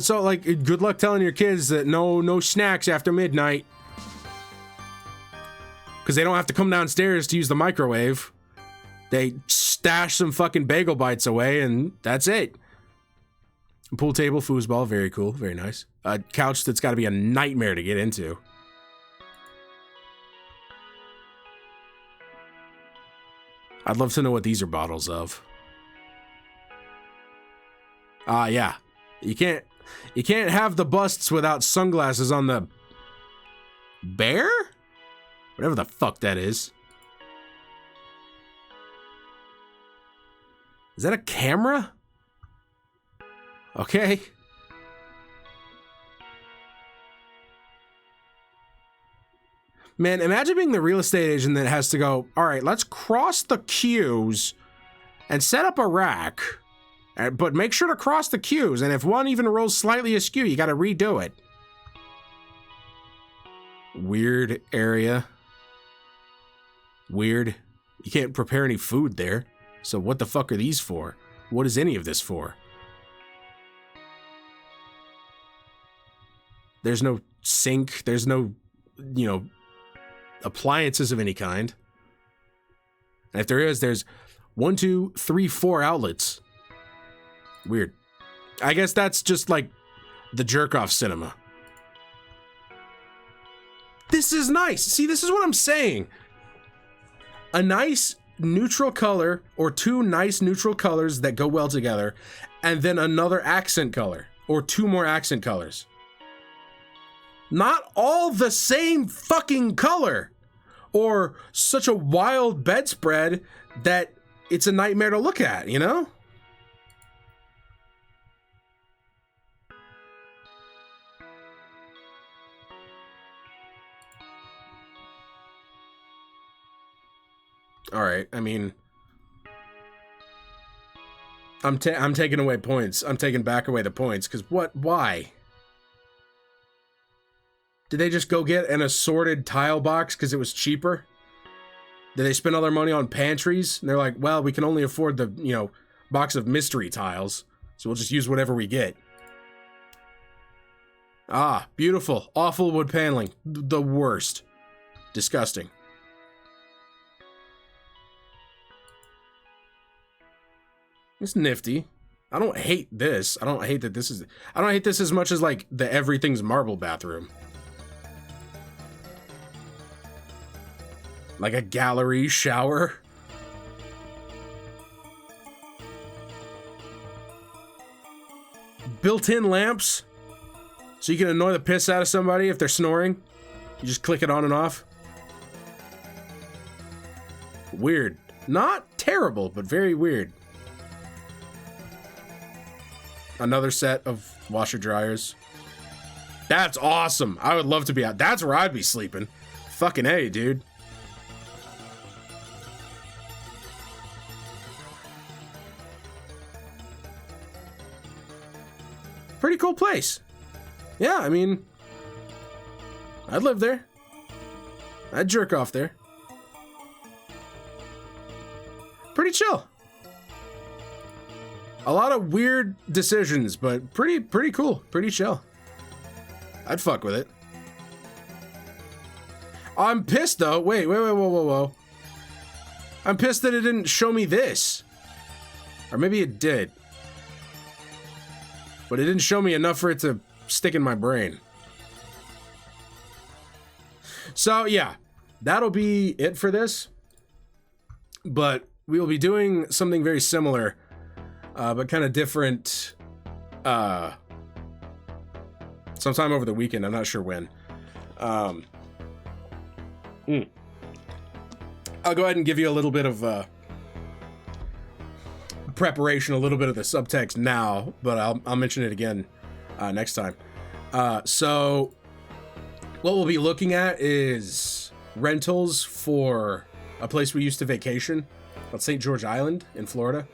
So, like, good luck telling your kids that no snacks after midnight. Because they don't have to come downstairs to use the microwave. They stash some fucking bagel bites away, and that's it. Pool table, foosball, very cool, very nice. A couch that's got to be a nightmare to get into. I'd love to know what these are bottles of. Yeah. You can't have the busts without sunglasses on the bear? Whatever the fuck that is. Is that a camera? Okay. Man, imagine being the real estate agent that has to go, all right, let's cross the queues and set up a rack, but make sure to cross the queues, and if one even rolls slightly askew, you gotta redo it. Weird area. Weird. You can't prepare any food there, so what the fuck are these for? What is any of this for? There's no sink, there's no, you know, appliances of any kind. And if there is, there's 1, 2, 3, 4 outlets. Weird. I guess that's just like the jerk-off cinema. This is nice. See, this is what I'm saying. A nice neutral color, or 2 nice neutral colors that go well together, and then another accent color, or 2 more accent colors. Not all the same fucking color, or such a wild bedspread that it's a nightmare to look at, you know? All right, I mean, I'm taking away points. I'm taking back away the points, because what? Why? Did they just go get an assorted tile box because it was cheaper? Did they spend all their money on pantries? And they're like, well, we can only afford the, you know, box of mystery tiles, so we'll just use whatever we get. Ah, beautiful. Awful wood paneling. The worst. Disgusting. It's nifty. I don't hate this. I don't hate that this is... I don't hate this as much as, like, the everything's marble bathroom. Like a gallery shower. Built-in lamps. So you can annoy the piss out of somebody if they're snoring. You just click it on and off. Weird. Not terrible, but very weird. Another set of washer dryers. That's awesome. I would love to be out. That's where I'd be sleeping. Fucking A, dude. Pretty cool place. Yeah, I mean, I'd live there. I'd jerk off there. Pretty chill. A lot of weird decisions, but pretty cool. Pretty chill. I'd fuck with it. I'm pissed though. Wait, whoa. I'm pissed that it didn't show me this. Or maybe it did. But it didn't show me enough for it to stick in my brain. So yeah, that'll be it for this. But we will be doing something very similar, but kind of different, sometime over the weekend. I'm not sure when. I'll go ahead and give you a little bit of preparation, a little bit of the subtext now, but I'll mention it again next time. So what we'll be looking at is rentals for a place we used to vacation, called St. George Island in Florida.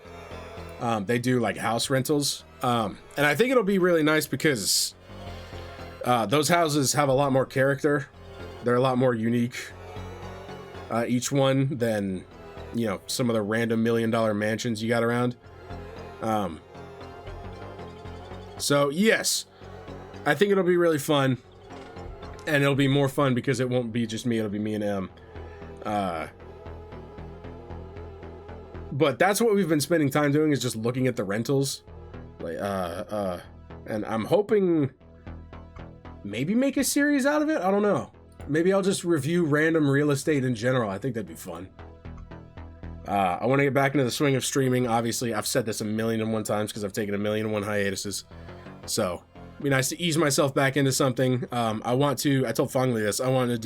They do like house rentals, and I think it'll be really nice because those houses have a lot more character. They're a lot more unique, each one, than, you know, some of the random $1 million mansions you got around. So yes, I think it'll be really fun, and it'll be more fun because it won't be just me, it'll be me and M. But that's what we've been spending time doing, is just looking at the rentals. Like, and I'm hoping maybe make a series out of it. I don't know. Maybe I'll just review random real estate in general. I think that'd be fun. I want to get back into the swing of streaming. Obviously, I've said this 1,000,001 times because I've taken 1,000,001 hiatuses. So, it'd be nice to ease myself back into something. I told Fongli this. I want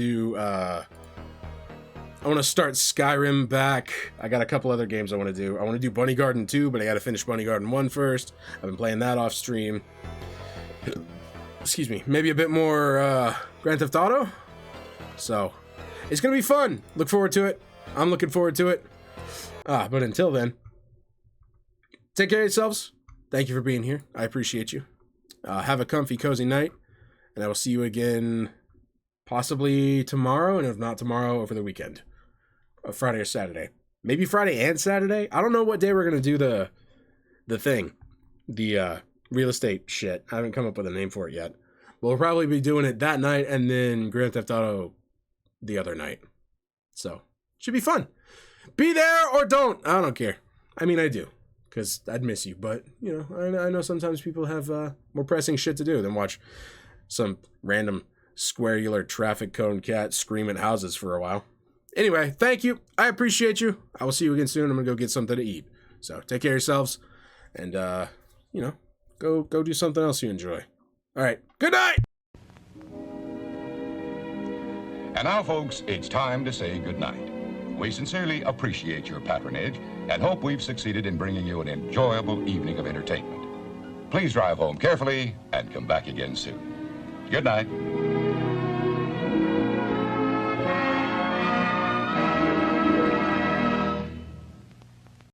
to start Skyrim back. I got a couple other games I want to do. I want to do Bunny Garden 2, but I got to finish Bunny Garden 1 first. I've been playing that off stream. Excuse me. Maybe a bit more Grand Theft Auto. So, it's going to be fun. Look forward to it. I'm looking forward to it. But until then, take care of yourselves. Thank you for being here. I appreciate you. Have a comfy, cozy night. And I will see you again possibly tomorrow, and if not tomorrow, over the weekend. Friday or Saturday. Maybe Friday and Saturday. I don't know what day we're going to do the thing. The real estate shit. I haven't come up with a name for it yet. We'll probably be doing it that night and then Grand Theft Auto the other night. So, should be fun. Be there or don't. I don't care. I mean, I do. Because I'd miss you. But, you know, I know sometimes people have more pressing shit to do than watch some random squarular traffic cone cat scream at houses for a while. Anyway, thank you. I appreciate you. I will see you again soon. I'm going to go get something to eat. So, take care of yourselves. And, you know, go do something else you enjoy. All right. Good night. And now, folks, it's time to say goodnight. We sincerely appreciate your patronage and hope we've succeeded in bringing you an enjoyable evening of entertainment. Please drive home carefully and come back again soon. Good night.